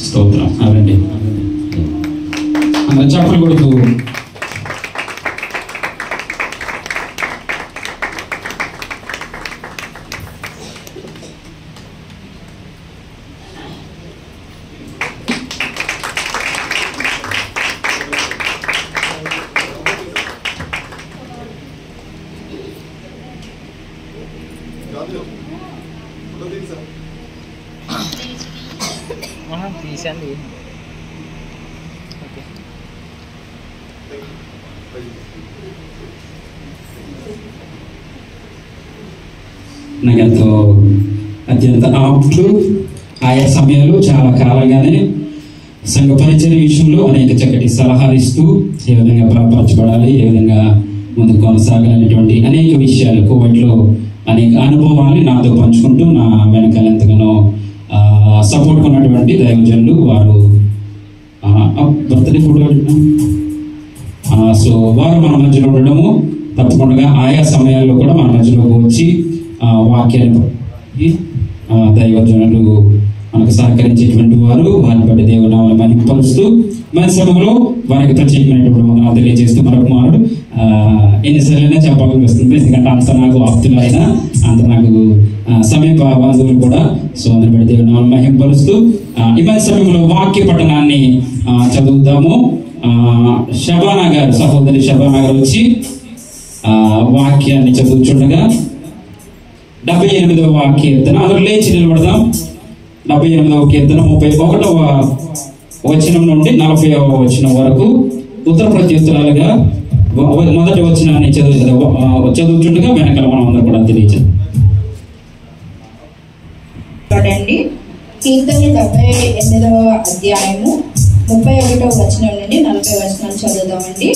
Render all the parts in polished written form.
స్తోత్రం. అవండి చప్పలు కొడుతూ తీసండి. నాకు ఎంతో అత్యంత ఆప్తులు ఆయా సమయాలు చాలా కాలంగానే సంఘ పరిచర్య విషయంలో అనేక చక్కటి సలహాలు ఇస్తూ ఏ విధంగా బలపరచబడాలి, ఏ విధంగా ముందుకు కొనసాగాలనేటువంటి అనేక విషయాలు కోవిడ్లో అనేక అనుభవాలు నాతో పంచుకుంటూ నా వెనకాల ఎంతగానో సపోర్ట్ ఉన్నటువంటి దైవజనులు వారు బర్త్డే ఫోటో సో వారు మన మధ్యలో ఉండడము తప్పకుండా ఆయా సమయాల్లో కూడా మన మధ్యలోకి వచ్చి వాక్యాన్ని దైవజనులు మనకు సహకరించేటువంటి వారు వారిని బట్టి దేవునామని మహిమపరుస్తూ మన సమయంలో వారికి ప్రత్యేకమైనటువంటి వందనాలు తెలియజేస్తూ మరొక మారు ఎన్నిసార్లైనా చెప్పాలని వస్తుంది. ఎందుకంటే అంత నాకు ఆప్తులు అయినా అంత నాకు సమీప బంధువులు కూడా. సో అందరి బట్టి దేవునామని మహిమపరుస్తూ ఈ మధ్య సమయంలో వాక్య పఠనాన్ని చదువుతాము. శబానా గారు, సహోదరి శబానా గారు వచ్చి వాక్యాన్ని చదువుతుండగా 78వ కీర్తన అందరూ లేచి నిలబడదాం. 78వ కీర్తన 31వ వచనం నుండి 40వ వచనం వరకు ఉత్తర ప్రత్యుత్తరాలుగా మొదటి వచనాన్ని చదువుతుండగా వెనకాల మనం అందరూ కూడా తెలియజేద్దాం. కీర్తన 78వ అధ్యాయము 31వ వచనం నుండి 40వ వచనాలు చదువుదామండి.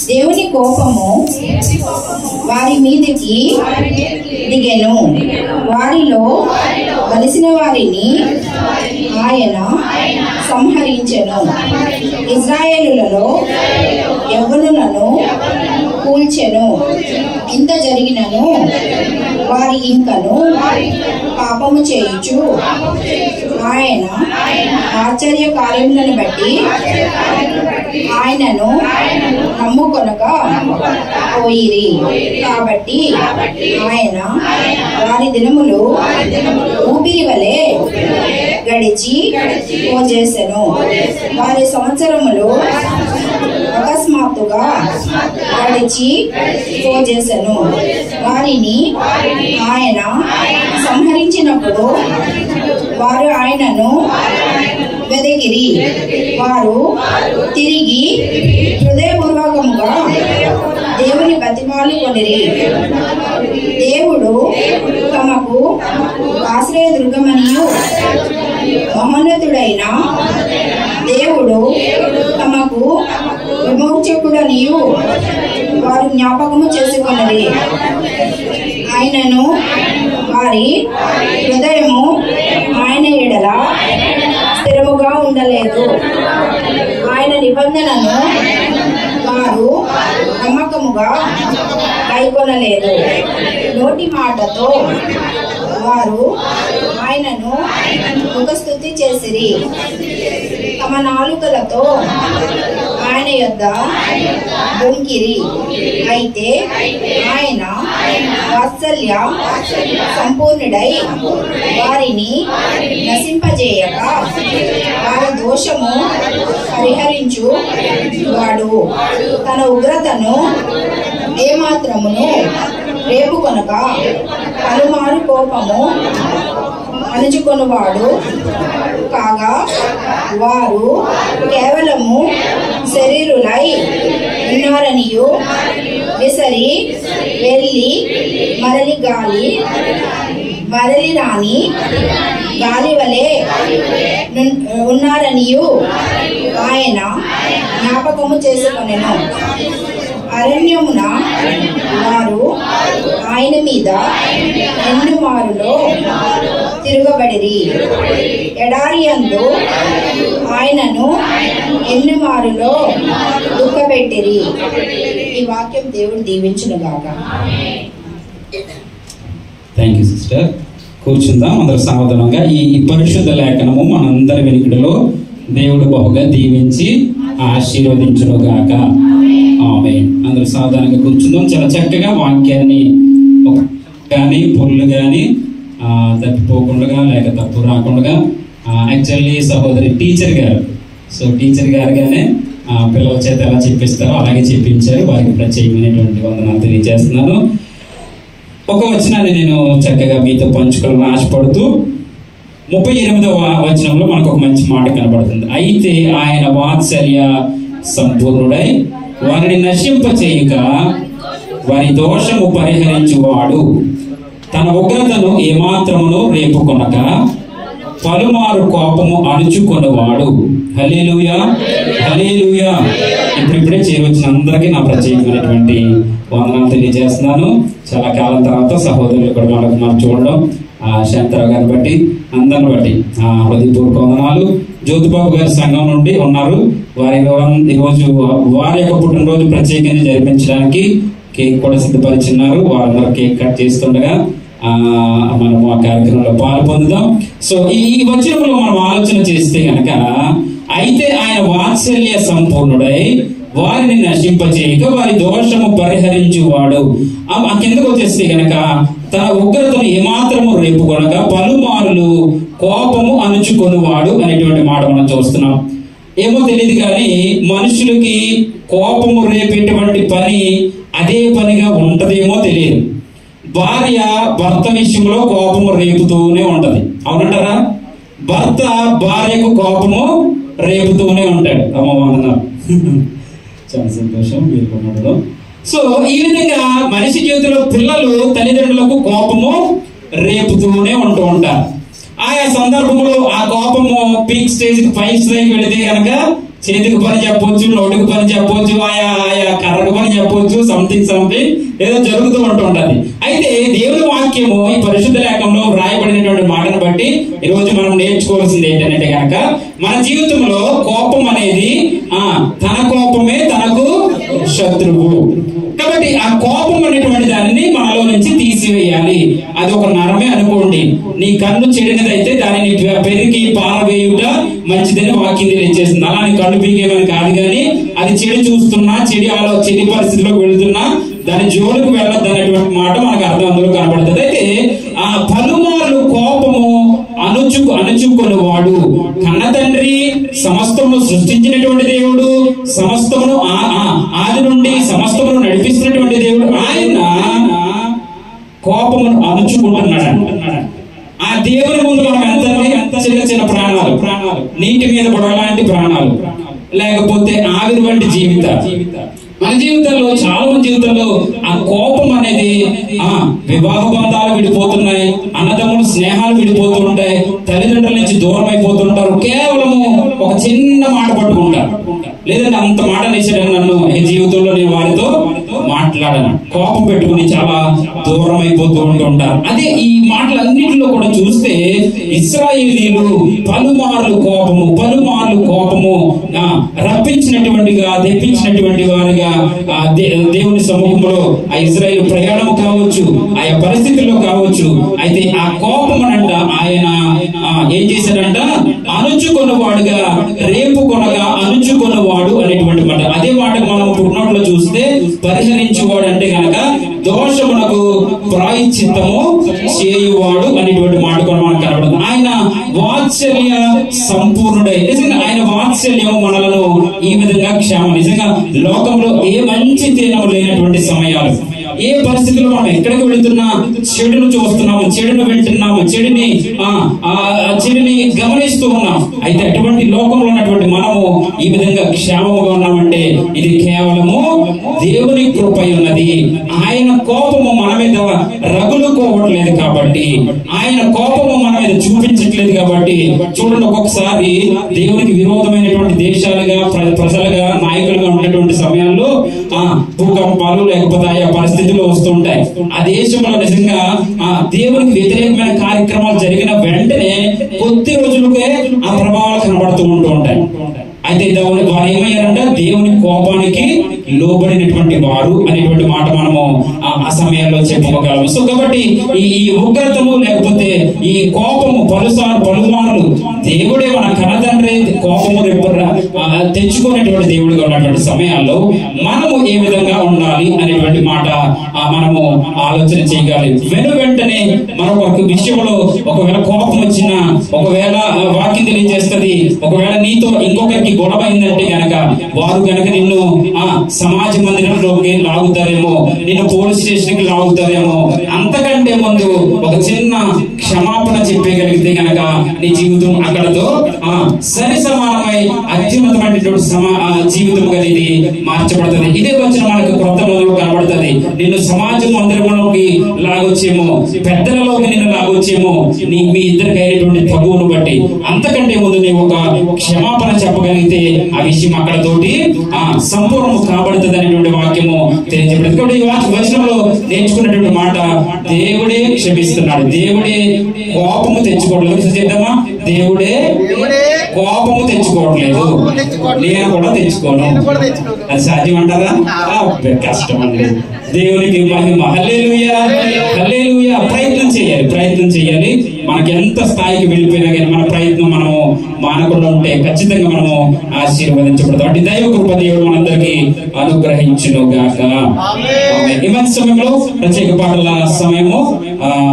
దేవుని కోపము వారి మీదకి దిగెను, వారిలో కలిసిన వారిని ఆయన సంహరించెను. ఇశ్రాయేలులలో యవ్వనులను కూల్చెను. ఇంత జరిగినను వారి ఇంకను పాపము చేయుచు ఆయన ఆశ్చర్య కార్యములను బట్టి ఆయనను నమ్ముకొనక పోయిరి. కాబట్టి ఆయన వారి దినములు ఊపిరి వలె గడిచి పోజేసెను. వారి సంవత్సరములు అకస్మాత్తుగా గడిచి పోజేసెను. వారిని ఆయన సంహరించినప్పుడు వారు ఆయనను వెదగిరి. వారు తిరిగి హృదయపూర్వకముగా దేవుని బతిమాలి కొనిరి. దేవుడు తమకు ఆశ్రయదుర్గమనియు మహోన్నతుడైన దేవుడు తమకు విమోచకుడనియు వారు జ్ఞాపకము చేసుకొనిరి. ఆయనను వారి హృదయము ఆయన ఎడల స్థిరముగా ఉండలేదు. ఆయన నిబంధనను వారు నమ్మకముగా కైకొనలేదు. నోటి మాటతో వారు ఆయనను ముఖస్తుతి చేసిరి. తమ నాలుకలతో ఆయన యొద్ద బొంకిరి. అయితే ఆయన వాత్సల్య సంపూర్ణుడై వారిని నశింపజేయక వారి దోషము పరిహరించు వాడు. తన ఉగ్రతను ఏమాత్రమును రేపుకొనక పలుమారు కోపము అణుచుకొనువాడు కాగా వారు కేవలము శరీరులై ఉన్నారనియు విసరి వెళ్ళి మరలి రాని గాలి వలె ఉన్నారనియు ఆయన జ్ఞాపకము చేసుకొనెను. అరణ్యమున వారు ఆయన మీద ఎన్ని మారులో తిరగబడిరి. ఎడారియందు ఆయనను ఎన్ని మారులో దుఃఖపెట్టిరి. ఈ వాక్యం దేవుడు దీవించును గాక. Thank you sister. కూర్చుందాం అందరూ సావధానంగా. ఈ పరిశుద్ధ లేఖనము మనందరి వెనుకలో దేవుడు బహుగా దీవించి ఆశీర్వదించునుగాక. ఆమేన్. అందరూ సావధానంగా కూర్చుందాం. చాలా చక్కగా వాక్యాన్ని కానీ పొల్లు కానీ తప్పిపోకుండా లేక తప్పు రాకుండా యాక్చువల్లీ సహోదరి టీచర్ గారు, సో టీచర్ గారుగానే పిల్లల చేత ఎలా చెప్పిస్తారో అలాగే చెప్పించారు. వారికి ప్రత్యేకమైనటువంటి వందనాలు తెలియజేస్తున్నాను. ఒక వచనాన్ని నేను చక్కగా మీతో పంచుకోవాలని ఆశపడుతూ 38వ వచనంలో మనకు ఒక మంచి మాట కనబడుతుంది. అయితే ఆయన వాత్సల్య సంపూర్ణుడై వారిని నశింప చేయక వారి దోషము పరిహరించువాడు, తన ఉగ్రతను ఏమాత్రమును రేపుకొనక పలుమారు కోపము అణుచుకొనేవాడు. హల్లెలూయా, హల్లెలూయా. ఇప్పుడిప్పుడే చేరొచ్చిన అందరికీ నా ప్రత్యేకమైనటువంటి వందనాలు తెలియజేస్తున్నాను. చాలా కాలం తర్వాత సహోదరులు కూడా మనం చూడడం, శాంతరావు గారిని బట్టి అందరిని బట్టి హృదయపూర్వక వందనాలు. జ్యోతిబాబు గారి సంఘం నుండి ఉన్నారు. ఈరోజు వారి యొక్క పుట్టినరోజు ప్రత్యేకంగా జరిపించడానికి కేక్ కూడా సిద్ధపరిచున్నారు. వారందరూ కేక్ కట్ చేస్తుండగా మనము ఆ కార్యక్రమంలో పాలు పొందుదాం. సో ఈ వచనంలో మనం ఆలోచన చేస్తే కనుక, అయితే ఆయన వాత్సల్య సంపూర్ణుడై వారిని నశింపచేయక వారి దోషము పరిహరించువాడు. ఆ కిందకు వచ్చేస్తే కనుక తన ఉగ్రతను ఏమాత్రము రేపుకొనక పలుమారులు కోపము అణుచుకొనివాడు అనేటువంటి మాట మనం చూస్తున్నాం. ఏమో తెలియదు కానీ మనుషులకి కోపము రేపేటువంటి పని అదే పనిగా ఉంటదేమో తెలియదు. భార్య భర్త విషయంలో కోపము రేపుతూనే ఉంటది, అవునంటారా? భర్త భార్యకు కోపము రేపుతూనే ఉంటాడు. అమ్మవారు చాలా సంతోషం మీరు ఉండడం. సో ఈ విధంగా మనిషి జీవితంలో పిల్లలు తల్లిదండ్రులకు కోపము రేపుతూనే ఉంటూ ఉంటారు. ఆయా సందర్భంలో ఆ కోపము పీక్ స్టేజ్ కి పై స్టేజ్ వెళితే కనుక చేతికి పని చెప్పొచ్చు, నోటికి పని చెప్పొచ్చు, ఆయా కర్రకు పని చెప్పొచ్చు, సంథింగ్ ఏదో జరుగుతూ ఉంటది. అయితే దేవుని వాక్యము ఈ పరిశుద్ధ లేఖంలో రాయబడినటువంటి మాటను బట్టి ఈరోజు మనం నేర్చుకోవాల్సింది ఏంటంటే కనుక మన జీవితంలో కోపం అనేది తన కోపమే తనకు శత్రువు. కాబట్టి ఆ కోపం అనేటువంటి దానిని మనలో నుంచి తీసివేయాలి. అది ఒక నరమే అనుకోండి. నీ కన్ను చెడినదైతే దానిని పెరిగి పారవేయుట మంచిదని వాక్యం తెలియజేస్తుంది. అలా నీ కన్ను పీకేమని కాదు, కానీ అది చెడు చూస్తున్నా, చెడి పరిస్థితిలోకి వెళుతున్నా దాని జోలికి వెళ్ళొద్దు అనేటువంటి మాట మనకు అర్థం అందులో కనబడుతుంది. అయితే ఆ పలుమార్లు కోపము అణుచుకొనివాడు, కన్న తండ్రి, సమస్తమును సృష్టించినటువంటి దేవుడు, సమస్తమును ఆది నుండి సమస్తమును నడిపిస్తున్నటువంటి దేవుడు, ఆయన కోపమును అణుచుకుంటున్నాడు. ఆ దేవుని ముందు మనం ఎంత చిన్న ప్రాణాలు, నీటి మీద పడలాంటి ప్రాణాలు, లేకపోతే ఆవిరి వంటి జీవితాలు. మన జీవితాల్లో చాలా మంది జీవితాల్లో ఆ కోపం అనేది వివాహ బంధాలు విడిపోతున్నాయి, అన్నదమ్ముల స్నేహాలు విడిపోతూ ఉంటాయి, తల్లిదండ్రుల నుంచి దూరం అయిపోతుంటారు. కేవలము ఒక చిన్న మాట పట్టుకుంటారు, లేదంటే అంత మాట నేసాడని నన్ను ఈ జీవితంలో నేను వారితో మాట్లాడను, కోపం పెట్టుకుని చాలా దూరం అయిపోతూ ఉంటుంటారు. అదే ఈ మాటలన్నింటిలో కూడా చూస్తే ఇశ్రాయేలీయులు పలుమార్లు కోపము రప్పించినటువంటిగా, తెప్పించినటువంటి వారిగా దేవుని సమూహంలో ఆ ఇశ్రాయేలు ప్రయాణం కావచ్చు, ఆయా పరిస్థితుల్లో కావచ్చు. అయితే ఆ కోపమునంట ఆయన ఏం చేశాడంట? అణుచుకొనవాడుగా, రేపుకొనగా అణుచుకొనవాడు అనేటువంటి మాట. అదే మాట మనం పుట్టినట్లో చూస్తే పరిహరించువాడు అంటే గనక దోషమునకు ప్రాయశ్చిత్తము చేయువాడు అనేటువంటి మాట కూడా మనకు కనబడుతుంది. ఆయన వాత్సల్య సంపూర్ణుడై, నిజంగా ఆయన వాత్సల్యం మనలను ఈ విధంగా నిజంగా లోకంలో ఏ మంచి తేనము లేనటువంటి సమయాలు, ఏ పరిస్థితుల్లో మనం ఎక్కడికి వెళుతున్నా చెడును చూస్తున్నాము, చెడును వింటున్నాము, చెడుని గమనిస్తూ ఉన్నాం. అయితే అటువంటి లోకంలో ఉన్నటువంటి మనము ఈ విధంగా క్షేమముగా ఉన్నామంటే ఇది కేవలము దేవుని కృప ఉన్నది. ఆయన కోపము మన మీద రగులుకోవట్లేదు కాబట్టి, ఆయన కోపము మన మీద చూపించట్లేదు కాబట్టి. చూడండి, ఒక్కొక్కసారి దేవునికి విరోధమైనటువంటి దేశాలుగా, ప్రజలుగా, నాయకులుగా ఉన్నటువంటి సమయాల్లో భూకంపాలు లేకపోతే ఆయా పరిస్థితులు వస్తుంటాయి. ఆ దేశంలో నిజంగా దేవునికి వ్యతిరేకమైన కార్యక్రమాలు జరిగిన వెంటనే కొద్ది రోజులకే ఆ ప్రభావాలు కనబడుతూ ఉంటూ ఉంటాయి. అయితే వారు ఏమయ్యారంటే దేవుని కోపానికి లోబడినటువంటి వారు అనేటువంటి మాట మనము ఆ సమయంలో చెప్పుకోగలము. సో కాబట్టి ఈ ఉగ్రతము లేకపోతే ఈ కోపము పలుమానులు దేవుడే మన కన్నతండ్రి కోపము తెచ్చుకునేటువంటి దేవుడిగా ఉన్నటువంటి సమయాల్లో మనము ఏ విధంగా ఉండాలి అనేటువంటి మాట మనము ఆలోచన చేయగలి. వెంటనే మరొక విషయంలో ఒకవేళ కోపం వచ్చినా, ఒకవేళ వాక్యం తెలియజేస్తుంది, ఒకవేళ నీతో ఇంకొకరికి గొడవ అయిందంటే గనక వారు గనక నిన్ను సమాజ మందిరంలోకి లాగుతారేమో, నిన్ను పోలీస్ స్టేషన్ కి లాగుతారేమో, అంతకంటే ముందు ఒక చిన్న క్షమాపణ చెప్పగలిగితే గనక నీ జీవితం అక్కడతో సరి సమానమై అత్యున్నతమైనటువంటి జీవితం కలిగి మార్చబడుతుంది. ఇదే వచ్చిన మనకు క్రొత్త రోజులు కనబడుతుంది. నిన్ను సమాజం మందిరంలోకి లాగొచ్చేమో, పెద్దలలోకి నిన్ను లాగొచ్చేమో, మీ ఇద్దరికి అయినటువంటి తగువును బట్టి. అంతకంటే ముందు నీవు ఒక క్షమాపణ చెప్పగలిగితే ఆ విషయం అక్కడ తోటి సంపూర్ణం కాబడుతుంది అనేటువంటి వాక్యము తెలియజేయబడింది. కాబట్టి ఈ వచనంలో నేర్చుకున్నటువంటి మాట, దేవుడే క్షమిస్తున్నాడు, దేవుడే కోపము తెచ్చుకోవట్లేదు. చేద్దామా? దేవుడే కోపము తెచ్చుకోవట్లేదు, నేను కూడా తెచ్చుకోను. అది సాధ్యం అంటారా? కష్టం అండి. దేవునికి మహిమ. హల్లెలూయా, హల్లెలూయా. ప్రయత్నం చేయాలి. మనకి ఎంత స్థాయికి వెళ్ళిపోయినా కానీ మన ప్రయత్నం మనము మానకుండా ఉంటే ఖచ్చితంగా మనము ఆశీర్వదించబడతాం. అంటే దైవ కృప దేవుడు మనందరికీ అనుగ్రహించును గాక. ఈ మంచి సమయంలో ప్రత్యేక పాటల సమయము,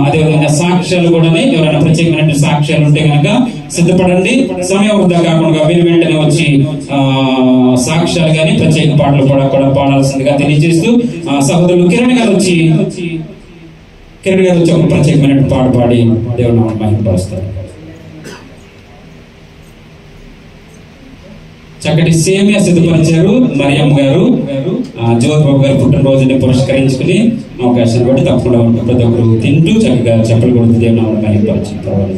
అదేవిధంగా సాక్ష్యాలు కూడా, ఎవరైనా ప్రత్యేకమైన సాక్ష్యాలు ఉంటే కనుక సిద్ధపడండి. సమయం వృధా కాకుండా వెంటనే వచ్చి సాక్ష్యాలు కానీ ప్రత్యేక పాటలు కూడా పాడాల్సిందిగా తెలియజేస్తూ సహోదరులు కిరణ్ గారు వచ్చి ఒక ప్రత్యేకమైన పాట పాడి దేవుని నామమున మహిమపరుస్తారు. చక్కటి సేమియా సిద్ధపరిచారు మరియమ్మ గారు. జ్యోతి బాబు గారు పుట్టినరోజుని పురస్కరించుకుని అవకాశం బట్టి తప్పకుండా ఉంటుంది. ప్రతి ఒక్కరు తింటూ చక్కగా చెప్పలు కొడుతూ దేవుని నామమున మహిమపరచారు.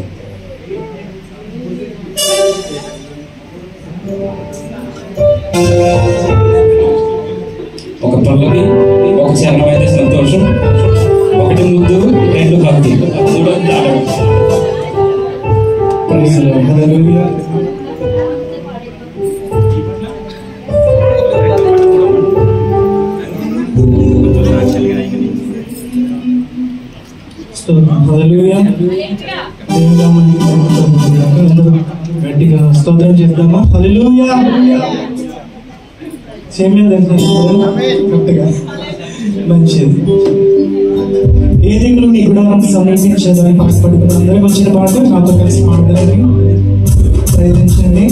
ఒక పల్లవి, ఒక చరణమైతే సంతోషం, ఒకటి ముద్దు, రెండు భక్తి, మూడో తాళం. గట్టిగా స్తోత్రం చేద్దామా? హల్లెలూయా. మంచిది. ఏ దిగులు నీ గుడారం సమర్పించదని పాటుపడుతున్న అందరికి వచ్చిన పాట నాతో కలిసి పాడడానికి ప్రయత్నించండి.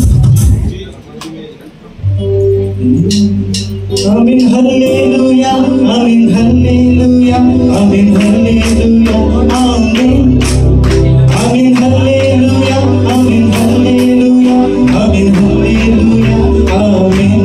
ఆమేన్ హల్లెలూయా, ఆమేన్ హల్లెలూయా, ఆమేన్ హల్లెలూయా, ఆమేన్ ఆమేన్ హల్లెలూయా, ఆమేన్ హల్లెలూయా, ఆమేన్ హల్లెలూయా, ఆమేన్.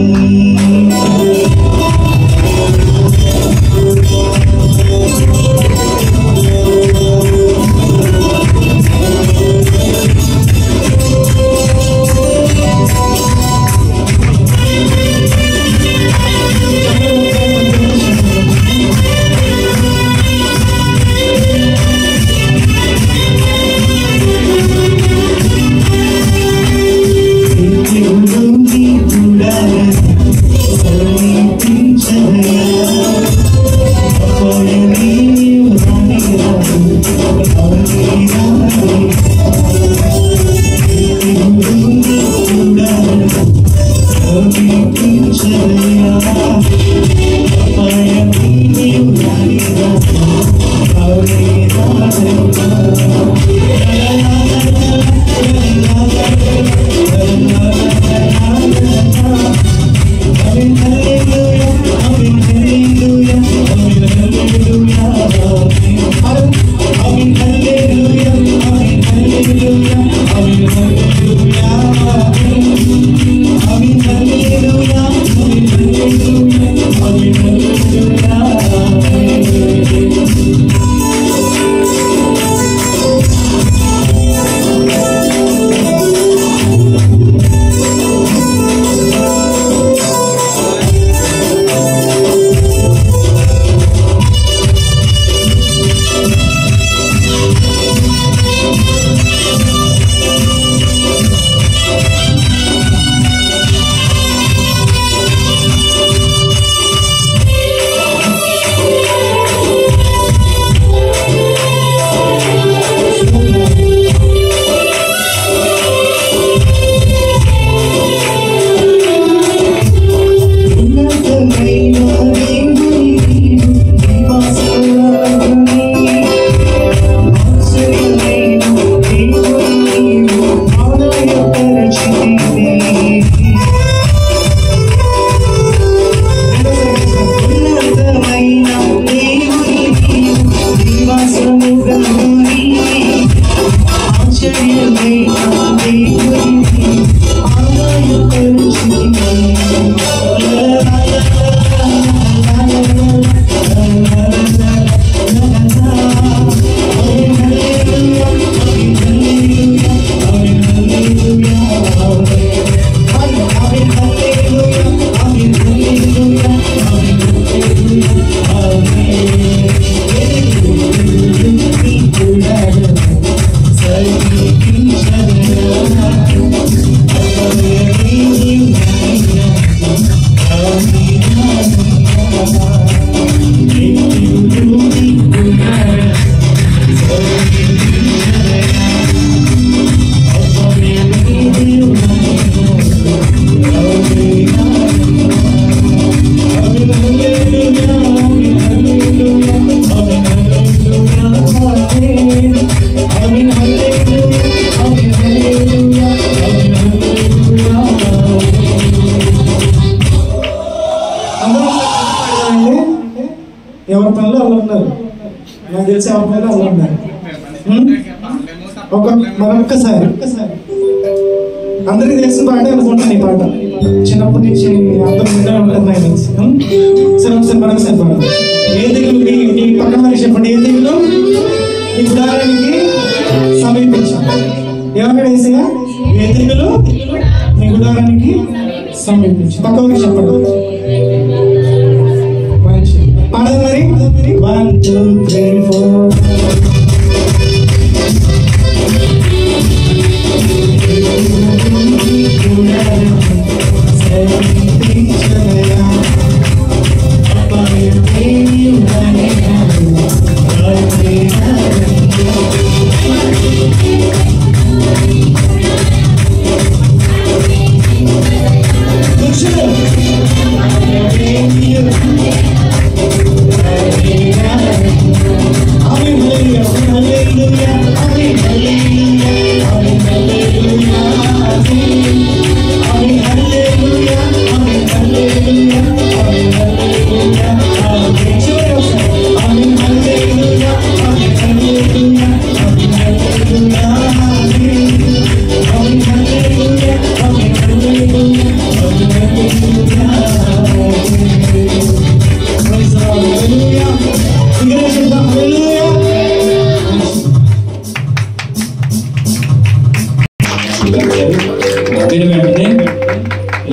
ఎవరి పనులు అలా ఉన్నారు. నాకు తెలిసి ఎవరి పనులు అలా ఉన్నారు. మరొక్కసారి అందరికి తెలిసిన పాటే అనుకుంటాను. ఈ పాట చిన్నప్పటి నుంచి అందరూ వినే ఉంటారు నాకు తెలిసి. సరే ఒకసారి మరొకసారి పాట. ఏ దిగులు నీ పక్కన వారికి చెప్పండి. ఏ దిగులు నీ గుడారానికి సమీపించాం. ఏమన్నా వేసిగా ఏ దిగులు నీ గుడారానికి సమీపించి పక్క వారికి చెప్పండి. పాడదు మరి 1 2 3 4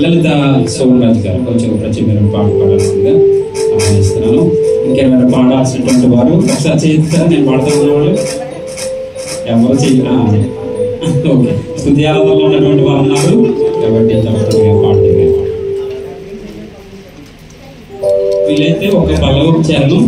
లలిత సోమరాజ్ గారు కొంచెం ప్రత్యేకమైన పాట పాడాల్సిందిగా ఆహ్వానిస్తున్నాను. ఇంకేమైనా పాడాల్సినటువంటి వారు ఒకసారి చేస్తారా? నేను పాడుతున్న వాళ్ళు ఎవరు చేయాలి? ఓకే, స్తుతియాలలో ఉన్నటువంటి వారు ఉన్నారు కాబట్టి తప్పకుండా పాడుతుంది. వీలైతే ఒక పల్లవి చరణం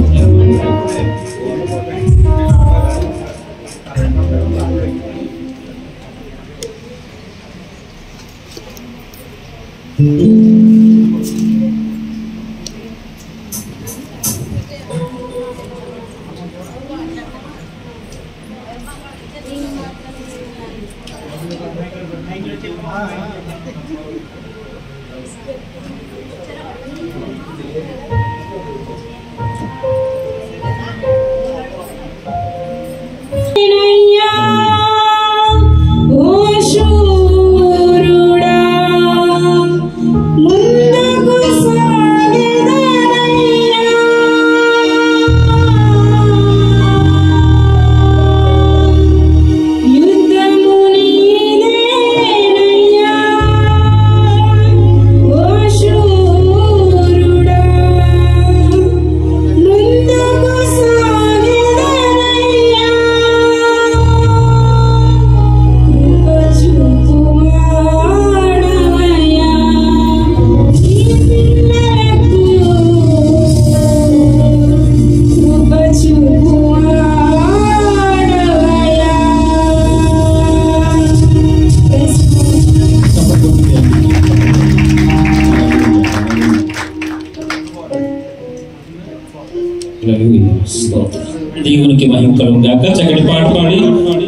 స్తోత్రం. దేవునికి మహిమ కలుగు గాక. చక్కటి పాట పాడి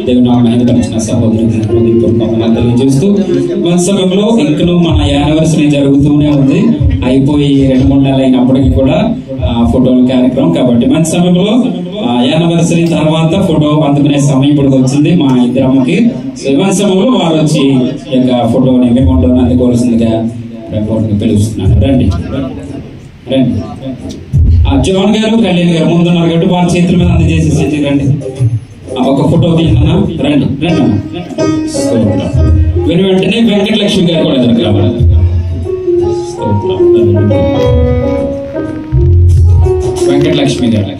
దేవుని మహిమపరిచిన సహోదరునికి హృదయపూర్వకంగా తెలియజేస్తూ మన సమయంలో ఇంకనూ మన యానివర్సరీ జరుగుతూనే ఉంది. అయిపోయి 2-3 నెలలు అయినప్పటికీ కూడా ఫోటోల కార్యక్రమం కాబట్టి మంచి సమయంలో యానివర్సరీ తర్వాత ఫోటో అందుకునే సమయం ఇప్పుడు వచ్చింది మా ఇద్దరమ్మకి. మంచి సమయంలో వారు వచ్చి ఫోటోని అమౌంట్ అందుకోవాల్సిందిగా పిలుస్తున్నాను. రండి రండి. జోన్ గారు, కళ్యాణ్ గారు ముందున్నారు కాబట్టి వాళ్ళ చేతుల మీద అందజేసేసి రండి. ఒక ఫోటో తీయన్నా. రండి రండి. వెంటనే వెంకటలక్ష్మి గారు కూడా ఎదురు కావాలి. వెంకటలక్ష్మి గారు,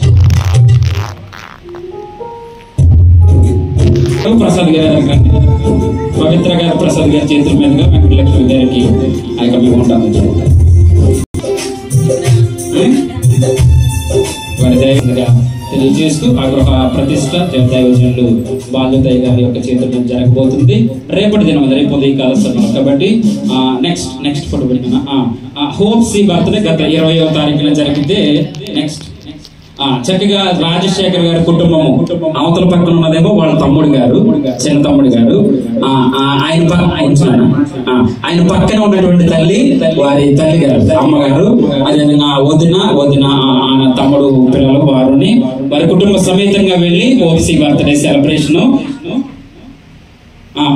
ప్రసాద్ గారు రండి. పవిత్ర గారు ప్రసాద్ గారి చేతుల మీదుగా వెంకటలక్ష్మి గారికి ఆ యొక్క అమౌంట్ అందజేస్తారు. వారి దైవంగా తెలియజేస్తూ ఆ గృహ ప్రతిష్ట దైవజనులు బాలుదయ్య గారి యొక్క చేతుల్లో జరగబోతుంది రేపటి దినం, రేపు ఉదయకాల సమయం కాబట్టి. నెక్స్ట్ ఫోటో పెట్టిన హోప్ సి బర్త్డే గత 20వ తారీఖున జరిగితే నెక్స్ట్ చక్కగా రాజశేఖర్ గారి కుటుంబము అవతల పక్కన ఉన్నదేమో వాళ్ళ తమ్ముడు గారు, చిన్న తమ్ముడు గారు. ఆయన పక్కన ఉన్నటువంటి తల్లి వారి తల్లి గారు, అమ్మగారు, అదేవిధంగా వదిన తమ్ముడు పిల్లలు వారిని వారి కుటుంబ సమేతంగా వెళ్ళి ఓబీసీ బర్త్డే సెలబ్రేషన్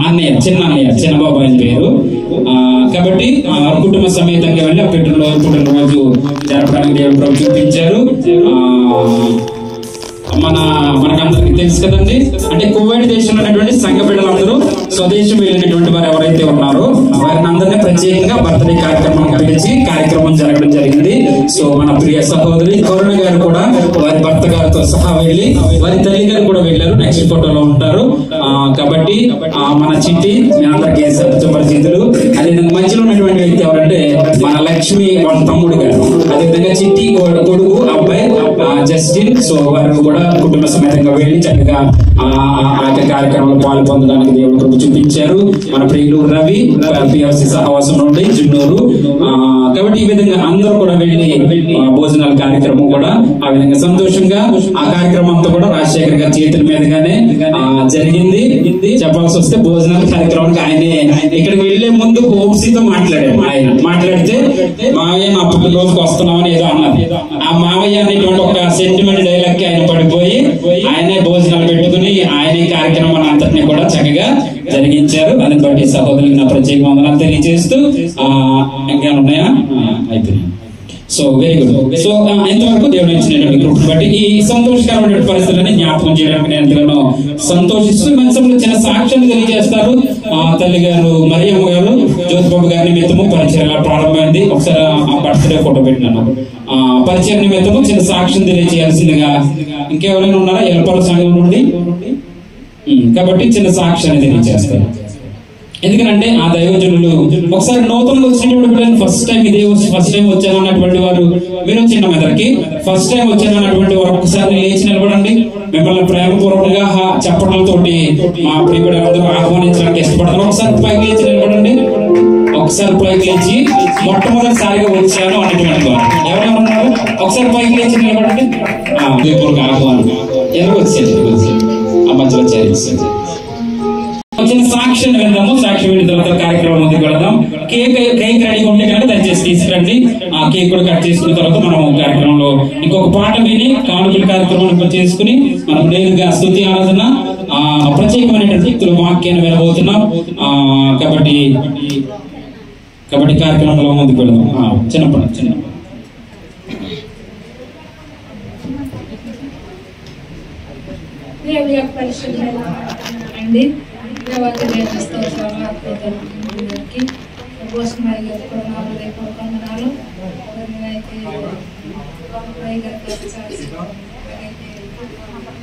అన్నయ్య చిన్నబాబు ఆయన పేరు కాబట్టి కుటుంబ సమేతంగా వెళ్ళి ఆ పుట్టినరోజు జరపడానికి దేవుడు చూపించారు. మనకందరికి తెలుసు కదండి. అంటే కువైట్ దేశంలో ఉన్నటువంటి సంఘ బిడ్డలందరూ స్వదేశం వెళ్ళినటువంటి వారు ఎవరైతే ఉన్నారో వారిని అందరినీ ప్రత్యేకంగా బర్త్డే కార్యక్రమం పిలిచి కార్యక్రమం జరగడం జరిగింది. సో మన ప్రియ సహోదరి కరుణ గారు కూడా వారి భర్త గారితో సహా వెళ్ళి వారి తల్లి గారు కూడా వెళ్ళారు. నెక్స్ట్ ఫోటోలో ఉంటారు. కాబట్టి మన చిట్టి మీ అందరికీ పరిస్థితులు. అదేవిధంగా మధ్యలో ఉన్నటువంటి వ్యక్తి ఎవరంటే మన లక్ష్మి వాళ్ళ తమ్ముడు గారు, అదేవిధంగా చిట్టి కొడుకు అబ్బాయి జస్టిన్. సో వారు కూడా కుటుంబ సమేతంగా వెళ్ళి చక్కగా ఆ కార్యక్రమంలో పాలు పొందడానికి దేవుడు కృప చూపించారు. మన ప్రియులు రవి పిఆర్సి సహవాసం నుండి జున్నూరు. కాబట్టి ఈ విధంగా అందరూ కూడా వెళ్ళి భోజనాల కార్యక్రమం కూడా ఆ విధంగా సంతోషంగా ఆ కార్యక్రమం అంతా కూడా రాజశేఖర్ గారి చేతుల మీదుగానే జరిగింది. చెప్పాల్సి వస్తే భోజనాల కార్యక్రమానికి ఆయనే ఇక్కడికి వెళ్లే ముందు హోప్సీతో మాట్లాడారు. ఆయన మాట్లాడితే మావయ్య నా పుట్టినరోజుకి వస్తున్నామని ఏదో అన్నారు. ఆ మావయ్య అనేటువంటి ఒక సెంటిమెంట్ డైలాగ్ కి ఆయన పడిపోయి ఆయనే భోజనాలు పెట్టుకుని ఆయనే కార్యక్రమాన్ని అంతటినీ కూడా చక్కగా జరిగించారు. దాన్ని బట్టి సహోదరులకు నా ప్రత్యేక వందనాలు తెలియజేస్తూ ఇంకా ఉన్నాయా అయిపోయినాయి. So very good. సో ఎంతవరకు దేవుడు ఇచ్చినటువంటి గ్రూప్ బట్టి ఈ సంతోషకరమైన పరిస్థితులని జ్ఞాపకం చేయడానికి నేను ఎంతగానో సంతోషిస్తూ మనసులో చిన్న సాక్ష్యాన్ని తెలియజేస్తారు. తల్లి గారు మరియమ్మ గారు జ్యోతిబాబు గారి నిమిత్తము పరిచయం ప్రారంభమైంది. ఒకసారి బర్త్డే ఫోటో పెట్టినాను. పరిచయం నిమిత్తము చిన్న సాక్ష్యం తెలియజేయాల్సిందిగా ఇంకెవరైనా ఉన్నారా ఎల్పల సంఘం నుండి? కాబట్టి చిన్న సాక్ష్యాన్ని తెలియజేస్తారు. ఎందుకంటే ఆ దైవజనులు ఒకసారి నూతనంగా వచ్చినటువంటి పిల్లలు ఫస్ట్ టైం వచ్చాను అన్నటువంటి వారు మీరు చిన్న మెదడుకి ఫస్ట్ టైం వచ్చాను అన్నటువంటి వారు ఒకసారి లేచి నిలబడండి. మిమ్మల్ని ప్రేమపూర్వకంగా చెప్పడంతోటి మా ప్రియబిడ్డలందరూ ఆహ్వానించడానికి ఇష్టపడతారు. ఒకసారి పైకి లేచి నిలబడండి. ఒకసారి పైకి లేచి మొట్టమొదటిసారిగా వచ్చాను అన్నటువంటి వారు ఎవరెవరు ఉన్నారు ఒకసారి పైకి లేచి నిలబడండి. ఆహ్వానం ఎవరు వచ్చేది ఆ మధ్యలో చేరించండి. వచ్చిన సాక్ష్యం విందాము. సాక్ష్యం విన్న తర్వాత కార్యక్రమం ముందుకు వెళదాం. కేక్ రెడీగా ఉంటే కనుక దయచేసి తీసుకురండి. ఆ కేక్ కూడా కట్ చేసుకున్న తర్వాత మనం కార్యక్రమంలో ఇంకొక పాట విని కానుకల కార్యక్రమం చేసుకుని మనం నేరుగా స్తుతి ఆరాధన ప్రత్యేకమైనటువంటి వాక్యాన్ని వెళ్ళబోతున్నాం. కాబట్టి కార్యక్రమంలో ముందుకు వెళదాం. చిన్న అండి భోషమాయి గారి కొన్నాళ్ళు రేపు కొందనాలు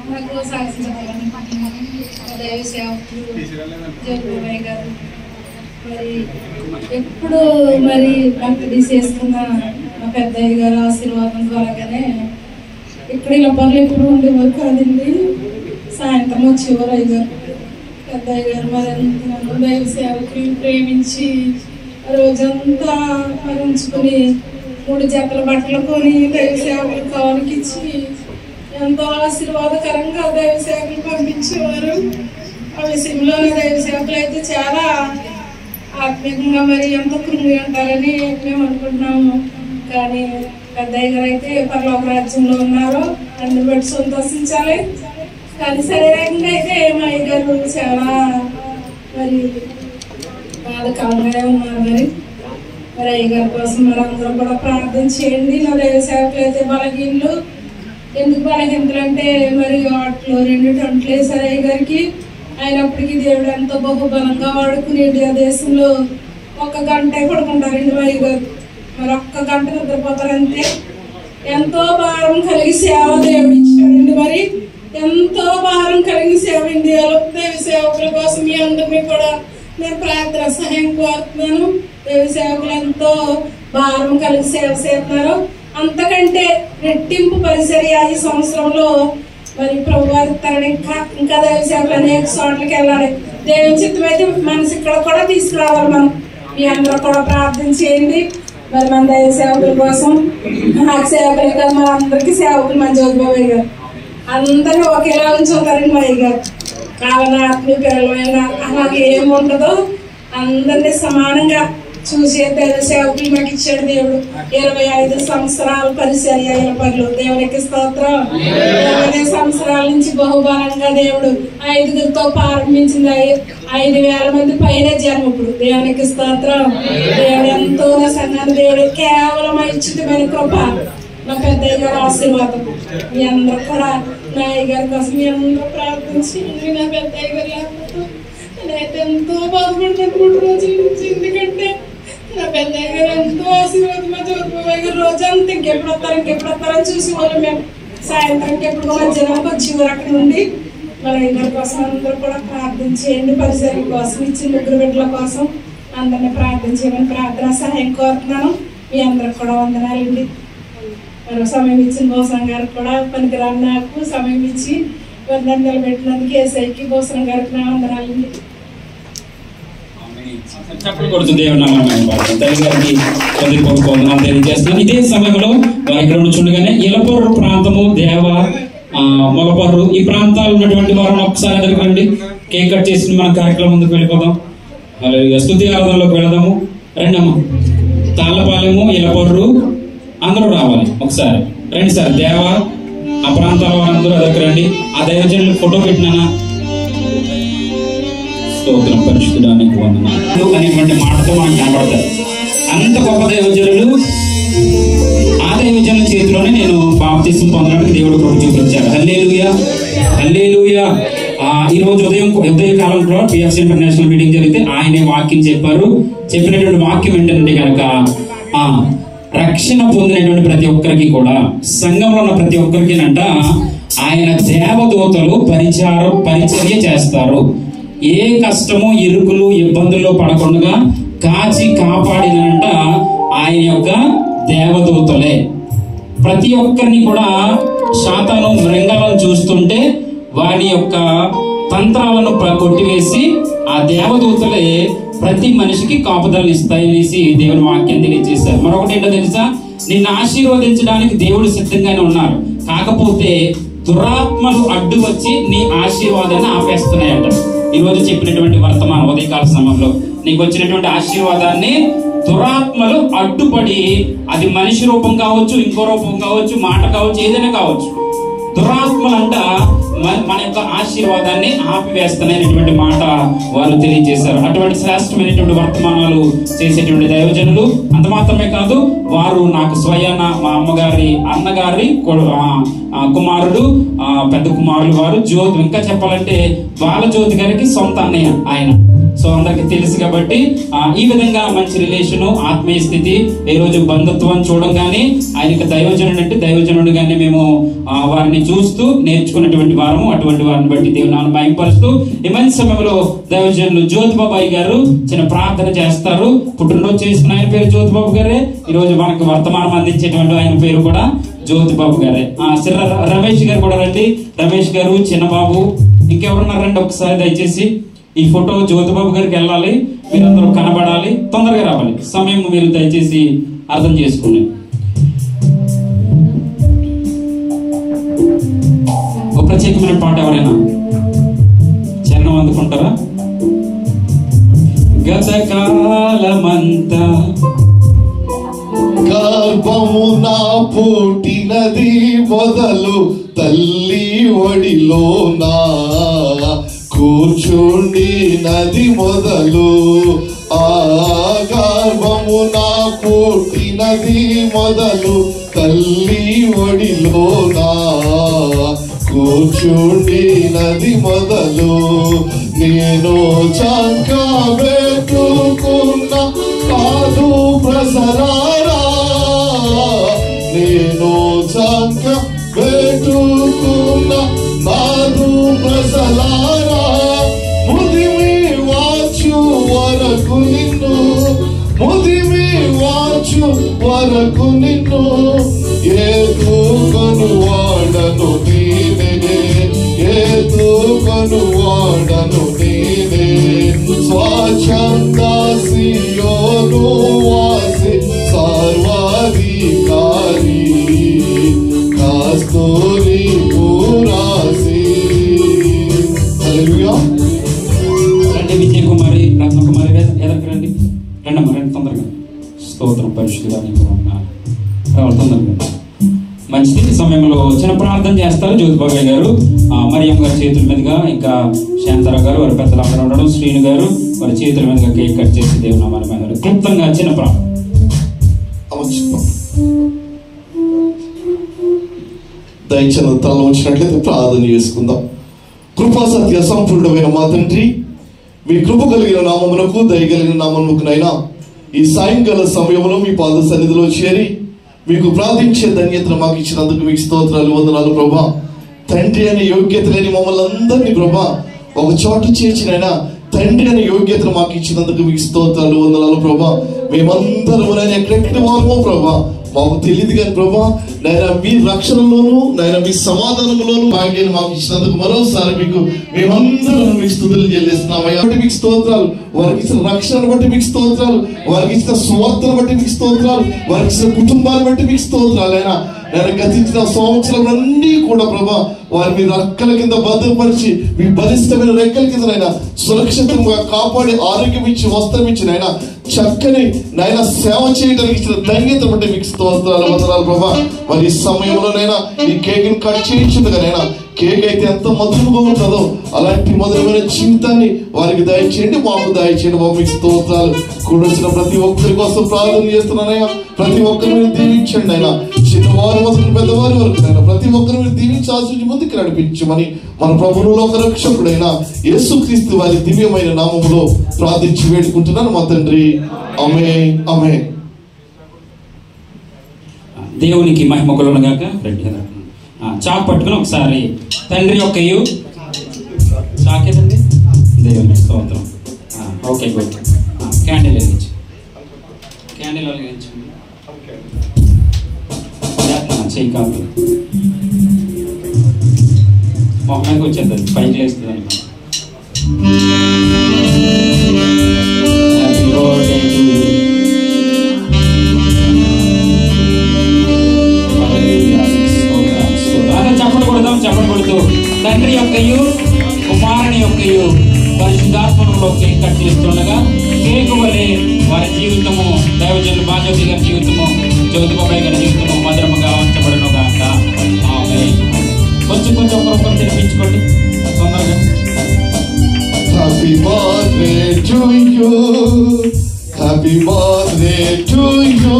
నాకు సాక్షి చెప్పాలని దైవ సేవకులు జగబాబాయ్ గారు మరి ఎప్పుడు మరి బర్త్డే చేసుకున్న మా పెద్దయ్య గారు ఆశీర్వాదం ద్వారాగానే ఇక్కడ ఇలా పనులు ఎప్పుడు ఉండేవారు కాదండి. సాయంత్రం వచ్చేవారు అయ్యారు పెద్దయ్య గారు. మరి నన్ను దైవ సేవకులు ప్రేమించి రోజంతా ఉంచుకుని 3 జతల బట్టలు కొని దైవ సేవకులు కావాలకి ఇచ్చి ఎంతో ఆశీర్వాదకరంగా దైవ సేవకులు పంపించేవారు. ఆ విషయంలోనే దైవ సేవకులు అయితే చాలా ఆత్మీయంగా మరి ఎంతో కృంగి ఉంటారని మేము అనుకుంటున్నాము. కానీ పెద్దయ్య గారు అయితే పరలోక రాజ్యంలో ఉన్నారు, అందుని బట్టి సంతోషించాలి. కానీ శరీరంగా అయితే మా అయ్య గారు చాలా మరి బాధకరంగానే ఉన్నారు. మరి అయ్య గారి కోసం మరి అందరూ కూడా ప్రార్థన చేయండి. నా దైవ సేవకులు అయితే బలహీనలు. ఎందుకు బలహీనతలు అంటే మరి వాటిలో 2 టంట్లు వేశారు అయ్య గారికి. అయినప్పటికీ దేవుడు ఎంతో బహుబలంగా వాడుకుని ఇండియా దేశంలో 1 గంట పడుకుంటారండి మా అయ్య గారు. మరి 1 గంట నిద్రపోతారంటే ఎంతో భారం కలిగి సేవ దేవుడు ఇచ్చాడండి. మరి ఎంతో భారం కలిగి సేవ ఇండియాలో దేవ సేవకుల కోసం మీ అందరినీ కూడా నేను ప్రార్థన సహాయం కోరుతున్నాను. దేవ సేవకులు ఎంతో భారం కలిగి సేవ చేస్తున్నారు. అంతకంటే రెట్టింపు పరిసరి ఈ సంవత్సరంలో మరి ప్రభు వారి తరని ఇంకా దైవ సేవకులు అనేక చోట్లకి వెళ్ళాలి. దేవుని చిత్తం అయితే మనసు ఇక్కడ కూడా తీసుకురావాలి. మనం మీ అందరూ కూడా ప్రార్థన చేయండి. మరి మన దైవ సేవకుల కోసం నాకు సేవకులే కాదు మన అందరికీ సేవకులు మన జ్యోతిబాబు గారు అందరినీ ఒకేలా ఉంచుతారండి మా అయ్య గారు. కావాలన్నా ఆత్మీయ పిల్లలైనా అలాగే ఏముండదో అందరినీ సమానంగా చూసే దైవ సేవకులు మాకు ఇచ్చాడు దేవుడు. 25 సంవత్సరాల పరిచర్య పనులు దేవునికి స్తోత్రం. 20 సంవత్సరాల నుంచి బహుబలంగా దేవుడు 5గురితో ప్రారంభించింది. 5,000 మంది పైన జన్మ ఇప్పుడు దేవునికి స్తోత్రం. దేవుడు ఎంతో సన్నాను దేవుడు కేవలం ఇచ్చితమైన కృప నా పెద్దయ్య గారు ఆశీర్వాదం. మీ అందరూ కూడా నా అయ్య గారి కోసం మీ అందరూ ప్రార్థించి నా పెద్దయ్య గారు లేకపోతే నేనైతే ఎంతో బాధపడుతున్నాను 3 రోజుల నుంచి. ఎందుకంటే నా పెద్దయ్య గారు ఎంతో ఆశీర్వాదం. మా జ్యోతిబాబు గారు రోజంతా ఇంకెప్పుడు వస్తారని చూసేవాళ్ళం మేము. సాయంత్రంకి ఎప్పుడు మధ్యాహ్నానికి వచ్చేవారు అక్కడ నుండి. మన అయ్య గారి కోసం అందరూ కూడా ప్రార్థన చేయండి. పరిసరాల కోసం ఇచ్చిన 3 బిడ్డల కోసం అందరినీ ప్రార్థన చేయమని ప్రార్థన సహాయం కోరుతున్నాను. మీ అందరికి కూడా వందనాలండి. మరి సమయం ఇచ్చిన భూషణ్ గారికి కూడా పనికిరాని నాకు సమయం ఇచ్చి వందన నిలబెట్టినందుకు ఏసైకి భూషణ్ గారికి నా వందనాలండి. తెలియజేస్తున్నాను. ఇదే సమయంలో వారి ఇక్కడ ఉంటుండగానే ఇలపర్రు ప్రాంతము దేవ మొలపర్రు ఈ ప్రాంతాలు ఉన్నటువంటి వారిని ఒకసారి ఎదురుకండి. కేక్ కట్ చేసి మన కార్యక్రమం ముందుకు వెళ్ళిపోదాం. అలాగే స్తుతి ఆరాధనలోకి వెళదాము. రెండమ్మ తాళ్ళపాలెము ఇలపర్రు అందరూ రావాలి. ఒకసారి రండి సార్. దేవ ఆ ప్రాంతాల వారందరూ దగ్గర రండి. ఆ దైవజనులు ఫోటో పెట్టినానా స్తోత్రం పరిశుద్ధానికి వందనాలు అనేటువంటి మాటతో మనం కనబడతారు. అంత గొప్ప దైవజనులు. ఆ దైవజనుల చేతిలోనే నేను బాప్తిసం పొందడానికి దేవుడు కృప చూపించాడు. హల్లెలూయా హల్లెలూయా. ఈ రోజు ఉదయకాలంలో పిఎఫ్సి ఇంటర్నేషనల్ మీటింగ్ జరిగితే ఆయనే వాక్యం చెప్పారు. చెప్పినటువంటి వాక్యం ఏంటంటే కనుక రక్షణ పొందినటువంటి ప్రతి ఒక్కరికి కూడా సంఘంలో ఉన్న ప్రతి ఒక్కరికి అంట ఆయన దేవదూతలు పరిచర్య చేస్తారు. ఏ కష్టము ఇరుకులు ఇబ్బందుల్లో పడకుండా కాచి కాపాడినంట ఆయన యొక్క దేవదూతలే. ప్రతి ఒక్కరిని కూడా శాతాను మృంగాలను చూస్తుంటే వారి యొక్క తంత్రాలను కొట్టివేసి ఆ దేవదూతలే ప్రతి మనిషికి కాపుదలను ఇస్తాయనేసి దేవుని వాక్యం తెలియజేశారు. మరొకటి ఏంటో తెలుసా, నిన్ను ఆశీర్వదించడానికి దేవుడు సిద్ధంగానే ఉన్నారు. కాకపోతే దురాత్మలు అడ్డు వచ్చి నీ ఆశీర్వాదాన్ని ఆపేస్తున్నాయంట. ఈ రోజు చెప్పినటువంటి వర్తమాన ఉదయకాల సమయంలో నీకు వచ్చినటువంటి ఆశీర్వాదాన్ని దురాత్మలు అడ్డుపడి, అది మనిషి రూపం కావచ్చు, ఇంకో రూపం కావచ్చు, మాట కావచ్చు, ఏదైనా కావచ్చు, దురాత్మలంట మన యొక్క ఆశీర్వాదాన్ని ఆపివేస్తున్నాయనేటువంటి మాట వారు తెలియజేశారు. అటువంటి శ్రేష్టమైనటువంటి వర్తమానాలు చేసేటువంటి దైవజనులు. అంత మాత్రమే కాదు, వారు నాకు స్వయాన మా అమ్మగారి అన్నగారి కుమారుడు, పెద్ద కుమారులు వారు జ్యోతి, ఇంకా చెప్పాలంటే బాల జ్యోతి గారికి సొంత అన్నయ్య ఆయన. సో అందరికి తెలుసు కాబట్టి ఈ విధంగా మంచి రిలేషన్, ఆత్మీయ స్థితి, ఈ రోజు బంధుత్వం చూడంగానే ఆయనకి దైవజనుడు అంటే దైవజనుడుగానే మేము వారిని చూస్తూ నేర్చుకున్నటువంటి వారము. అటువంటి వారిని బట్టి దేవుని మహిమపరుస్తూ ఈ మంచి సమయంలో దైవజనులు జ్యోతిబాబాయి గారు చిన్న ప్రార్థన చేస్తారు. పుట్టినరోజు చేసుకున్న ఆయన పేరు జ్యోతిబాబు గారే. ఈ రోజు మనకు వర్తమానం అందించేటువంటి ఆయన పేరు కూడా జ్యోతిబాబు గారే. రమేష్ గారు కూడా రండి. రమేష్ గారు, చిన్నబాబు, ఇంకెవరున్నారండి ఒకసారి దయచేసి ఈ ఫోటో జ్యోతిబాబు గారికి వెళ్ళాలి. మీరందరూ కనబడాలి, తొందరగా రావాలి. సమయం మీరు దయచేసి అర్థం చేసుకోండి. ప్రత్యేకమైన పాట ఎవరైనా చరణం అందుకుంటారా? గతకాలమంతా గర్భము నా పుట్టినది మొదలు తల్లి ఒడిలో నా కూర్చుండి నది మొదలు ఆ గర్భము నా పుట్టినది మొదలు తల్లి ఒడిలో నా కూర్చుండి నది మొదలు నేను చంక పెట్టుకున్న కాదు ప్రసరారా నేను చంక పెట్టుకున్న కాదు ప్రసరారా ముదిమి వాచు వరకు నిన్ను ముదిమి వాచు వరకు నిన్ను ఏదుకొను వాడను నీనే ఏదుకొను వాడను నీనే స్వచ్ఛందాసియోను వాసి సర్వాధికారి కస్తూరి పురాసి. హల్లెలూయా. రండి విజయ కుమారి, రత్నకుమారి ఎదరికి రండి. రండమ్మా, రండి తొందరగా. స్తోత్రం పరిశుద్ధుడా నీకు వందనాలు. రావాలి తొందరగా. మంచిది. ఈ సమయంలో చిన్న ప్రార్థన చేస్తారు జ్యోతిబాబు గారు, మరియమ్మ గారి చేతుల మీదుగా, ఇంకా శాంతారావు గారు వారి పెద్దలు అందరూ ఉండడం, శ్రీను గారు వారి చేతుల మీదుగా కేక్ కట్ చేసి దేవుని నామాన్ని క్లుప్తంగా చిన్న ప్రార్థన. దయచేసి తలలో వచ్చినట్లయితే ప్రార్థన చేసుకుందాం. కృపా సత్య సంపూర్ణమైన మా తండ్రి, మీ కృప కలిగిన నామమునకు దయగలిగిన నామమునకునైనా ఈ సాయంకాల సమయంలో మీ పాద సన్నిధిలో చేరి మీకు ప్రార్థించే ధన్యతను మాకు ఇచ్చినందుకు మీకు స్తోత్రాలు, వందనాలు ప్రభా. తండ్రి అనే యోగ్యత లేని మమ్మల్ని అందరినీ ప్రభా ఒక చోట చేర్చినైనా తండ్రి అనే యోగ్యతను మాకు ఇచ్చినందుకు మీకు స్తోత్రాలు, వందనాలు ప్రభా. మేమందరము నైనా ఎక్కడెక్కడి వారమో ప్రభా మాకు తెలియదు కానీ ప్రభా నైనా మీ రక్షణలోను నైనా మీ సమాధానంలోను భాగ్యాన్ని మాకు ఇచ్చినందుకు మరోసారి మీకు మేమందరం మీకు స్తుతులు చెల్లిస్తున్నామయ్యా. మీకు స్తోత్రాలు, వారికి ఇచ్చిన రక్షణను బట్టి మీకు స్తోత్రాలు, వారికి ఇచ్చిన స్వార్థను బట్టి మీకు స్తోత్రాలు, వారికి ఇచ్చిన కుటుంబాన్ని బట్టి మీకు స్తోత్రాలు. అయినా నేను గతించిన సంవత్సరాలన్నీ కూడా ప్రభా వారి మీ రెక్కల కింద భద్రపరిచి మీ బలిష్టమైన రెక్కల కింద నైనా సురక్షితంగా కాపాడి ఆరోగ్యం ఇచ్చి వస్త్రం ఇచ్చి నైనా చక్కని నైనా సేవ చేయడానికి ఇచ్చిన ధన్యత బట్టి మీకు స్తోత్రాలు, వందనాలు ప్రభా. మరి ఈ సమయంలోనైనా ఈ కేక్ ని కట్ చేయించుండగానైనా కేక్ అయితే ఎంత మధురంగా ఉంటుందో అలాంటి మధురమైన జీవితాన్ని వారికి దయచేయండి, మాకు దయచేయండి బాబు. మీకు స్తోత్రాలు. కూడొచ్చిన ప్రతి ఒక్కరి కోసం ప్రార్థన చేస్తున్నానయ్యా. ప్రతి ఒక్కరిని మీరు దీవించండి అయినా, చిన్నవారు మొదలు పెద్దవారి వరకు అయినా ప్రతి ఒక్కరిని మీరు దీవించి ఆశించి ముందుకు నడిపించమని మన ప్రభువులో ఒక రక్షకుడైన యేసుక్రీస్తు వారి దివ్యమైన నామములో ప్రార్థించి వేడుకుంటున్నాను మా తండ్రి. ఆమేన్, ఆమేన్. దేవునికి మహిమ కలుగును గాక. చాక్ పట్టుకుని ఒకసారి తండ్రి యొక్కయు చాకేదండి దేవునికి స్తోత్రం. Okay good. క్యాండిల్ వెలిగించు, క్యాండిల్ వెలిగించు. చెయ్యి కాదు మొహంకి వచ్చేది పైకి లేస్తుంది అనమాట. చెప్పలు కొడుతూ తండ్రి యొక్కయు కుమారుని యొక్కయు పరిశుద్ధాత్మలో కేక్ కట్ చేస్తుండగా కేక్ వలె వారి జీవితము, దైవజనులు బాజోతి గారి జీవితము, జ్యోతిబాబాయ్ గారి జీవితము మధురముగా ఉంచబడను గాక. కొంచెం కొంచెం ఒకరొకరు తినిపించుకోండి తొందరగా. Happy birthday to you, happy birthday to you,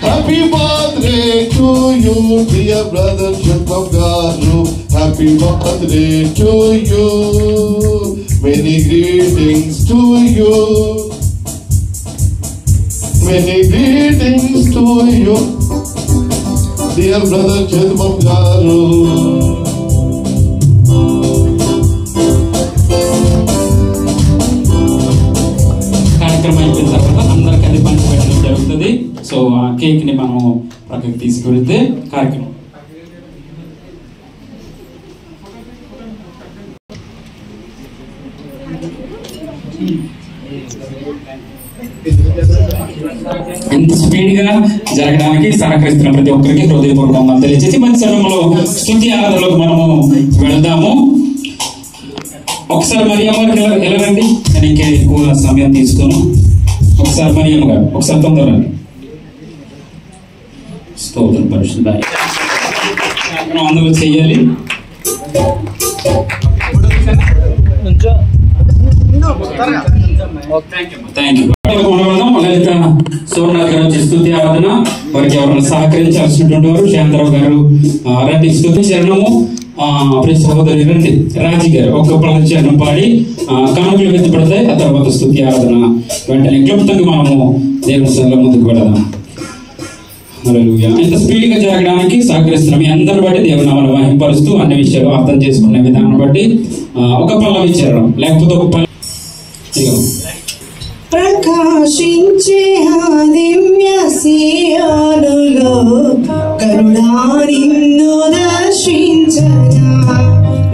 happy birthday to you dear brother Jacob గారు. Happy birthday to you, many greetings to you, many greetings to you dear brother Jacob గారు. కార్యక్రమం అయిపోయిన తర్వాత అందరికి అది పంచిపెట్టడం జరుగుతుంది. సో ఆ cake ని మనం ప్రక్కకి తీసుకెళ్తే కార్యక్రమం ఇంత స్పీడ్ గా జరగడానికి సహకరిస్తున్న ప్రతి ఒక్కరికి హృదయపూర్వకంగా తెలియజేసి మంచి సమయంలో స్తుతి ఆరాధనలోకి మనము వెళ్దాము. ఒకసారి మరియమ్మ గారు వెళ్ళరండి, నేను ఇంకా ఎక్కువ సమయం తీసుకోను. ఒకసారి మరియమ్మ గారు ఒకసారి తొందరగా స్తోత్రం పరిశుద్ధ అందులో చెయ్యాలి. లలిత సోమనాథ్ గారు వచ్చి స్తుతి ఆరాధన, వారికి ఎవరైనా సహకరించాల్సినటువంటి వారు శాంతరావు గారు రండి స్తుతి చరణము, సహోదరి రండి రాజీ గారు ఒక పలక చరణం పాడి కానుకలు వెతుపడతాయి. ఆ తర్వాత స్తుతి ఆరాధన వెంటనే క్లుప్తంగా మనము దేవుని సన్నిధిలో ముందుకు వెళదాం. హల్లెలూయా. ఇంత స్పీడ్ గా జరగడానికి సహకరిస్తున్నాం. మీ అందరి బట్టి దేవుని నామమును మహిమపరుస్తూ అన్ని విషయాలు అర్థం చేసుకునే విధానం బట్టి ఒక పల్లవి చరణం లేకపోతే ఒక పల్లవి ప్రకాశించే దివ్య సియోనులో కరుణా నిన్ను దర్శించగా,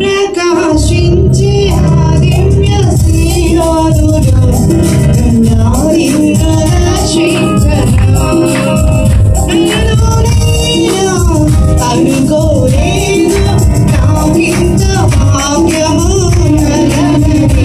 ప్రకాశించే దివ్య సియోనులో కరుణా నిన్ను దర్శించగా, అనుకోలేదు నాకింత భాగ్యము కలగని,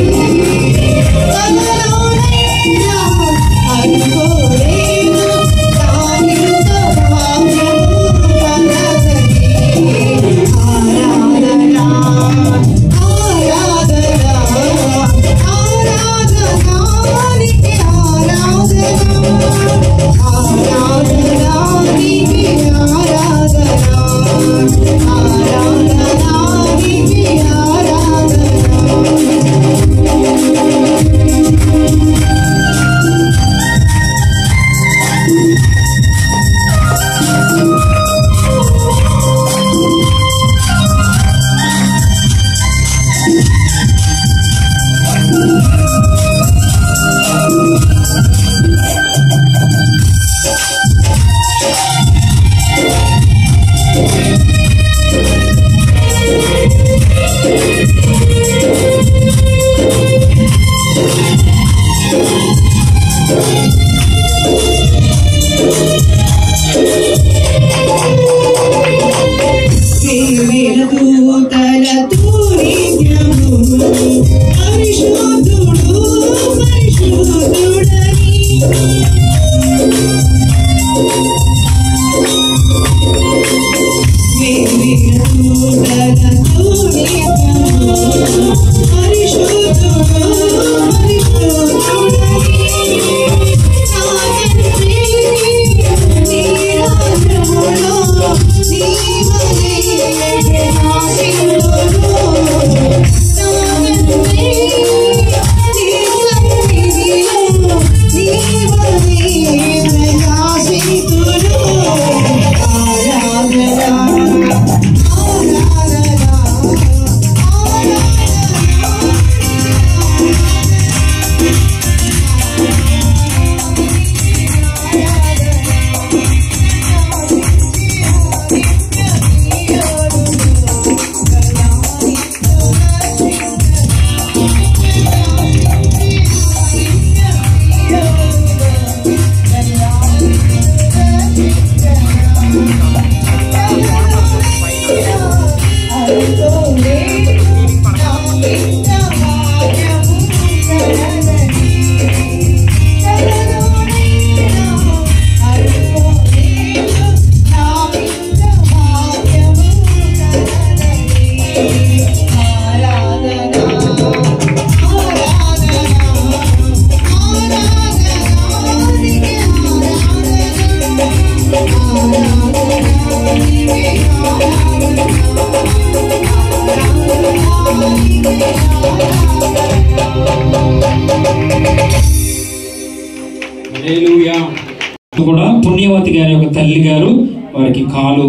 కూడా పుణ్యవతి గారి యొక్క తల్లి గారు వారికి కాలు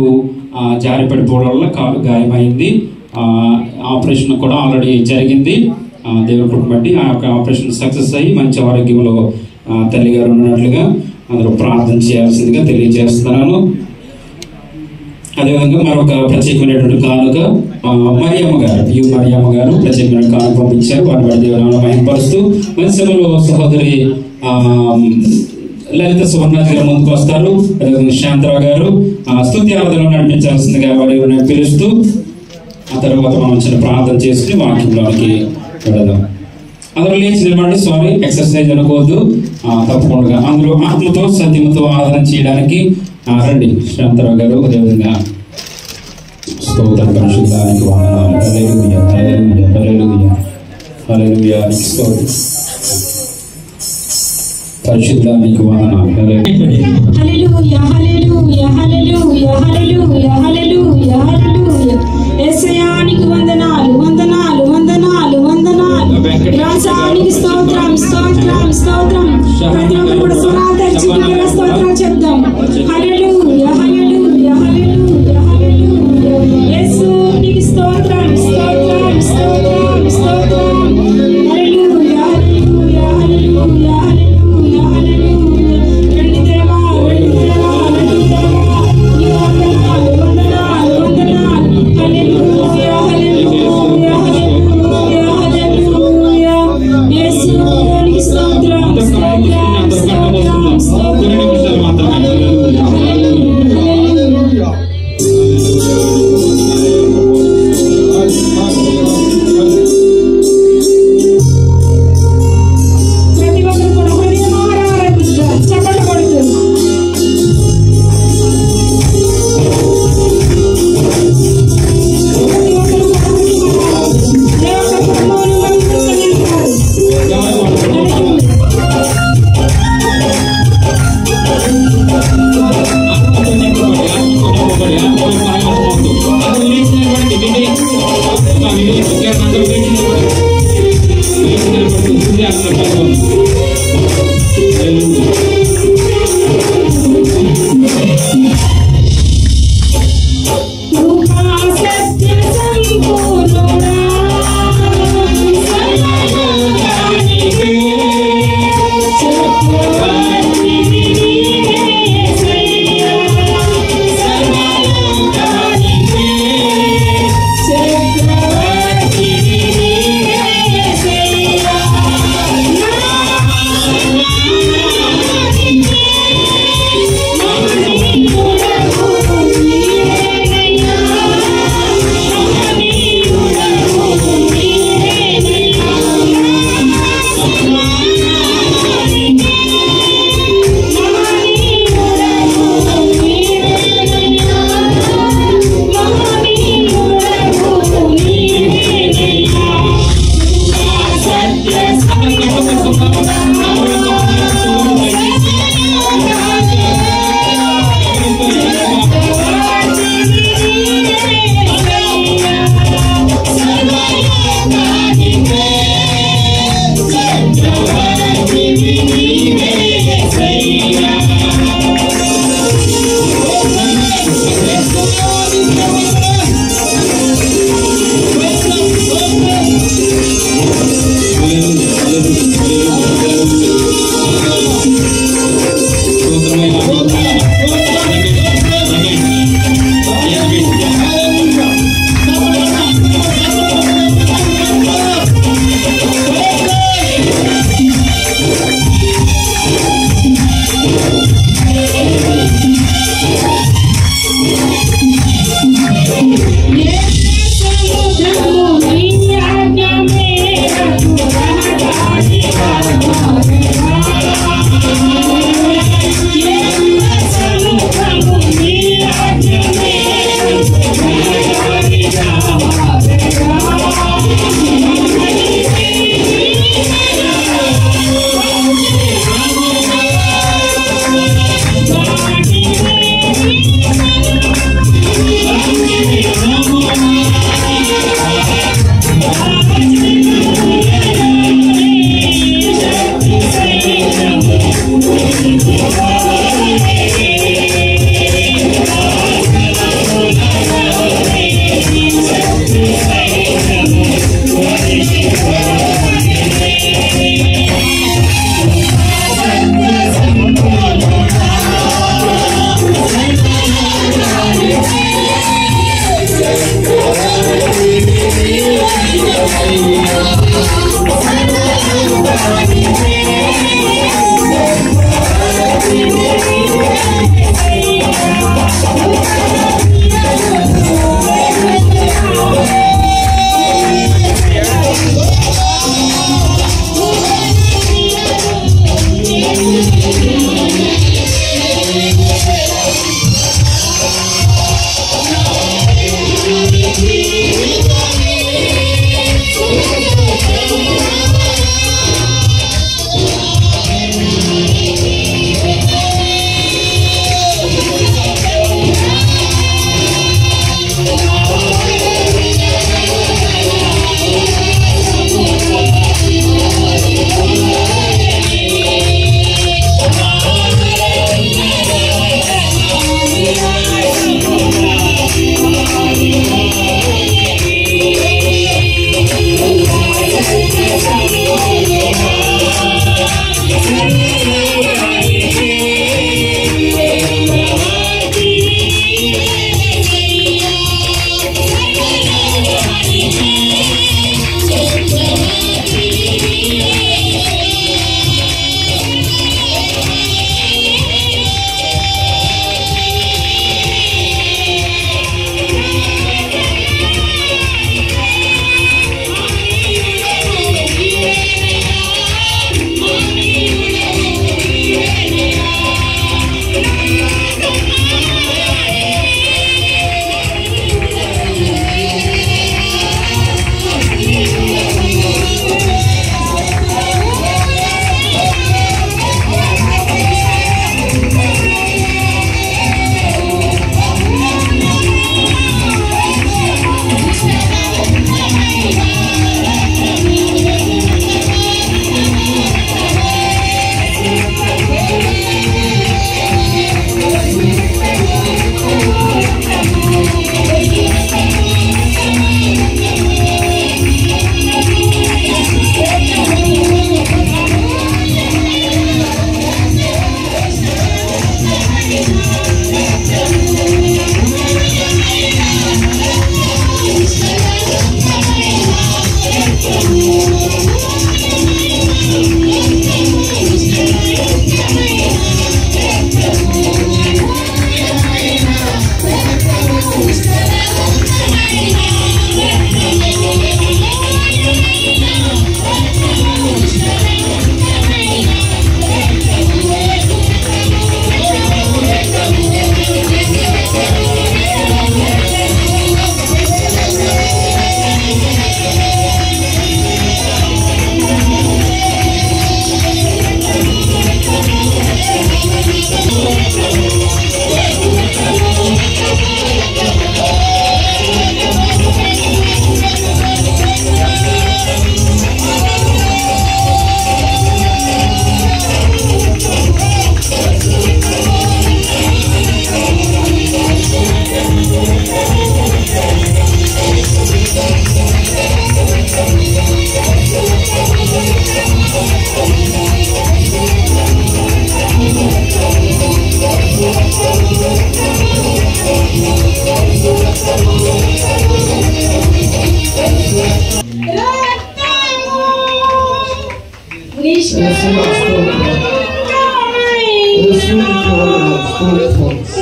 జారి పడిపోవడం వల్ల కాలు గాయమైంది. ఆపరేషన్ కూడా ఆల్రెడీ జరిగింది. దేవుని కృపను బట్టి ఆ యొక్క ఆపరేషన్ సక్సెస్ అయ్యి మంచి ఆరోగ్యంలో తల్లి గారు ఉన్నట్లుగా అందరూ ప్రార్థన చేయాల్సిందిగా తెలియజేస్తున్నాను. అదేవిధంగా మరొక ప్రత్యేకమైనటువంటి కానుక మరియమ్మ గారు ప్రత్యేకమైన కానుక పంపించారు. వారి బట్టి దేవుని మహిమపరుస్తూ మంచి సమయంలో సహోదరి లలిత సువర్ణరాజు గారు ముందుకు వస్తారు. శాంతరావు గారు స్తుతి ఆరాధనలో నడిపించాల్సిందిగా వారిని పిలుస్తూ ఆ తర్వాత మనం చిన్న ప్రార్థన చేసుకుని వాక్యంలోకి వెళదాం. అందరూ లేచి నిలబడి, సారీ ఎక్సర్సైజ్ అనుకోవద్దు, తప్పకుండా అందులో ఆత్మతో సత్యముతో ఆరాధన చేయడానికి రండి. శాంతరావు గారు అదేవిధంగా స్తోత్ర పరిశుద్ధానికి వందనాలు. హల్లెలూయా, హల్లెలూయా, హల్లెలూయా, హల్లెలూయా, స్తోత్రం పరిశుద్ధానికి వందనాలు. హల్లెలూయా, హల్లెలూయా, హల్లెలూయా, హల్లెలూయా, హల్లెలూయా, హల్లెలూయా. యేసయ్యానికి వందనాలు, వందనాలు, వందనాలు, వందనాలు. రాజానికి స్తోత్రం, స్తోత్రం, స్తోత్రం. ప్రతి ఒక్కరు కూడా స్వరాలు తెచ్చి బిగ్గరగా స్తోత్రం చెప్దాం. హల్లెలూయా, హల్లెలూయా, హల్లెలూయా, హల్లెలూయా. యేసునికి స్తోత్రం, స్తోత్రం, స్తోత్రం, స్తోత్రం. హల్లెలూయా, హల్లెలూయా, హల్లెలూయా, హల్లెలూయా, హల్లెలూయా. రండి దేవా, రండి దేవా, రండి దేవా. నీ వందనాలు, వందనాలు, వందనాలు. హల్లెలూయా, హల్లెలూయా, హల్లెలూయా, హల్లెలూయా. యేసునికి స్తోత్రం, స్తోత్రం, స్తోత్రం.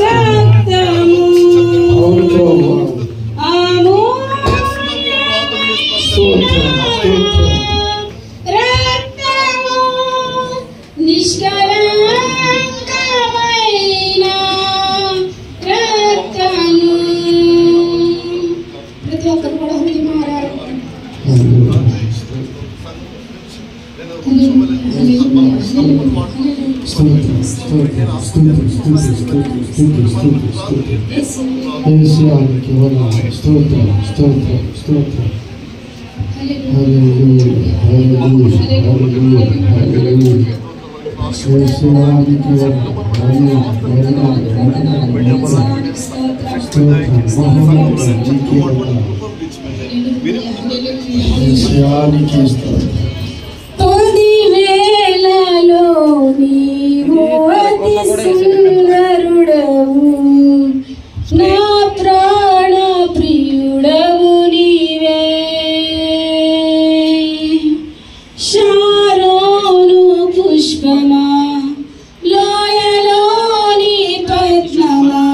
రక్తము అవును ప్రభు. రక్తము నిష్కళంకమైన రక్తము. ప్రతి ఒక్కరు కూడా హృదయం మారారు. తొలి వేళలో నీవు అతి సుందరుడవు, నా ప్రాణ ప్రియుడవు నీవే. శారోను పుష్పమా, లోయలోని పద్మమా,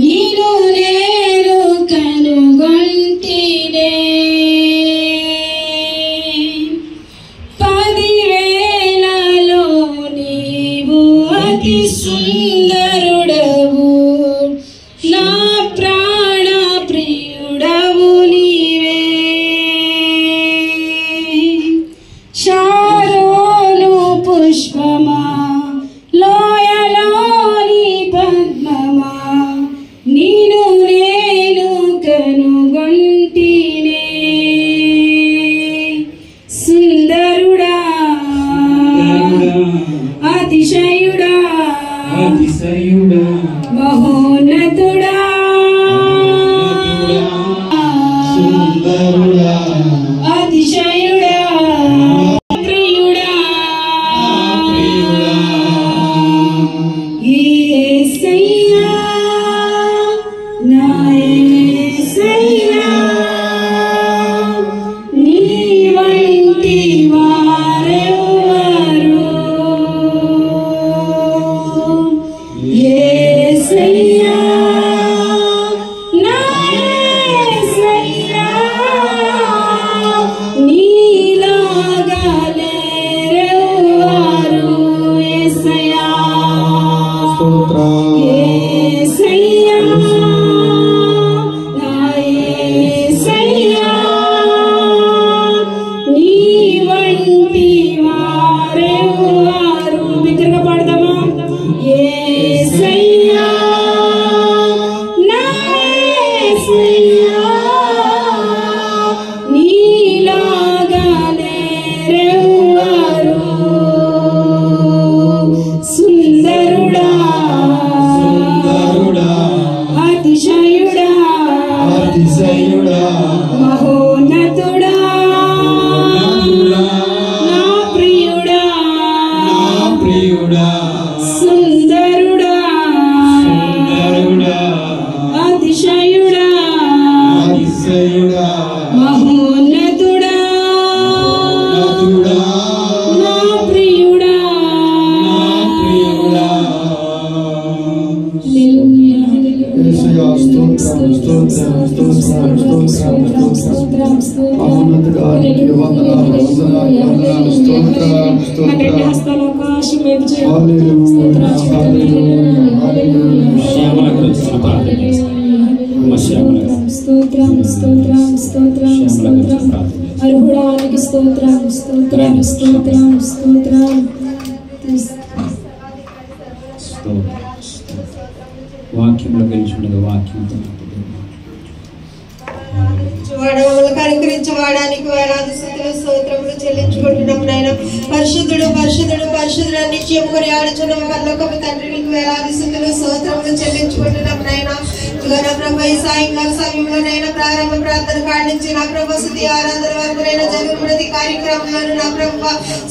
నీను నేను కనుగొంటినే. 10,000లో నీవు అతి సుందరుడవు, నా ప్రాణ ప్రియుడవు నీవే. శారోను పుష్పమా, లోయలోని పద్మమా, నీను నేను కనుగొంటినే. సుందరుడా, అతిశయుడా, మహోన్నతుడా, అతిశయుడా, ప్రియుడా, యేసయ్యా, నా యేసయ్యా, నీ వంటి వారెవరు? యేసయ్యా, నా యేసయ్యా, నీలాగా లేరెవరు? యేసయ్యా, యేసయ్యా, నా యేసయ్యా, నీ వంటి వారెవరు? బిగ్గరగా పాడదామా? యేసయ్యా, నా యేసయ్యా, నీలాగా లేరెవరు? సుందరుడా, అతిశయుడా, మహోన్నతుడా, నా ప్రియుడా, సుందరుడా, అతిశయుడా, మహోన్నతుడా, నా ప్రియుడా. హల్లెలూయా, హల్లెలూయా. అన్నటి హస్తాలు ఆకాశం వైపు చేయాలి. శ్యామల గురించి ప్రార్థన చేస్తాం. స్తోత్రం, స్తోత్రం, స్తోత్రం, స్తోత్రం. అర్హుడానికి స్తోత్రం, స్తోత్రం, స్తోత్రం, స్తోత్రం. వాక్యంలో గెలిచుండగా వాక్యంతో మమ్మల్ని కనుకరించవాడానికి వేలాది స్థుతులు స్తోత్రములు చెల్లించుకుంటున్నాం నాయన. పరిశుద్ధుడు పరిశుద్ధుడు పరిశుద్ధుడు నిత్యముకొని ఆడుచున్న పరలోకపు తండ్రి నీకు వేలాది స్థుతులు స్తోత్రములు చెల్లించుకుంటున్నాం నాయన. ఇదిగో నా ప్రభు ఈ సాయంకాల సమయంలో నైనా ప్రారంభ ప్రార్థన కాడించి నా ప్రభు స్తుతి ఆరాధన వరకు నైనా జరుగు ప్రతి కార్యక్రమంలోనూ నా ప్రభు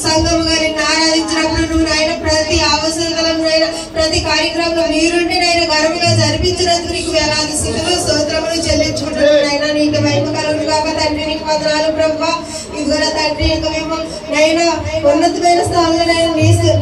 సంఘము గారిని ఆరాధించినప్పుడు నువ్వు నాయన ప్రతి అవసరాలను నైనా ప్రతి కార్యక్రమంలో మీరుండి నైనా గర్వంగా జరిపి వినిపించినందుకు నీకు వేలాది స్తుతులు స్తోత్రములు చెల్లించుకుంటున్నాను నాయన. నీకు మహిమ కలుగును గాక తండ్రి. నీకు వందనాలు ప్రభువా. ఇదిగోరా తండ్రి, ఇక మేము నైనా ఉన్నతమైన స్థానంలో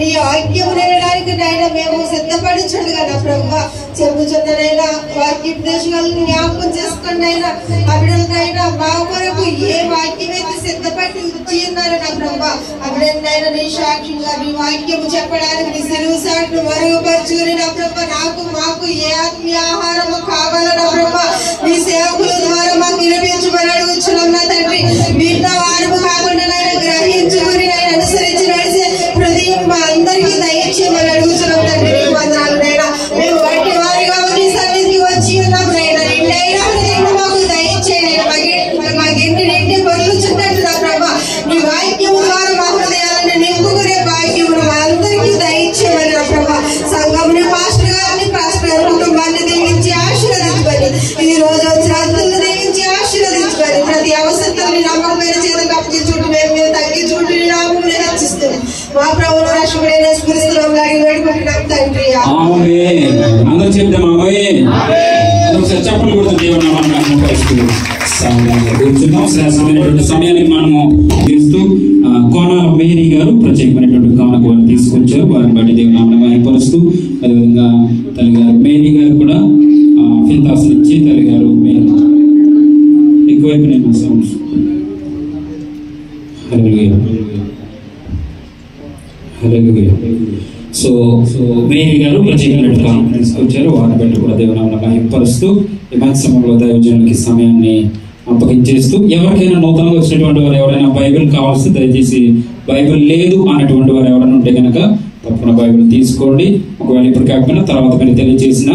నీ వాక్యము వినడానికి నైనా మేము సిద్ధపడించండి కదా ప్రభువా. చెప్పుచున్ననైనా వాక్యోపదేశాలను జ్ఞాపకం చేసుకోండి అయినా. అవిడనైనా మా కొరకు ఏ వాక్యం అయితే సిద్ధపడి ఇచ్చి ఉన్నారో నా ప్రభా, అవిడనైనా నీ సాక్షిగా నీ వాక్యము చెప్పడానికి నీ సిలువ సాక్షులు మరుగుపరుచుకుని నా ప్రభా, మాకు ఏ ఆత్మీయ ఆహారము కావాలో నా ప్రభా నీ సేవకుల ద్వారా మాకు వినిపించమని అడుగుచున్నాం నా తండ్రి. వీటితో వారము కాకుండా నైనా గ్రహించుకుని నైనా అనుసరించి నడిచే హృదయం మా అందరికీ దయచేయమని అడుగుచున్నాం తండ్రి. నీకు వందనాలు నైనా. మేము వాటి వారిగా నీ సన్నిధికి వచ్చి ఉన్నాం నైనా. నిండైనా హృదయం మాకు దయచేయండి. మా గింటి నిండి పొరులుచున్నట్టు నా ప్రభా నీ వాక్యము ద్వారా మా హృదయాలను నింపుకునే భాగ్యమును మా అందరికీ దయచేయమని నా ప్రభా. సంఘముని పాస్టర్ గారిని పాస్టర్ కుటుంబాన్ని దీవించి ఆశీర్వదించుకొని ఈ రోజు వచ్చిన అర్థులను దీవించి ఆశీర్వదించుకొని ప్రతి అవసరాన్ని నమ్మకమైన చేతకు అప్పగించుకుంటూ మేము తగ్గించుకుంటూ నీ నామమును హెచ్చిస్తున్నాం. మా ప్రభువును రక్షకుడైన యేసుక్రీస్తునామములో అడిగి వేడుకుంటున్నాం తండ్రి. ఆమేన్. అందరూ చెప్దాం ఆమేన్. ఒకసారి చప్పట్లు కొడుతూ దేవుని నామమున కూర్చున్నాం. శ్రేష్టమైనటువంటి సమయానికి మనము చేస్తూ కోనాల మేరీ గారు ప్రత్యేకమైనటువంటి కానుక తీసుకొచ్చారు. వారిని బట్టి దేవుని నామమున మహిమపరుస్తూ, అదేవిధంగా తల్లిగారు మేరీ గారు కూడా ఫిల్తాస్ నుంచి తల్లిగారు మేరీ ఎక్కువైపు నేను సౌండ్స్ సో మేరీ గారు ప్రత్యేకమైనటువంటి కానుక తీసుకొచ్చారు. వారిని బట్టి కూడా దేవుని నామమున మహిమపరుస్తూ ఈ మంచి సమయంలో దైవజనులకి సమయాన్ని అప్పగించేస్తూ, ఎవరికైనా నూతనంగా వచ్చినటువంటి వారు ఎవరైనా బైబిల్ కావాల్సి దయచేసి బైబిల్ లేదు అన్నటువంటి వారు ఎవరైనా ఉంటే కనుక తప్పకుండా బైబిల్ తీసుకోండి. ఒకవేళ ఇప్పుడు కాకపోయినా తర్వాత మీరు తెలియజేసిన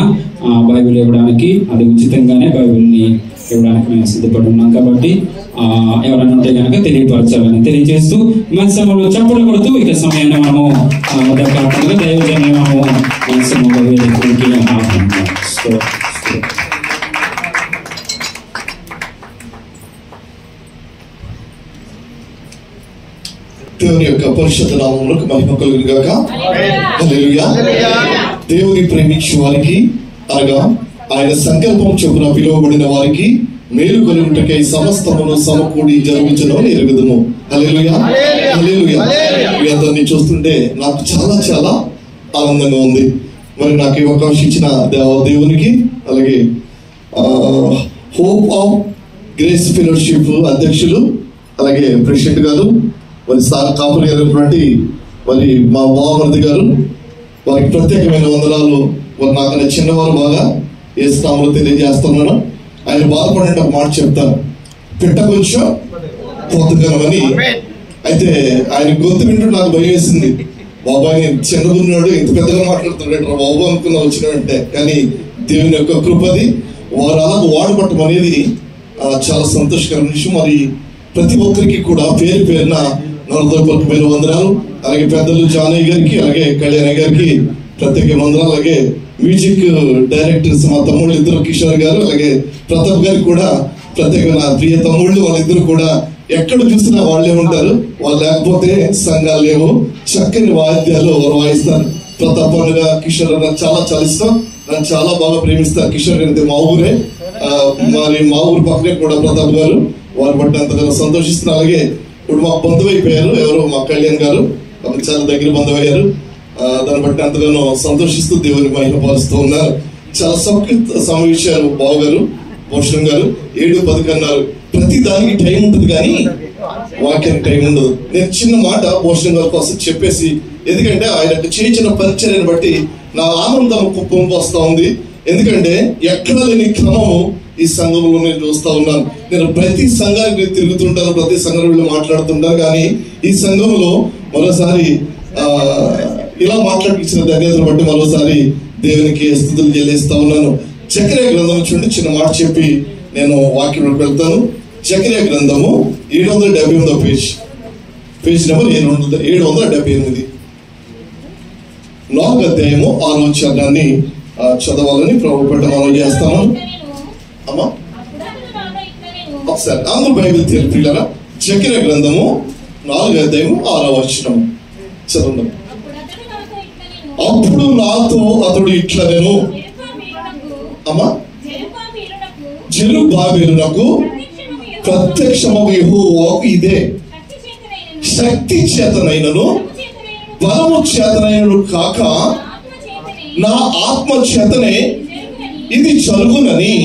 బైబిల్ ఇవ్వడానికి అది ఉచితంగానే బైబిల్ని ఇవ్వడానికి మేము సిద్ధపడి ఉన్నాం కాబట్టి ఎవరైనా ఉంటే కనుక తెలియపరచాలని తెలియజేస్తూ మంచి సమయంలో చప్పట్లు కొడుతూ ఇక సమయాన్ని మనము కాకుండా దైవజనాన్ని మనము మంచి సమయంలో వేదికకి ఆహ్వానిస్తాం. దేవుని యొక్క పరిశుద్ధ నామమునకు మహిమ కలుగును గాక. హల్లెలూయా. దేవుని ప్రేమించే వారికి అనగా ఆయన సంకల్పం చొప్పున పిలువబడిన వారికి మేలు కలుగుటకై సమస్తమును సమకూడి జరుగుచును ఎరుగుదుము. హల్లెలూయా. హల్లెలూయా. మీ అందరినీ చూస్తుంటే నాకు చాలా చాలా ఆనందంగా ఉంది. మరి నాకు ఈ అవకాశం ఇచ్చిన దేవునికి, అలాగే హోప్ ఆఫ్ గ్రేస్ ఫెలోషిప్ అధ్యక్షులు, అలాగే ప్రెసిడెంట్ గారు, మరి సార్ కాపులు అయినటువంటి మరి మా బావమరిది గారు, వారికి ప్రత్యేకమైన వందనాలు. వారు నాకన్నా చిన్నవారు, బాగా యేసునామములో తెలియజేస్తున్నాను. ఆయన బాధపడే ఒక మాట చెప్తాను, పిట్ట కొంచెం పోతుకనమని. అయితే ఆయన గొంతు వింటూ నాకు భయం వేసింది. బాబాయ్ నేను చిన్నగున్నాడు, ఇంత పెద్దగా మాట్లాడుతున్నాడు బాబు అనుకున్నా వచ్చిన వెంటనే. కానీ దేవుని యొక్క కృపది వారు అలా వాడబట్టం అనేది చాలా సంతోషకరమైన విషయం. మరి ప్రతి ఒక్కరికి కూడా పేరు పేరున హృదయపూర్వకమైన వందనాలు. అలాగే పెద్దలు జానయ్య గారికి, అలాగే కళ్యాణ్ గారికి ప్రత్యేక వందనాలు. అలాగే మ్యూజిక్ డైరెక్టర్స్ మా తమ్ముళ్ళు ఇద్దరు, కిషోర్ గారు అలాగే ప్రతాప్ గారికి కూడా ప్రత్యేకమైన ప్రియ తమ్ముళ్ళు. వాళ్ళిద్దరు కూడా ఎక్కడ చూసినా వాళ్ళే ఉంటారు. వాళ్ళు లేకపోతే సంఘాలు లేవు. చక్కని వాయిద్యాలు వారు వాయిస్తారు. ప్రతాప్ అనగా కిషోర్ నాకు చాలా చాలా ఇష్టం, నన్ను చాలా బాగా ప్రేమిస్తారు. కిషోర్ గారి మా ఊరే, మరి మా ఊరు పక్కనే కూడా ప్రతాప్ గారు. వారు బట్టి అంతగా సంతోషిస్తున్నారు. అలాగే ఇప్పుడు మా బంధువు అయిపోయారు ఎవరు, మా కళ్యాణ్ గారు, చాలా దగ్గర బంధువు అయ్యారు. దాన్ని బట్టి అంతగానో సంతోషిస్తూ దేవుని మహిమపరుస్తూ ఉన్నారు. చాలా సమావేశాలు బావగారు, భూషణం గారు 7-10 అన్నారు. ప్రతి దానికి టైం ఉంటుంది కానీ వాక్యానికి టైం ఉండదు. నేను చిన్న మాట భూషణం గారి కోసం చెప్పేసి, ఎందుకంటే ఆయన చేయించిన పరిచర్యను బట్టి నా ఆనందం కుప్పం వస్తా ఉంది. ఎందుకంటే ఎక్కడ లేని క్రమము ఈ సంఘంలో నేను చూస్తా ఉన్నాను. నేను ప్రతి సంఘానికి తిరుగుతుంటాను, ప్రతి సంఘంలో మాట్లాడుతుంటాను. కానీ ఈ సంఘంలో మరోసారి ఇలా మాట్లాడించిన ధన్యతను బట్టి మరోసారి దేవునికి స్తుతులు చెల్లిస్తా ఉన్నాను. జకర్యా గ్రంథం చూడండి, చిన్న మాట చెప్పి నేను వాక్యంలోకి వెళ్తాను. జకర్యా గ్రంథము 778 పేజ్ నెంబర్ 778, 4వ అధ్యాయము 6వ వచనాన్ని చదవాలని ప్రభు పెట్ట మనం చేస్తాము. అమ్మా ఒకసారి ఆంధ్ర బైబిల్ తీర్పిల్లారా, జకర్యా గ్రంథము 4వ అధ్యాయము 6వ వచనం చదవండి. అప్పుడు నాతో అతడు ఇట్లా నేను అమ్మా జెరుబ్బాబెలునకు ప్రత్యక్షమగు యెహోవాకు ఇదే శక్తి చేతనైనను బలము చేతనైనను కాక నా ఆత్మ చేతనే ఇది జరుగునని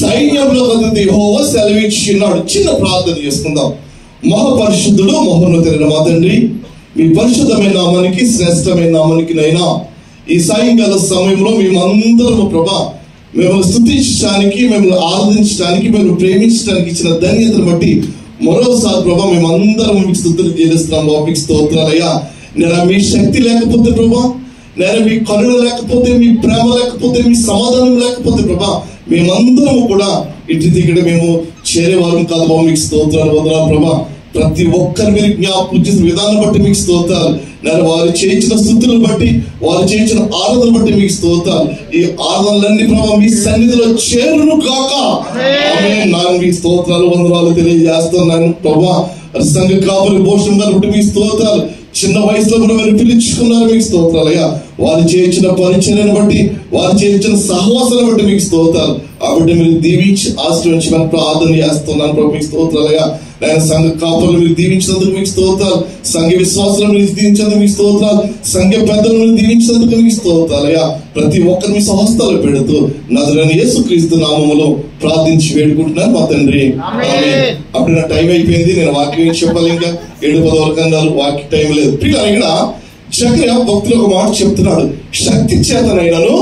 సైన్యంలో యెహోవా సెలవిచ్చినాడు. చిన్న ప్రార్థన చేసుకుందాం. మహాపరిశుద్ధుడు మహోన్నతుడైన మా తండ్రి, మీ పరిశుద్ధమైన నామానికి శ్రేష్టమైన నామానికి నైనా ఈ సాయంకాల సమయంలో మేమందరము ప్రభా మిమ్మల్ని స్తుతించడానికి, మిమ్మల్ని ఆరాధించడానికి, మిమ్మల్ని ప్రేమించడానికి ఇచ్చిన ధన్యతను బట్టి మరోసారి ప్రభా మేమందరం మీకు స్తుతులు చెల్లిస్తున్నాం. మీకు స్తోత్రాలయ్యా. నేను మీ శక్తి లేకపోతే ప్రభా, నేను మీ కరుణ లేకపోతే, మీ ప్రేమ లేకపోతే, మీ సమాధానం లేకపోతే ప్రభా మేమందరము కూడా ఇంటి దగ్గర మేము చేరేవారం కాదు బాబు. మీకు స్తోత్రాలు వందనాలు ప్రభా. ప్రతి ఒక్కరు మీరు జ్ఞాపకం చేసిన విధానం బట్టి మీకు స్తోత్రాలు. నేను వారు చేయించిన స్తుతులను బట్టి, వారు చేయించిన ఆరాధన బట్టి మీకు స్తోత్రాలు. ఈ ఆరాధనలన్నీ ప్రభావ మీ సన్నిధిలో చేరును కాక నాకు మీ స్తోత్రాలు వందనాలు తెలియజేస్తున్నాను ప్రభా. సంఘ కాపురి భోషం గారు బట్టి మీ స్తోత్రాలు. చిన్న వయసులో కూడా మీరు పిలుచుకున్నారు, మీకు స్తోత్రాలయ్యా. వారు చేయించిన పరిచర్యను బట్టి, వారు చేయించిన సహవాసాలను బట్టి మీకు స్తోత్రాలు. కాబట్టి మీరు దీవించి ఆశ్రయించమని ప్రార్థన చేస్తున్నాను ప్రభు. మీకు స్తోత్రాలయ్యా. నేను సంఘ కాపులను మీరు దీవించినందుకు మీకు స్తోత్రాలు. సంఘ విశ్వాసాలను మీరు దీవించినందుకు మీకు స్తోత్రాలు. సంఘ పెద్దలను దీవించినందుకు మీకు స్తోత్రాలయ్యా. ప్రతి ఒక్కరిని మీ సహస్తాలు పెడుతూ నజరేయుడైన యేసుక్రీస్తు నామములో ప్రార్థించి వేడుకుంటున్నాను మా తండ్రి. అప్పుడు నా టైం అయిపోయింది. నేను వాక్యం చెప్పాలి. ఇంకా 7-10 వరకు అన్నారు. వాక్య టైం లేదు. ఇక్కడ జకర్యా భక్తులు ఒక మాట చెప్తున్నాడు. శక్తి చేతనైనను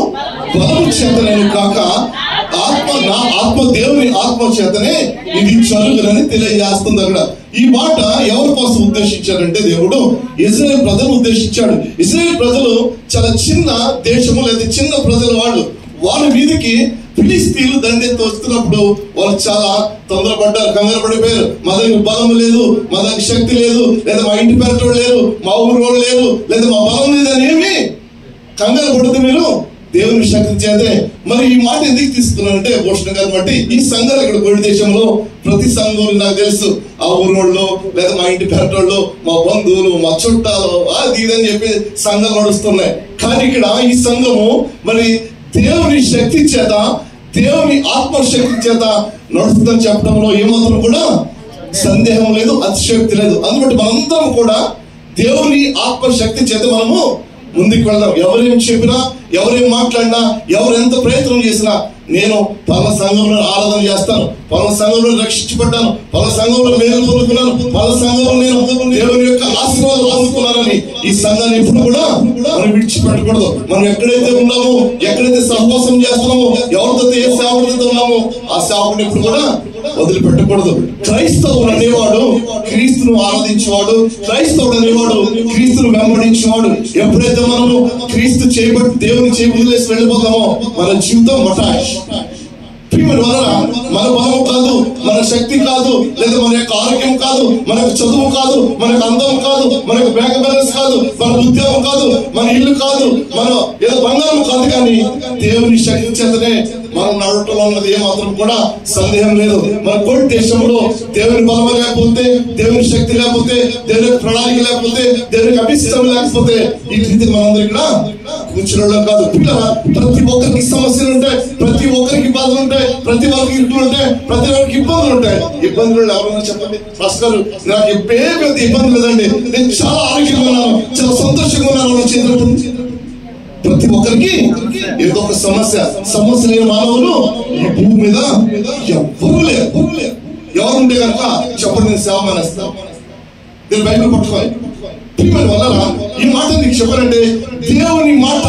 బలము చేతనైన కాక నా ఆత్మ దేవుని ఆత్మ చేతనే ఇది జరుగునని తెలియజేస్తుంది. అక్కడ ఈ మాట ఎవరి కోసం ఉద్దేశించాడంటే దేవుడు ఇశ్రాయేల్ ప్రజలను ఉద్దేశించాడు. ఇశ్రాయేల్ ప్రజలు చాలా చిన్న దేశము, లేదా చిన్న ప్రజలు. వాళ్ళ మీదకి ఫిలిస్తీన్లు దండెత్తి వస్తున్నప్పుడు వాళ్ళు చాలా తొందరపడ్డారు, కంగారు పడిపోయారు. మా దగ్గర బలం లేదు, మా దగ్గర శక్తి లేదు, లేదా మా ఇంటి పేరు లేరు, మా ఊరు వాళ్ళు లేరు, లేదా మా బలం లేదని ఏమి కంగారు పడుతూ మీరు దేవుని శక్తి చేతే. మరి ఈ మాట ఎందుకు తీసుకున్నానంటే భూషణ గారిని బట్టి ఈ సంఘాలు ఇక్కడ గొడ్డు దేశంలో ప్రతి సంఘం నాకు తెలుసు. ఆ ఊరోళ్ళు, లేదా మా ఇంటి పేటోళ్ళు, మా బంధువులు, మా చుట్టాలు, అది ఇదని చెప్పి సంఘాలు నడుస్తున్నాయి. కానీ ఇక్కడ ఈ సంఘము మరి దేవుని శక్తి చేత, దేవుని ఆత్మశక్తి చేత నడుస్తుందని చెప్పడంలో ఏమాత్రం కూడా సందేహం లేదు, అతిశక్తి లేదు. అందుబట్టి మనందరం కూడా దేవుని ఆత్మశక్తి చేత మనము ముందుకు వెళ్దాం. ఎవరేం చెప్పినా, ఎవరేం మాట్లాడినా, ఎవరు ఎంత ప్రయత్నం చేసినా, నేను పలానా సంఘంలో ఆరాధన చేస్తాను, పలానా సంఘంలో రక్షించబడ్డాను, పలానా సంఘంలో మేలు పొందుకున్నాను, పలానా సంఘంలో నేను దేవుని యొక్క ఆశీర్వాదం పొందుకున్నానని ఈ సంఘాన్ని ఎప్పుడు కూడా మనం విడిచిపెట్టకూడదు. మనం ఎక్కడైతే ఉన్నామో, ఎక్కడైతే సహవాసం చేస్తున్నామో, ఎవరితో ఏ సేవకుడితో ఉన్నామో ఆ సేవకుని ఎప్పుడు కూడా వదిలిపెట్టకూడదు. క్రైస్తవుడు అనేవాడు క్రీస్తును ఆరాధించేవాడు, క్రైస్తవుడు అనేవాడు క్రీస్తును వెంబడించేవాడు. ఎప్పుడైతే మనము క్రీస్తు చేయబట్టి దేవుని చేయి వదిలేసి వెళ్ళిపోతామో మన జీవితం మటాష్. మన బలం కాదు, మన శక్తి కాదు, లేదా మన యొక్క ఆరోగ్యం కాదు, మనకు చదువు కాదు, మనకు అందం కాదు, మనకు బ్యాంక్ బ్యాలెన్స్ కాదు, మన ఉద్యోగం కాదు, మన ఇల్లు కాదు, మన ఏదో బంగారం కాదు. కానీ దేవుని శక్తి చేతనే మనం నడవటంలో ఉన్నది ఏమాత్రం కూడా సందేహం లేదు. మన కోటి దేశంలో దేవుని బలం లేకపోతే, దేవుని శక్తి లేకపోతే, దేవుని ప్రణాళిక లేకపోతే, దేవునికి అభిష్టం లేకపోతే ఈ రీతి మనందరూ ఇక్కడ కూర్చోవడం కాదు. ప్రతి ఒక్కరికి సమస్యలు ఉంటాయి, ప్రతి ఒక్కరికి బాధలు ఉంటాయి, ప్రతి ఒక్కరికి ఇరుకులు ఉంటాయి, ప్రతి ఒక్కరికి ఇబ్బందులు ఉంటాయి. ఇబ్బందులు ఎవరైనా చెప్పండి. అసలు నాకు పెద్ద ఇబ్బంది లేదండి, నేను చాలా ఆరోగ్యంగా ఉన్నాను, చాలా సంతోషంగా ఉన్నాను. ప్రతి ఒక్కరికి ఏదో ఒక సమస్య లేని మానవులు ఈ భూమి మీద ఎవరు లేరు. ఎవరుంటే కనుక చెప్పండి, నేను సేవ మానేస్తాను, నేను బైబిల్ పట్టుకోవాలి. వల్ల ఈ మాట నీకు చెప్పాలంటే దేవుని మాట,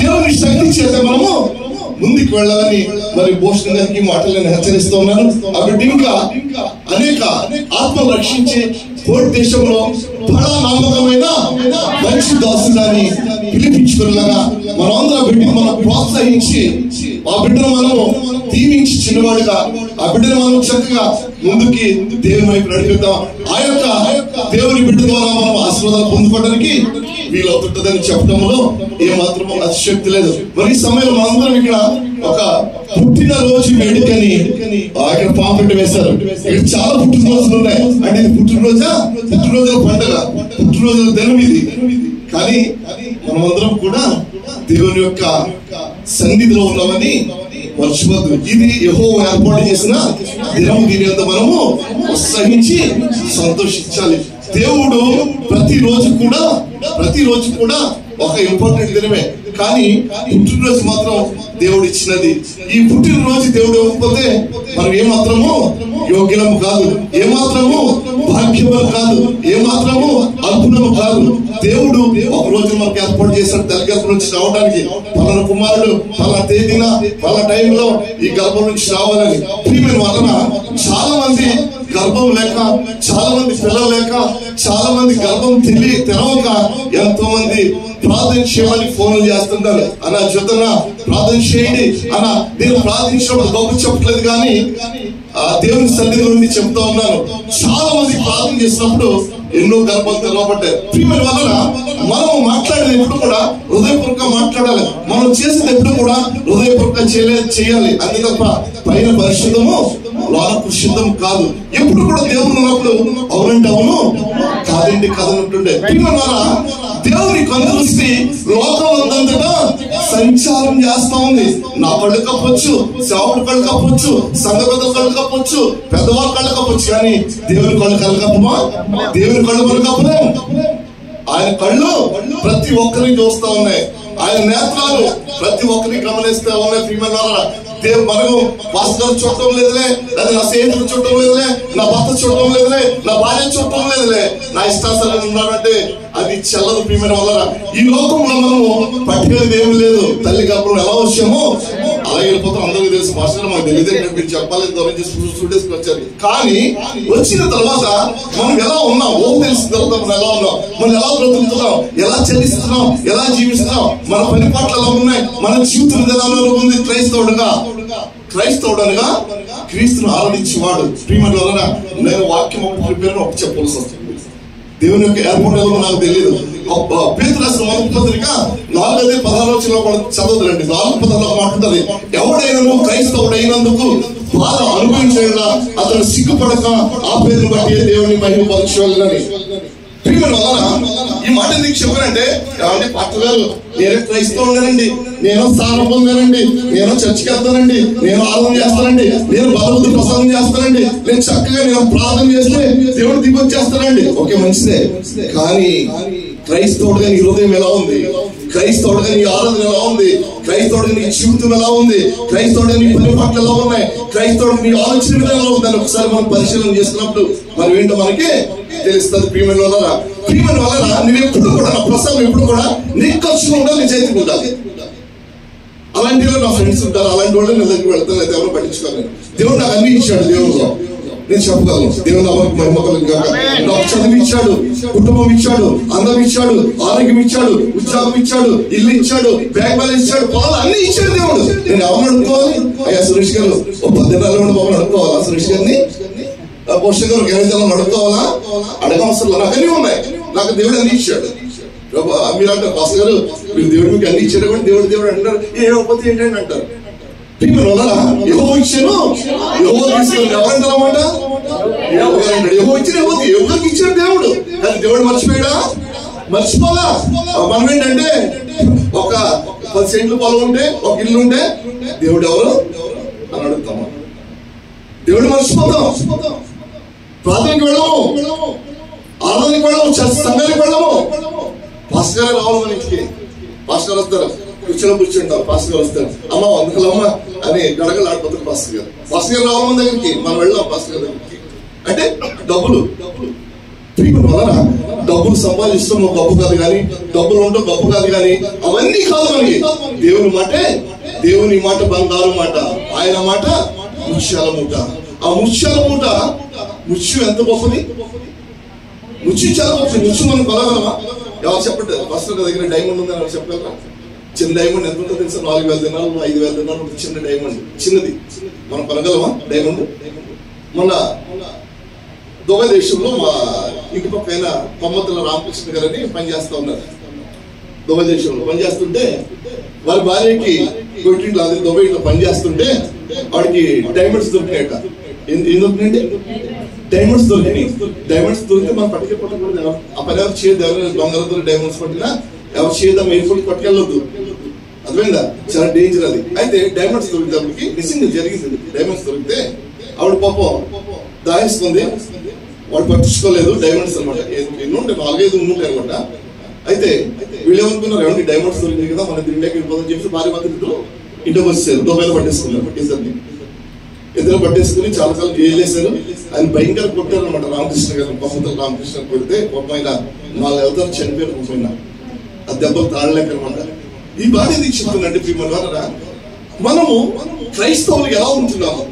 దేవుని శక్తి చేత మనము ముందుకు వెళ్ళాలని మరి భూషణ గారికి మాటలు నేను హెచ్చరిస్తూ ఉన్నాను. అప్పుడు ఇంకా అనేక ఆత్మలు రక్షించి కోటి దేశంలో బడా నమ్మకమైన మంచి దాసులని పిలిపించుకునేలాగా మనందరం బిడ్డను మనం ప్రోత్సహించి, ఆ బిడ్డను మనము దీవించి చిన్నవాడుగా ఆ బిడ్డను మనం చక్కగా ముందుకి దేవుని వైపు నడిపిద్దాం. ఆ యొక్క దేవుని బిడ్డ ద్వారా మనం ఆశీర్వాదాలు పొందుకోవడానికి వీలవుతుంటుందని చెప్పడంలో ఏమాత్రం అతిశక్తి లేదు. మరి ఈ సమయంలో మనందరం ఇక్కడ ఒక పుట్టినరోజు వేడుకని ఇక్కడ పాంప్లెట్ వేశారు. ఇక్కడ చాలా పుట్టినరోజులు ఉన్నాయి. అంటే ఇది పుట్టినరోజుల పండుగ, పుట్టినరోజుల దినం ఇది. కానీ మనమందరం కూడా దేవుని యొక్క సన్నిధిలో ఉన్నామని మర్చిపోద్దు. ఇది యెహోవా ఏర్పాటు చేసిన దినము, దీని అంతా మనము ఉత్సహించి సంతోషించాలి. దేవుడు ప్రతిరోజు కూడా ఒక ఇంపార్టెంట్ దినమే, కానీ పుట్టినరోజు మాత్రం దేవుడు ఇచ్చినది. ఈ పుట్టినరోజు దేవుడు ఇవ్వకపోతే మనం ఏమాత్రము యోగ్యము కాదు, ఏమాత్రము భాగ్యము కాదు, ఏమాత్రము అద్భుతము కాదు. దేవుడు ఒక రోజు మనకు ఏర్పాటు చేశాడు తల్లి గర్భం నుంచి రావడానికి. పలానా కుమారుడు పలానా తేదీన పలానా టైంలో ఈ గర్భం నుంచి రావాలని. ప్రియమైన వలన చాలా మంది గర్భం లేక, చాలా మంది పిల్లలు లేక, చాలా మంది గర్భం తెరవక ఎంతో మంది ప్రార్థన చేయమని ఫోన్లు చేస్తుంటారు. అలా జొతన ప్రార్థన చేయండి అన్న. నేను ప్రార్థించినప్పుడు గొప్ప చెప్పట్లేదు, కానీ దేవుని సన్నిధి నుండి చెప్తా ఉన్నాను. చాలా మంది ప్రార్థన చేసినప్పుడు ఎన్నో గర్భాలు తెరవబడ్డాయి. ప్రియమైన వలన మనం మాట్లాడేది ఎప్పుడు కూడా హృదయపూర్వకంగా మాట్లాడాలి. మనం చేసేది ఎప్పుడు కూడా హృదయపూర్వకంగా చేయాలి. అంతే తప్ప పైన పరిశుద్ధము లోనకు శుద్ధం కాదు. ఎప్పుడు కూడా దేవుడు ఉన్నప్పుడు అవునంటే అవును, కాదండి కాదనుంటుండే. ప్రియమైన వలన దేవుని కనుదృష్టి లోకంలో సంచారం చేస్తా ఉంది. నా కళ్ళు కప్పొచ్చు, సేవకుడు కళ్ళు కప్పొచ్చు, సంఘ పెద్ద కళ్ళు కప్పొచ్చు, పెద్దవాళ్ళ కళ్ళు కప్పొచ్చు, కానీ దేవుని కళ్ళు కప్పమా? దేవుని కళ్ళు కళ్ళు కప్పలేము. ఆయన కళ్ళు ప్రతి ఒక్కరిని చూస్తా ఉన్నాయి. ఆయన నేత్రాలు ప్రతి ఒక్కరిని గమనిస్తా ఉన్నాయి. ప్రియమైన దేవుడు మనకు పాస్టర్ చూడటం లేదులే, లేదా నా స్నేహితులు చూడటం లేదులే, నా భర్త చూడటం లేదులే, నా భార్య చూడటం లేదులే, నా ఇష్టాసరాలు ఉన్నాడంటే అది చెల్లదు. ప్రియమైన వల్ల ఈ లోకంలో మనము పట్టుకెళ్ళేది ఏమి లేదు. తల్లి గర్భంలో ఎలా వచ్చామో అలాగే వెళ్ళిపోతాం. అందరికీ తెలుసు. మాస్టర్ మాకు తెలియదే మీరు చెప్పాలి స్టూడెంట్స్ వచ్చారు. కానీ వచ్చిన తర్వాత మనం ఎలా ఉన్నాం తెలిసిన తర్వాత మనం ఎలా ఉన్నాం, మనం ఎలా బ్రతుకుతున్నాం, ఎలా చెల్లిస్తున్నాం, ఎలా జీవిస్తున్నాం, మన పని పాటలు ఎలా ఉన్నాయి, మన జీవితం ఎలా ఉంది. క్రైస్తవుడనగా క్రీస్తును ఆరాధించేవాడు. ప్రియమైన వలన నేను వాక్యం ఒక చెప్పాల్సి వస్తుంది. దేవుని యొక్క ఏర్పాటు నాకు తెలియదు. పేతురు రాసిన మొదటి పత్రిక 4:16 చదవదులండి. 4:16 మాట్లాడుతుంది, ఎవడైనా క్రైస్తవుడైనందుకు బాధ అనుభవించేలా అతను సిగ్గుపడక ఆ పేరును బట్టి దేవుని మహిమపరచాలని. ప్రియమైన వలన ఈ మాట ఎందుకు చెప్పానంటే, ఏమంటే పాస్టర్ గారు నేను క్రైస్తవుగానండి, నేను స్థానం పొందానండి, నేను చర్చికి వెళ్తానండి, నేను ఆరాధన చేస్తానండి, నేను బలబుద్ధి ప్రసాదం చేస్తానండి, నేను చక్కగా నేను ప్రార్థన చేస్తే దేవుడు దిగొచ్చేస్తానండి. ఓకే, మంచిదే. కానీ క్రైస్తవుడుగా నీ హృదయం ఎలా ఉంది? క్రైస్తవుడుగా నీ ఆరాధన ఎలా ఉంది? క్రైస్తవుడిగా నీ జీవితం ఎలా ఉంది? క్రైస్తవుడిగా నీ పని పట్ల ఎలా ఉన్నాయి? క్రైస్తవుడికి నీ ఆలోచన విధానం ఎలా ఉందని ఒకసారి మనం పరిశీలన చేస్తున్నప్పుడు మరి ఏంటో మనకి తెలుస్తుంది. ప్రియమైన వలన నువ్వు ఎప్పుడు కూడా నా ప్రసాదం ఎప్పుడు కూడా నిక్కచ్చుగా ఉండాలి, నిజాయితీగా ఉండాలి. అలాంటి వాళ్ళు నా ఫ్రెండ్స్ ఉంటారు, అలాంటి వాళ్ళు నేను దగ్గరికి వెళ్తాను, అయితే ఎవరు పట్టించుకోవాలి. దేవుడు నాకు అన్ని ఇచ్చాడు. దేవుడు నేను చెప్పగలను. దేవుడు ఎవరికి మహిమకలం కాక నాకు చదువు ఇచ్చాడు, కుటుంబం ఇచ్చాడు, అందం ఇచ్చాడు, ఆరోగ్యం ఇచ్చాడు, ఉద్యోగం ఇచ్చాడు, ఇల్లు ఇచ్చాడు, బ్యాంక్ బ్యాలెన్స్ ఇచ్చాడు, పొలాలు అన్ని ఇచ్చాడు దేవుడు. నేను ఎవరిని అడుక్కోవాలి? అయ్యా సురేష్ గారు ఓ 10 నెలల బాబుని అడుక్కోవాలా? సురేష్ గారిని పోషక గారు 20 నెలలు అడుక్కోవాలా? అడగవసరం. నాకు అన్ని ఉన్నాయి, నాకు దేవుడు అన్ని ఇచ్చాడు. మీరు అంటారు పాస్టర్ గారు మీరు దేవుడు మీకు అన్ని ఇచ్చాడు కూడా దేవుడు అంటారు, ఏమవుతుంది ఏంటంటే అంటారు. యెహోవా ఇచ్చాను, యెహోవా తీసుకుని ఎవరంటారన్నమాట? యెహోవా ఇచ్చిన ఎవరికి ఇచ్చాడు దేవుడు. కానీ దేవుడు మర్చిపోయాడా? మర్చిపోలా. మనం ఏంటంటే ఒక 10 సెంట్లు పొలం ఉంటే, ఒక ఇల్లు ఉంటే దేవుడు ఎవరు అని అడుగుతాము. దేవుడు మర్చిపోతాం. ప్రార్థనకి వెళ్ళము, ఆరాధనకి వెళ్ళము, సంఘానికి వెళ్ళము. పాస్టర్ గారు రావాలి మన ఇంటికి. పాస్టర్ గారు వస్తారు, కూర్చుంటారు. పాస్టర్ గారు వస్తారు, అమ్మ అందుకలమ్మ అని గడగలు ఆడిపోతారు పాస్టర్ గారు. పాస్టర్ గారు రావాలి మన దగ్గరికి, మనం వెళ్ళాం పాస్టర్ గారి దగ్గరికి. అంటే డబ్బులు వలన డబ్బులు సంపాదిస్తాం గొప్ప కాదు, కానీ డబ్బులు ఉండటం గొప్ప కాదు, కానీ అవన్నీ కాదు మనకి. దేవుని మాటే, దేవుని మాట బంగారు మాట, ఆయన మాట ముత్యాల మూట. ఆ ముత్యాల మూట, ముత్యం ఎంత గొప్పది, ముత్యం చాలా గొప్పది. ముత్యం మనం కొనగలమా? ఎవరు చెప్పండి. పాస్టర్ దగ్గర డైమండ్ ఉందని ఎవరు చెప్పగలరా? చిన్న డైమండ్ ఎంత ఉంటుందో తెలుసా? 4,000 దినాలు 5,000 దినాలు చిన్న డైమండ్, చిన్నది. మనం కొనగలమా డైమండ్? మొన్న దుబాయ్ దేశంలో మా ఇంటి పక్కన కొమ్మతుల రామకృష్ణ గారని పనిచేస్తా ఉన్నారు. దుబాయ్ దేశంలో పనిచేస్తుంటే వారి భార్యకి కొట్టింట్లో అది దుబాయ్లో పనిచేస్తుంటే వాడికి డైమండ్స్ దొరికినాయట. ఏం దొరికినాయండి? డైమండ్స్ దొరికినాయి. డైమండ్స్ దొరికితే మనం పట్టుకెళ్ళకూడదు. ఆ పని ఎవరు చేయదు. ఎవరైనా బంగారంతో డైమండ్స్ పట్టినా ఎవరు చేయదాం, ఎయిర్పోర్ట్ పట్టుకెళ్ళొద్దు. అర్థమైందా? చాలా డేంజర్ అది. అయితే డైమండ్స్ దొరికేటప్పటికి మిస్సింగ్ జరిగింది. డైమండ్స్ దొరికితే ఆవిడ పాపం దాయిస్తుంది, వాడు పట్టించుకోలేదు. డైమండ్స్ అనమాట, ఎన్ని ఉంటాయి, 4-5 ఉంటాయి అనమాట. అయితే వీళ్ళు ఏమనుకున్నారు, ఏమంటే డైమండ్స్ దొరికింది కదా మన ఇండియాకి వెళ్ళిపోదని చెప్పి భార్య మాత్రం ఇంటికి వచ్చేసారు. దుబాయ్లో పట్టేసుకున్నారు. ఇద్దరు పట్టేసుకుని చాలా కాలం జైలు వేశారు. ఆయన భయంకర కొట్టారు అనమాట రామకృష్ణ గారు. పాపంతో రామకృష్ణ కొడితే పాపం ఆయన 4 అవతారు చనిపోయారు. పాపం ఆ దెబ్బలు తాళలేక అనమాట. ఈ బాధ ఎందుకు చెప్తుందంటే ప్రియమైన మనము క్రైస్తవులు ఎలా ఉంటున్నాము,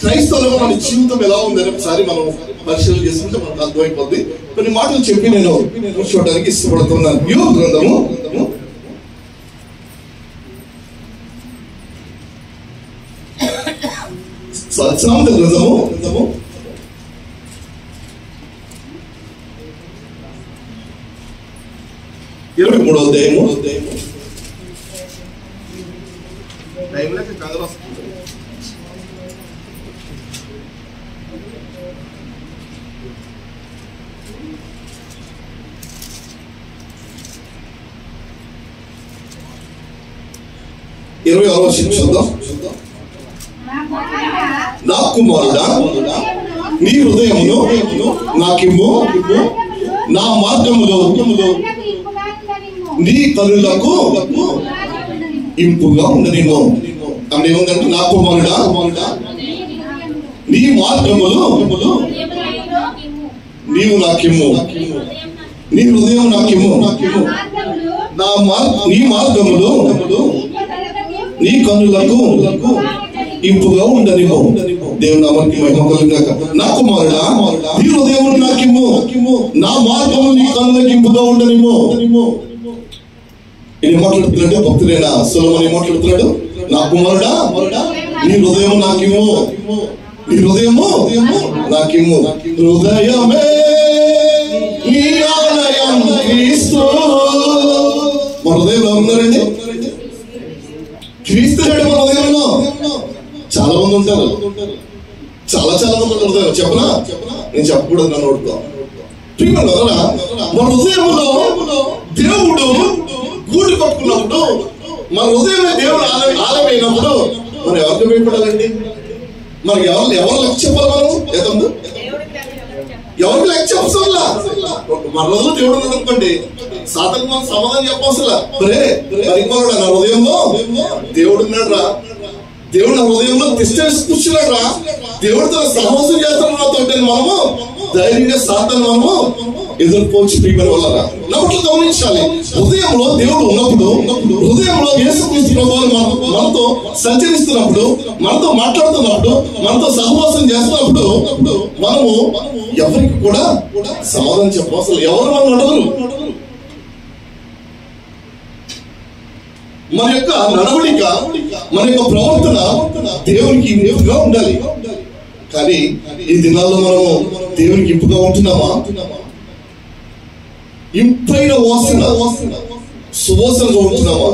క్రైస్తవులుగా మన జీవితం ఎలా ఉందని ఒకసారి మనం పరిశీలన చేసుకుంటే మనకు అర్థమైపోద్ది. కొన్ని మాటలు చెప్పి నేను కూర్చోవడానికి ఇష్టపడుతున్నాను. యోబు గ్రంథము 23వ అధ్యాయము. టైంలోకి కథలు వస్తుంది. చూద్దాం. నా కుమారుడా, నీ హృదయమును నాకిమ్ము, నా మార్గములో నీ కనులకు ఇంపుగా ఉండనిమ్ము. అంటే ఏముందంటే, నా కుమారుడా నీ మార్గములు నీవు నాకిమ్ము, నీ హృదయం నాకిమ్ము, నీ మార్గములు నీ కన్నులకు ఇంపుగా ఉండనివ్వు. దేవుని నామానికి మహిమ కలుగుగాక. నా కుమారుడా, నీ హృదయం నాకిమ్ము, నా మార్గము నీ కన్నులకు ఇంపుగా ఉండనివ్వు. ఇది మాట్లాడుతున్నాడు భక్తుడైన సొలొమోను మాట్లాడుతున్నాడు. నా కుమారుడా, నీ హృదయం నాకిమ్ము, నీ హృదయము నాకిమ్ము. హృదయమే నీ ఆలయం క్రీస్తు. మన హృదయంలో ఉన్నారండి క్రీస్తు మన హృదయంలో. చాలా మంది ఉంటారు, చాలా మంది ఉంటారు. చెప్పనా? నేను చెప్పకూడదు, నన్ను ఓడుతాం. మన హృదయంలో దేవుడు గూడు కట్టుకున్నప్పుడు, మన హృదయమే దేవుడు ఆలయమైనప్పుడు మనం ఎవరికి భయపడాలండి? మనకి ఎవరు లెక్క చెప్పాలి? మనం ఏదో ఎవరికి లెక్క చెప్పసలా. మన రోజులు దేవుడు ఉన్నాడు అనుకోండి, సాధకు మనం సమాధానం చెప్పవసలా. నా హృదయంలో దేవుడు ఉన్నాడు రా, దేవుడు నా హృదయంలో తిష్టేసి కూర్చున్నాడు రా, దేవుడు తన సహవాసం చేస్తాడు నాతో. మనము ధైర్యంగా సాధన మనము ఎదుర్కోవచ్చు. ప్రియమైన వాళ్ళరా, నమ్మకం గమనించాలి. హృదయంలో దేవుడు ఉన్నప్పుడు, హృదయంలో యేసుక్రీస్తు ప్రభువు మనతో సంచరిస్తున్నప్పుడు, మనతో మాట్లాడుతున్నప్పుడు, మనతో సహవాసం చేస్తున్నప్పుడు మనము ఎవరికి కూడా సమాధానం చెప్పవసరం. ఎవరు మనం అడగరు. మన యొక్క నడవడిక, మన యొక్క ప్రవర్తన దేవునికి ఇంపుగా ఉండాలి. కానీ ఈ దినాల్లో మనము దేవునికి ఇంపుగా ఉంటున్నామా? ఇంపైన వాసన సువాసనగా ఉంటున్నామా,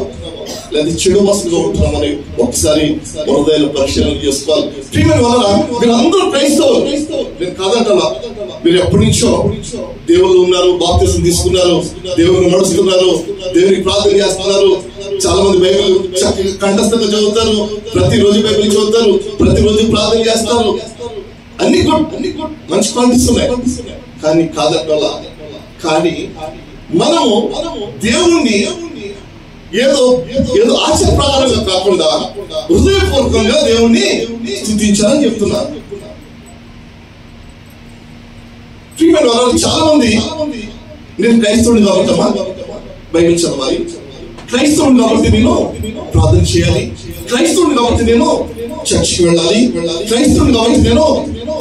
లేదా చెడు వాసనగా ఉంటున్నామని ఒకసారి హృదయాలు పరిశీలన చేసుకోవాలి. ప్రియమైన వాళ్ళ, మీరు అందరూ క్రైస్తవులు, నేను కాదంటలా. మీరు ఎప్పటి నుంచో దేవుళ్ళు ఉన్నారు, బాప్తిసం తీసుకున్నారు, దేవుని నడుస్తున్నారు, దేవునికి ప్రార్థన చేస్తున్నారు. చాలా మంది బైబిల్ చక్కగా కంఠస్థంగా చదువుతారు, ప్రతిరోజు బైబిల్ చదువుతారు, ప్రతిరోజు ప్రార్థన చేస్తారు. అన్ని గుడ్, మంచి క్వాలిటీస్ ఉన్నాయి. కానీ కాదంటలా. కానీ మనము దేవుణ్ణి ఏదో ఆశ ప్రకారంగా కాకుండా హృదయపూర్వకంగా దేవుణ్ణి స్తుతించాలని చెప్తున్నారు. చాలా మంది నేను క్రైస్తవుని కాబట్టమ్మా బైబిల్ చదవాలి, క్రైస్తవుని కాబట్టి నేను ప్రార్థన చేయాలి, క్రైస్తవుని కాబట్టి నేను చర్చికి వెళ్ళాలి, క్రైస్తవుని కాబట్టి నేను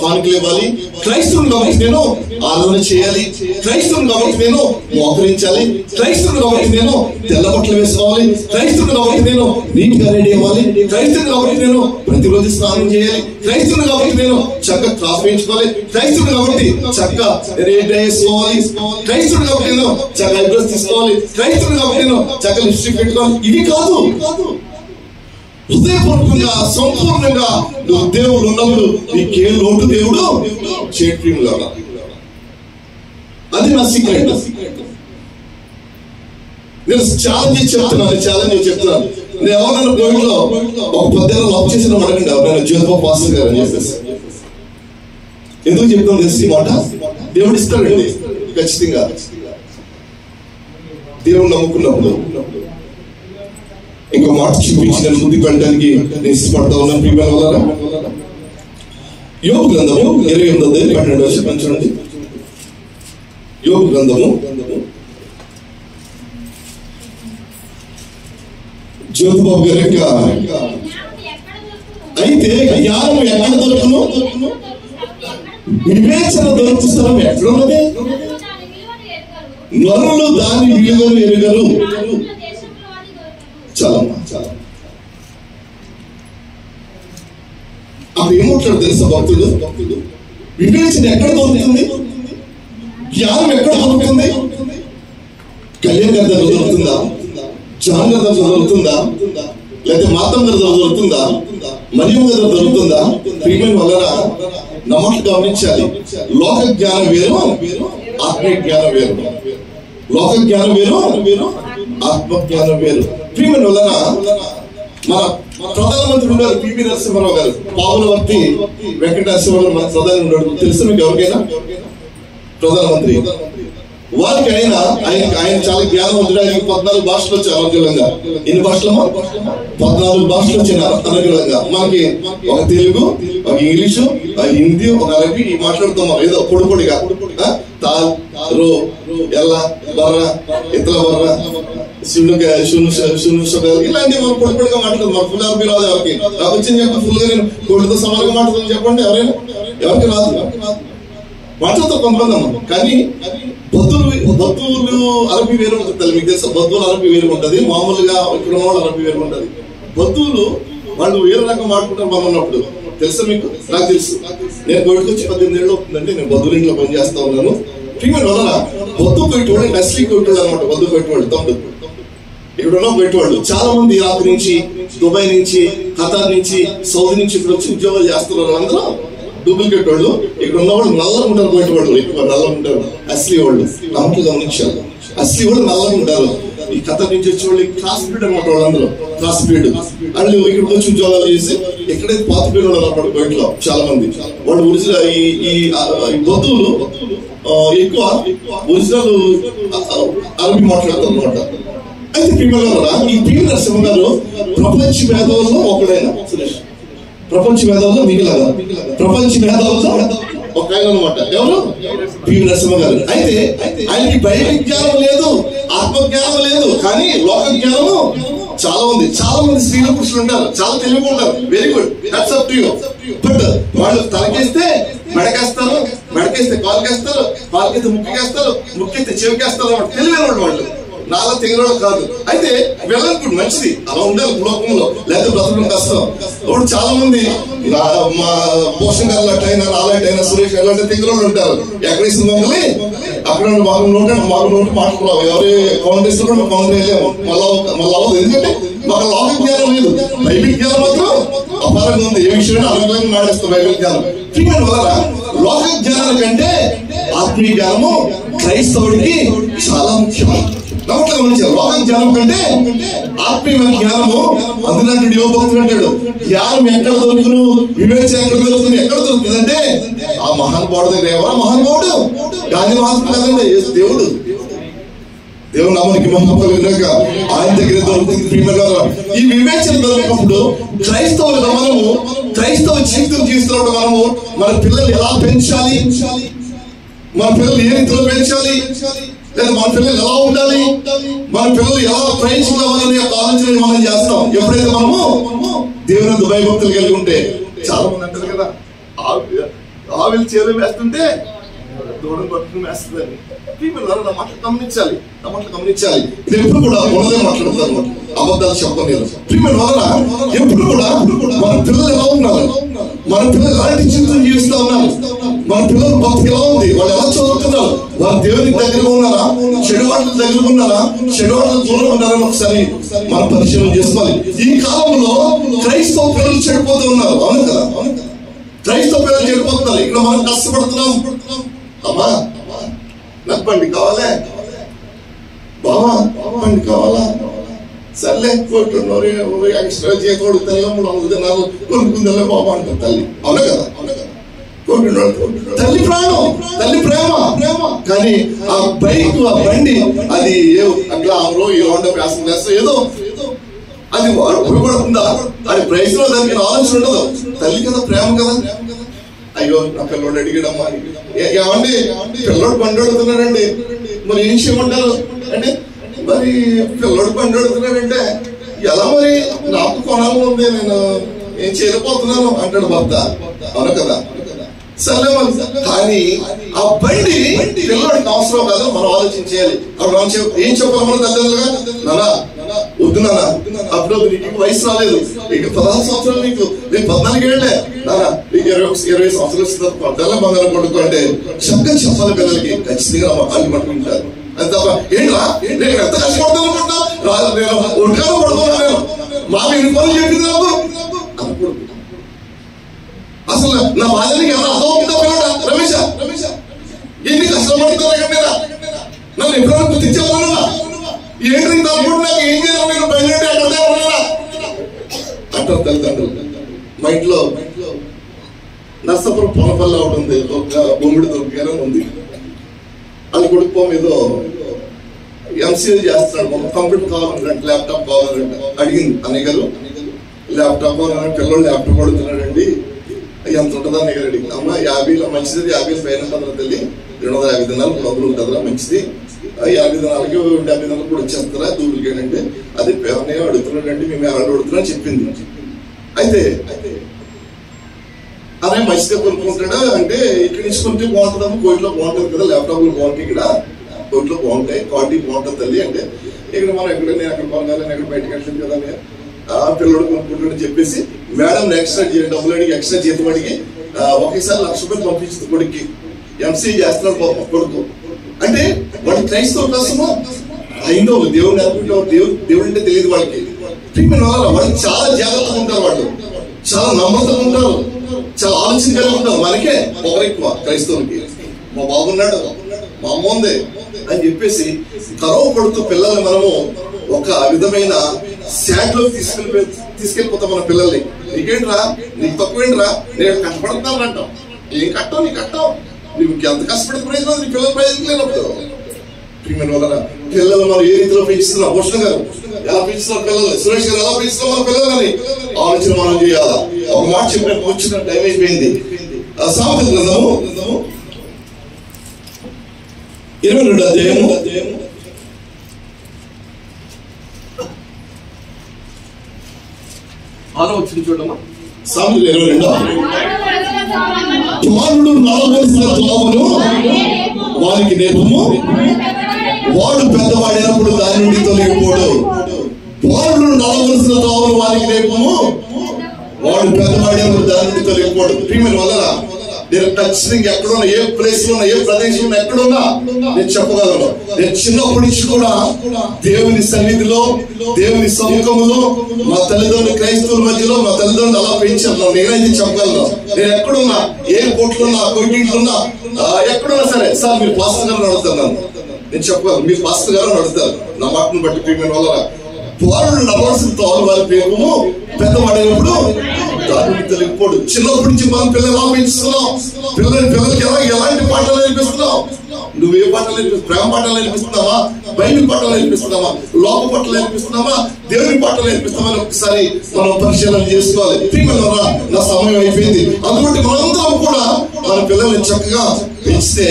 కానుకలు ఇవ్వాలి, క్రైస్తవుని కాబట్టి నేను ఆరాధన చేయాలి, క్రైస్తవుని కాబట్టి నేను మోకరించాలి, క్రైస్తవుని కాబట్టి నేను తెల్ల బట్టలు వేసుకోవాలి, క్రైస్తవుని కాబట్టి నేను నీట్ గా రెడీ అవ్వాలి, క్రైస్తవుని కాబట్టి నేను ప్రతిరోజు స్నానం చేయాలి, క్రైస్తవుని కాబట్టి నేను చక్కగా కాఫీ వేయించుకోవాలి, క్రైస్తవుని కాబట్టి చక్కగా రెడీ వేసుకోవాలి, క్రైస్తవుని కాబట్టి నేను చక్కగా ఐబ్రోస్ తీసుకోవాలి, క్రైస్తవుని కాబట్టి నేను చక్కగా లిప్స్టిక్ పెట్టుకోవాలి. ఇవి కాదు. హృదయపూర్వకంగా సంపూర్ణంగా నువ్వు దేవుడు ఉన్నప్పుడు నీకే లోటు దేవుడు చేట్రీముగా. అది నా సీక్రెట్. నేను ఛాలెంజ్ చెప్తున్నాను. నేను ఎవరైనా కోవిడ్లో ఒక 10 లవ్ చేసిన అడగండి ఎవరైనా జ్యోతిబాబు పాస్టర్ గారు అని చెప్పేసి. ఎందుకు చెప్తాను తెలిసి ఈ మాట? దేవుడు ఇస్తాడండి ఖచ్చితంగా. దేవుడు నమ్ముకున్నప్పుడు ఇంకో మాట చూపించి నేను ముందుకు వెళ్ళడానికి నేను ఇష్టపడతా ఉన్నాను. ప్రియమైన వాళ్ళారా, యోబు గ్రంథము 28:12 చూడండి. యోబు గ్రంథము జ్యోతిబాబు గారి యొక్క అయితే జ్ఞానం ఎక్కడ దొరుకును, వివేచన దొరుకు స్థలం ఎక్కడున్నది? నరులు దాని విలువను ఎరుగరు. చాలా అప్పుడు ఏమంటాడు తెలుసా భక్తుడు? వివేచన ఎక్కడ దొరుకుతుంది, జ్ఞానం ఎక్కడ దొరుకుతుంది? కళ్యాణ్ గారి దగ్గర దొరుకుతుందా? జాన్ గారి దగ్గర దొరుకుతుందా? లేకపోతే మాతం గారి దగ్గర దొరుకుతుందా? మరియం గారి దగ్గర దొరుకుతుందా? ప్రియమైన వలన నమ్మకం గమనించాలి. లోక జ్ఞానం వేరు, ఆత్మ జ్ఞానం వేరు. లోక జ్ఞానం వేరు, ఆత్మ జ్ఞానం వేరు. ప్రియమైన వలన మన ప్రధానమంత్రి ఉన్నారు పివి నరసింహారావు గారు, పావులవర్తి వెంకటేశ్వరరావు మన ప్రధాని ఉన్నాడు. తెలుసు మీకు ఎవరికైనా? ప్రధానమంత్రి వారికి ఆయన చాలా జ్ఞానవంతుడు. ఆయన 14 భాషలు వచ్చాయి అనర్గళంగా. ఎన్ని భాషలమో? 14 భాషలు వచ్చాయి అనర్గళంగా. మనకి ఒక తెలుగు, ఒక ఇంగ్లీషు, ఒక హిందీ, ఒక అరబీ మాట్లాడుతాం ఏదో పొడిగా. తాల్, రో, ఎల్ల, బర్ర, ఇతల బర్ర, ఇలాంటి మనం పొడిగా మాట్లాడతాం. మన ఫుల్ అరబీ రాదు ఎవరికి. నాకు వచ్చింది చెప్పండి, ఫుల్ గా నేను కోడితో సమానంగా మాట్లాడతాను చెప్పండి. ఎవరైనా ఎవరికి రాదు మాట్లాడతాం కొంతమంది అమ్మ. కానీ బద్దులు అరబీ వేరు ఉంటుంది. మీకు తెలుసా? బద్దులు అరబీ వేరు ఉంటుంది, మామూలుగా ఇక్కడ వాళ్ళు అరబీ వేరు ఉంటుంది. బద్దులు వాళ్ళు వేరే రకం మాట్లాడుకుంటారు మనం ఉన్నప్పుడు. తెలుసా మీకు? నాకు తెలుసు. నేను కోవిడ్కి వచ్చి 18 ఏళ్ళు అవుతుందండి. నేను బద్దులు ఇంట్లో పనిచేస్తా ఉన్నాను. ప్రియమైన వలన బద్దు కొట్టేవాళ్ళు నస్లీ కొట్టేవాళ్ళు అనమాట. బద్దు కొట్టేవాళ్ళు తమ్ముడు ఇక్కడ ఉన్న కొట్టేవాళ్ళు చాలా మంది ఇరాక్ నుంచి, దుబాయ్ నుంచి, ఖతార్ నుంచి, సౌదీ నుంచి ఇక్కడ వచ్చి ఉద్యోగాలు చేస్తున్నారు. అందరూ డూప్లికేట్ వాళ్ళు. ఇక్కడ ఉన్న వాళ్ళు నల్లగా ఉంటారు, బయట వాళ్ళు ఎక్కువ నల్లగా ఉంటారు. అస్లీ వాళ్ళు నమ్మకం గమనించారు. అస్లీ వాళ్ళు నల్లగా ఉంటారు. ఈ ఖతర్ నుంచి వచ్చే వాళ్ళు క్రాస్ బ్రీడ్ అనమాట. వాళ్ళందరూ క్రాస్ బ్రీడ్. వాళ్ళు ఇక్కడికి వచ్చి ఉద్యోగాలు చేసి ఎక్కడైతే పాత బ్రీడ్ ఉన్నారు అన్నమాట బయటలో చాలా మంది. వాళ్ళు ఒరిజినల్ ఈ బొద్దులు ఎక్కువ ఒరిజినల్ అరబీ మాట్లాడతారు అనమాట. అయితే ప్రియమైన ఈ పివి నరసింహ గారు ప్రపంచ మేధావుల్లో ఒకడైన సురేష్, ప్రపంచ మేధావుల్లో మిగిలిన ప్రపంచ మేధావుల్లో ఒక ఆయన అనమాట. ఎవరు? పివి నరసింహ గారు. అయితే ఆయనకి బైబిల్ జ్ఞానం లేదు, ఆత్మజ్ఞానం లేదు, కానీ లోక జ్ఞానము చాలా ఉంది. చాలా మంది స్త్రీల పురుషులు ఉంటారు, చాలా తెలివిగా ఉంటారు. Very good, that's up to you. But వాళ్ళు తలకేస్తే మెడకేస్తారు, మెడకేస్తే కాలుకేస్తారు, కాలుకేస్తే ముక్కేస్తారు, ముక్కేస్తే చెవికేస్తారు అన్నమాట. తెలివైన వాళ్ళు నాలా తెగిన కాదు. అయితే వెళ్ళనుకుంటు మంచిది, అలా ఉండాలి లోకంలో, లేకపోతే బ్రతకడం కష్టం. ఇప్పుడు చాలా మంది మా పోషణ గారు అట్టయినా, నాలైనా, సురేష్ అలాంటి తెగిన వాళ్ళు ఉంటారు. ఎక్కడేసిన మమ్మల్ని అక్కడ మాకు నోటి మాట్లాడుకోవాలి. ఎవరి కౌంటర్స్ కూడా కౌంటర్ వెళ్ళాము. మళ్ళీ అవ్వదు. ఎందుకంటే మాకు లోక జ్ఞానం లేదు. బైబిల్ జ్ఞానం మాత్రం అపారంగా ఉంది. ఏ విషయమైనా అనుకూలంగా మాడేస్తాం బైబిల్ జ్ఞానం. ప్రియమైన వల్ల లోక జ్ఞానం కంటే ఆత్మీయ జ్ఞానము క్రైస్తవుడికి చాలా ముఖ్యం. నమ్మకం గమనించారు. లోక జ్ఞానం కంటే ఆత్మీయ జ్ఞానము. అందులో యువ భక్తుడు అంటాడు, జ్ఞానం ఎక్కడ దొరుకును, వివేచన ఎక్కడ దొరుకుతుంది, ఎక్కడ దొరుకుతుంది అంటే ఆ మహానుభావుడు దగ్గర. ఎవరా మహానుభావుడు? గాంధీ మహాత్ముడు కదండి, దేవుడు. దేవుడు నామానికి మహిమ కలుగుగాక. ఆయన దగ్గర దొరుకుతుంది. ప్రియమైన ఈ వివేచన దొరికినప్పుడు క్రైస్తవులుగా మనము క్రైస్తవ జీవితం జీవిస్తున్నప్పుడు మనము మన పిల్లల్ని ఎలా పెంచాలి, మన పిల్లలు ఏ రీతిలో పెంచాలి, లేదా మన పిల్లలు ఎలా ఉండాలి, మన పిల్లలు ఎలా ట్రైన్స్ కావాలనే ఆలోచన మనం చేస్తాం. ఎప్పుడైతే మనము దేవుని భయభక్తులు కలిగి ఉంటే. చాలా మంది అంటారు కదా, ఆవిలు చేరు వేస్తుంటే దూడం పట్టుకుని వేస్తుందని. మాటలు గమనించాలి, మాటలు గమనించాలి. ఇది ఎప్పుడు కూడా ఉన్నదే మాట్లాడతారు, అబద్ధాలు చెప్పలేదు. ప్రియమైన వలన ఎప్పుడు కూడా మన పిల్లలు ఎలా ఉన్నారు, మన పిల్లలు ఎలాంటి జీవితం జీవిస్తా ఉన్నారు, మన పిల్లలు భక్తి ఎలా ఉంది, వాళ్ళు ఎలా చదువుతున్నారు, వాళ్ళు దేవునికి దగ్గర ఉన్నారా, చెడువాళ్ళ దగ్గర ఉన్నారా, చెడువాళ్ళ దూరం ఉన్నారని ఒకసారి మనం పరిశీలన చేసుకోవాలి. ఈ కాలంలో క్రైస్తవ పిల్లలు చెడిపోతూ ఉన్నారు. అవును కదా, క్రైస్తవ పిల్లలు చెడిపోతున్నారు. ఇక్కడ మనం కష్టపడుతున్నాం. అమ్మా నప్పండి కావాలే బావా బండి కావాలా, సర్లే కొట్టున్నారు ఎక్స్ట్రా చేతి కొడుతారు 300 దినాలు కొనుక్కుందలే బాబా అంటారు తల్లి. అవునా కదా? తల్లి ప్రాణం, తల్లి ప్రేమ. కానీ ఆ బైక్, ఆ బండి అది గ్లామరో ఏ హోండా ఫ్యాషన్ చేస్తా ఏదో అది ఉపయోగపడుతుందా? అది ప్రైస్ లో దానికి ఆలోచన ఉండదు. తల్లి కదా, ప్రేమ కదా. అయ్యో నా పిల్లోడు అడిగాడమ్మా, ఏమండి పిల్లోడు బండి అడుగుతున్నాడండి, మరి ఏం చేయమంటారు అంటే, మరి పిల్లోడు బండి అడుగుతున్నాడంటే ఎలా మరి నాకు కొనాలని ఉంది, నేను ఏం చేయలేకపోతున్నాను అంటాడు భర్త. అవును కదా? సరే మరి. కానీ ఆ బండి పిల్లవాడికి అవసరం కాదు, మనం ఆలోచించేయాలి. అప్పుడు మనం ఏం చెప్పాలి మన తల్లిదండ్రులుగా? నానా వద్దు నాన్న, అప్పుడు నీకు వయసు రాలేదు, నీకు 16 సంవత్సరాలు, నీకు 14 ఏళ్లే నాన్న, నీకు 20 సంవత్సరాలు ఇస్తున్నారు, పడ్డాలే బంగారం కొడుకు అంటే చక్కగా చెప్పాలి పిల్లలకి. ఖచ్చితంగా వాళ్ళు పట్టుకుంటారు. అది తప్ప ఏంట్రా నేను ఎంత కష్టపడతాను అనుకుంటా, నేను ఉడకాను పడుతున్నా, నేను మాకు ఎన్ని పనులు చెప్పింది నాకు అనుకూడదు. అసలు నా బాధ్యతకి ఎవరు అర్థమవుతుందా? పిల్లడా రమేష ఎన్ని కష్టపడతారా? నన్ను ఎప్పుడైనా గుర్తించేవాళ్ళ ఏంటి తప్పుడు నాకు ఏం చేయాలి, నేను బయలుదేరి అక్కడ అంటారు తల్లిదండ్రులు. మా ఇంట్లో నర్సాపురం పొలపల్లి ఒకటి ఉంది, ఒక బొమ్మిడి దొరికారు ఉంది. అది కొడుకు ఏదో ఎంసీఏ చేస్తున్నాడు, మాకు కంప్యూటర్ కావాలంటే ల్యాప్టాప్ కావాలంటే అడిగింది అన్నయ్య గారు, ల్యాప్టాప్ కావాలంటే పిల్లలు ల్యాప్టాప్ అడుగుతున్నాడండి, ఎంత ఉంటుందా అన్నయ్య గారు అడిగింది. అమ్మ 50 మంచిది, 50 పైన ఉంటుందా తల్లి, 250 దినాలు 100 ఉంటుందా మంచిది, 50 దినాలకి 70 దినాలకు కూడా వచ్చేస్తారా డూప్లికేట్ అంటే, అది అన్నయ్య అడుగుతున్నాడండి, మేము ఎలా అడుగుతున్నా చెప్పింది. అయితే అదే మంచిగా కొనుక్కుంటాడా అంటే, ఇక్కడ నుంచి కొంటే బాగుంటుందమ్మా, కోటిలో బాగుంటుంది కదా, ల్యాప్టాప్లు బాగుంటాయి, ఇక్కడ కోటిలో బాగుంటాయి, క్వాలిటీ బాగుంటుంది తల్లి అంటే, ఇక్కడ మనం ఎక్కడ నేను అక్కడ కొనగాలని ఎక్కడ బయటకు వెళ్ళలేదు కదా పిల్లడు కొనుక్కుంటాడని చెప్పేసి మేడం ఎక్స్ట్రా డబ్బులు అడిగి ఎక్స్ట్రా జీతం అడిగి ఒకేసారి 1,00,000 రూపాయలు పంపించింది కొడుక్కి. ఎంసీ చేస్తున్నాడు కొడుకు అంటే వాడి క్రైస్తవ కోసము హైందవులు దేవుడిని అనుకుంటారు, దేవుడు అంటే తెలియదు వాళ్ళకి. వాళ్ళు చాలా జాగ్రత్తగా ఉంటారు, వాళ్ళు చాలా నమ్మకంగా ఉంటారు, చాలా ఆలోచన కలిగి ఉంటారు. మనకే పొగరెక్కువ క్రైస్తవులకి. మా బాబున్నాడు, మా అమ్మ ఉంది అని చెప్పేసి కరవ పడుతూ పిల్లల్ని మనము ఒక విధమైన శాట్లో తీసుకెళ్ళిపోతాం మన పిల్లల్ని. నీకేంట్రా, నీకు తక్కువేంట్రా, నేను కష్టపడుతున్నాను అంటాం. ఏం కట్టావు, నీకు కట్టావు, నీకు ఎంత కష్టపడితే ప్రయోజనం, నీ పిల్లల ప్రయోజనం లేనప్పుడు. పిల్లలు మనం ఏ రీతిలో పెంచుతున్నాం, భూషణ్ గారు ఎలా పెంచుతున్నాం పిల్లల్ని, సురేష్ గారు ఎలా పెంచుతున్నాం మన పిల్లలని ఆలోచన మనం చేయాలా. ఒక మాట చెప్పిన వచ్చిన టైం అయిపోయింది. సామెతల గ్రంథము 22వ అధ్యాయము 6వ వచనం చూడమ్మా. సామెతలు 22. కుమారుడు నడవలసిన త్రోవను వారికి నేర్పము, వాడు పెద్దవాడినప్పుడు దాని నుండి తొలగిపోడు. కుమారుడు నడవలసిన త్రోవను వారికి నేర్పము, వాడు పెద్దవాడినప్పుడు దాని నుండి తొలగిపోడు. ప్రియమైన వల్ల నేను ఖచ్చితంగా ఎక్కడున్నా, ఏ ప్లేస్ లో ఉన్నా, ఏ ప్రదేశంలో ఎక్కడున్నా నేను చెప్పగలను. నేను చిన్నప్పటి నుంచి కూడా దేవుని సన్నిధిలో, దేవుని సముఖంలో, మా తల్లిదండ్రులు క్రైస్తవుల మధ్యలో మా తల్లిదండ్రులు అలా పెంచాను. నేనైతే చెప్పగలను. నేను ఎక్కడున్నా, ఏ కోట్లున్నా, కొట్టింట్లున్నా, ఎక్కడున్నా సరే, సార్ మీరు పాస్టర్ గారు అడుగుతున్నాను, నేను చెప్పగలను. మీరు పాస్టర్ గారు అడుగుతారు నా మాటను బట్టి. ప్రియమైన వల్ల వాళ్ళు నడవాల్సిన తోలు వారి పేరు పెద్దవాడైనప్పుడు దాని తెలియకపోడు. చిన్నప్పటి నుంచి మనం పిల్లలు ఎలా పెంచుతున్నాం, పిల్లలకి ఎలాంటి పాఠాలు నేర్పిస్తున్నావు? నువ్వే పాఠాలు నేర్పిస్తున్నావు? ప్రేమ పాఠాలు నేర్పిస్తున్నావా, బైబిల్ పాఠాలు నేర్పిస్తున్నావా, లోక పాఠాలు నేర్పిస్తున్నావా, దేవుని పాఠాలు నేర్పిస్తున్నామా? ఒకసారి మనం పరిశీలన చేసుకోవాలి. నా సమయం అయిపోయింది. అందుకంటే మనందరం కూడా మన పిల్లల్ని చక్కగా పెంచితే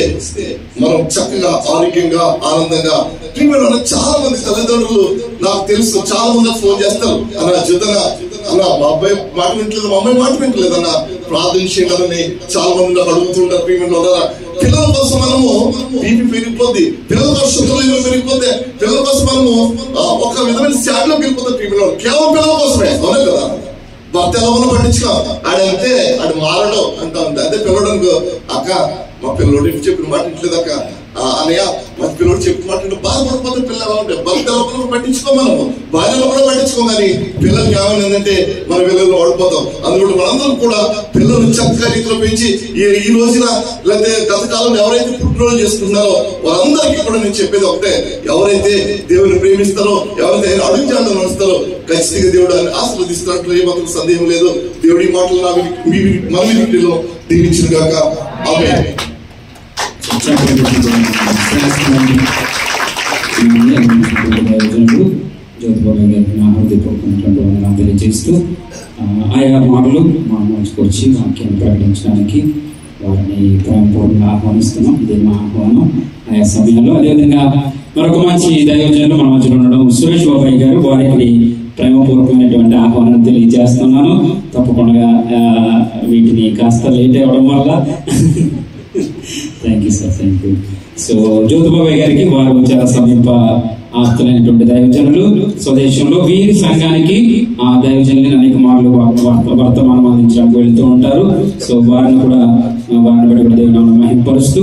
మనం చక్కగా ఆరోగ్యంగా ఆనందంగా. చాలా మంది తల్లిదండ్రులు నాకు తెలుసు, చాలా మంది ఫోన్ చేస్తారు, అన్న జీతంగా అన్న మా అబ్బాయి మాట వింటలేదు, మా అమ్మాయి మాట వింటలేదు అన్న, ప్రార్థన చేయాలని చాలా మంది నాకు అడుగుతుంటారు. పిల్లల కోసం మనము బీపీ పెరిగిపోద్ది, పిల్లల కోసం శుక్రలేమో పెరిగిపోతే, పిల్లల కోసం మనము ఒక విధమైన శాఖలోకి వెళ్ళిపోతాం. కేవలం పిల్లల కోసమే. అవునా కదా? భర్త ఎలా ఉన్నా పట్టించుకో, ఆడంతే ఆడు మారడు అంటా ఉంది. అదే పిల్లడు అనుకో, అక్క మా పిల్లడు చెప్పిన మాట ఇంట్లేదు అక్క, అన్నయ్య మన పిల్లడు చెప్పుకుంటుంటే బాధపడిపోతే పిల్లలు ఉంటాయి. భర్త లోపల పట్టించుకో, మనము భార్యలో కూడా పట్టించుకో. కానీ పిల్లలకి ఏమైనా ఏంటంటే మన పిల్లలు ఓడిపోతాం. అందులో మనందరం కూడా పిల్లలు చక్కగా రీతిలో పెంచి ఈ రోజున లేకపోతే గత కాలంలో ఎవరైతే పుట్టినరోజు చేసుకుంటున్నారో వాళ్ళందరికీ కూడా నేను చెప్పేది ఒకటే, ఎవరైతే దేవుని ప్రేమిస్తారో, ఎవరైతే ఆయన అడుగుజాడలో నడుస్తారో ఖచ్చితంగా దేవుడు ఆయన ఆశీర్వదిస్తున్నట్లు ఏమాత్రం సందేహం లేదు. దేవుడి మాటలు మన వీటిలో దీవించిన గాక. ఆమేన్. తెలియజేస్తూ ఆయా మాటలు మా మంచుకు వచ్చి వాక్యాన్ని ప్రకటించడానికి వారిని ప్రేమపూర్వకంగా ఆహ్వానిస్తున్నాం. ఇదే మా ఆహ్వానం ఆయా సమయంలో. అదేవిధంగా మరొక మంచి దైవజనులు మన మధ్యలో ఉండడం సురేష్ బాబాయ్ గారు, వారికి ప్రేమపూర్వకమైనటువంటి ఆహ్వానం తెలియజేస్తున్నాను. తప్పకుండా వీటిని కాస్త లేట్ అవ్వడం వల్ల thank you sir, thank you. So జ్యోతిబాబాయ్ గారికి వారు చాలా సమీప ఆప్తులైనటువంటి దైవజనులు స్వదేశంలో. వీరి సంఘానికి ఆ దైవజనులు అనేక మార్లు వర్తమానం అందించడానికి వెళ్తూ ఉంటారు. సో వారిని బట్టి కూడా దేవుని మహిమపరుస్తూ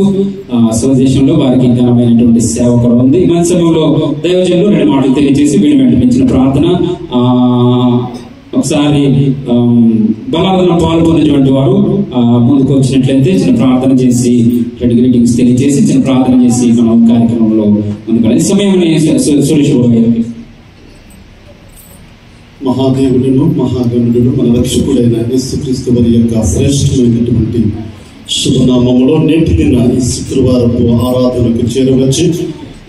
స్వదేశంలో వారికి ఘనమైనటువంటి సేవ కూడా ఉంది. మన సమయంలో దైవజనులు 2 మాటలు తెలియజేసి వీళ్ళు వెంటనే ప్రార్థన ఒకసారి బలాదన పాల్గొన్నటువంటి వారు ముందుకు వచ్చినట్లయితే చిన్న ప్రార్థన చేసి 2 గ్రీటింగ్స్ తెలియజేసి చిన్న ప్రార్థన చేసి మనం కార్యక్రమంలో ముందుకు ఈ సమయం సురేష్ బాబు గారికి. మహాదేవుడును మహాగణుడును మన రక్షకుడైన యేసుక్రీస్తు వారి యొక్క శ్రేష్టమైనటువంటి శుభనామములో నేటి దిన ఈ శుక్రవారపు ఆరాధనకు చేరవచ్చి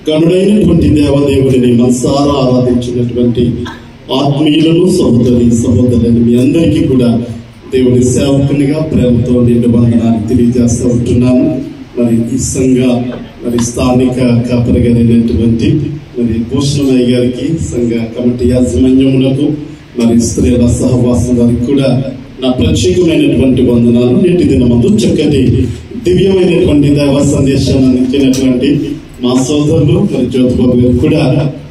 గణుడైనటువంటి దేవదేవుడిని మనసారా ఆరాధించినటువంటి ఆత్మీయులను సహోదరులను మీ అందరికీ కూడా దేవుని సేవకునిగా ప్రేమతో నిండు వందనాలు తెలియజేస్తూ ఉంటున్నాను. మరి ఈ సంఘ స్థానిక కాపరి గారైనటువంటి భూషణమయ్య గారికి, సంఘ కమిటీ యాజమాన్యములకు, స్త్రీల సహవాసం వారికి కూడా నా ప్రత్యేకమైనటువంటి వందనాలు. నేటి దినమందు చక్కటి దివ్యమైనటువంటి దైవ సందేశాన్ని అందించినటువంటి మా సోదరులు జ్యోతిబాబు గారు కూడా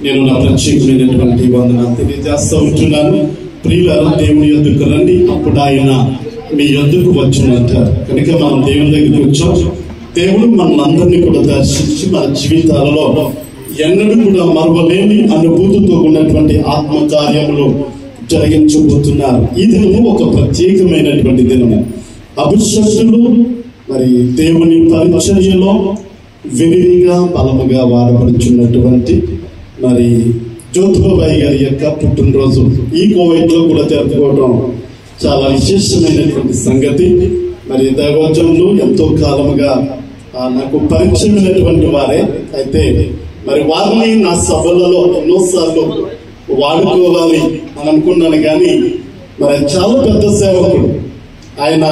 నేను నా ప్రత్యేకమైనటువంటి వందనాలు తెలియజేస్తూ ఉంటున్నాను. ప్రియులారా, దేవుని యొద్దకు రండి, అప్పుడు ఆయన మీ యొద్దకు వచ్చునంటారు. కనుక మనం దేవుని దగ్గరికి వచ్చాం. దేవుడు మనందరినీ కూడా దర్శించి మన జీవితాలలో ఎన్నడూ కూడా మరవలేని అనుభూతితో ఉన్నటువంటి ఆత్మ కార్యములు జరిగించబోతున్నారు. ఈ దినము ఒక ప్రత్యేకమైనటువంటి దినము. అభిషక్తులు దేవుని పరిచర్యలో విరివిగా బలముగా వాడబడుచున్నటువంటి జ్యోతిబాబాయ్ గారి యొక్క పుట్టినరోజు ఈ కోవిడ్ లో కూడా జరుపుకోవడం చాలా విశేషమైనటువంటి సంగతి. దైవజనులు ఎంతో కాలముగా నాకు పరిచయమైనటువంటి వారే అయితే వారిని నా సభలలో ఎన్నోసార్లు వాడుకోవాలి అని అనుకున్నాను. కానీ చాలా పెద్ద సేవకుడు. ఆయన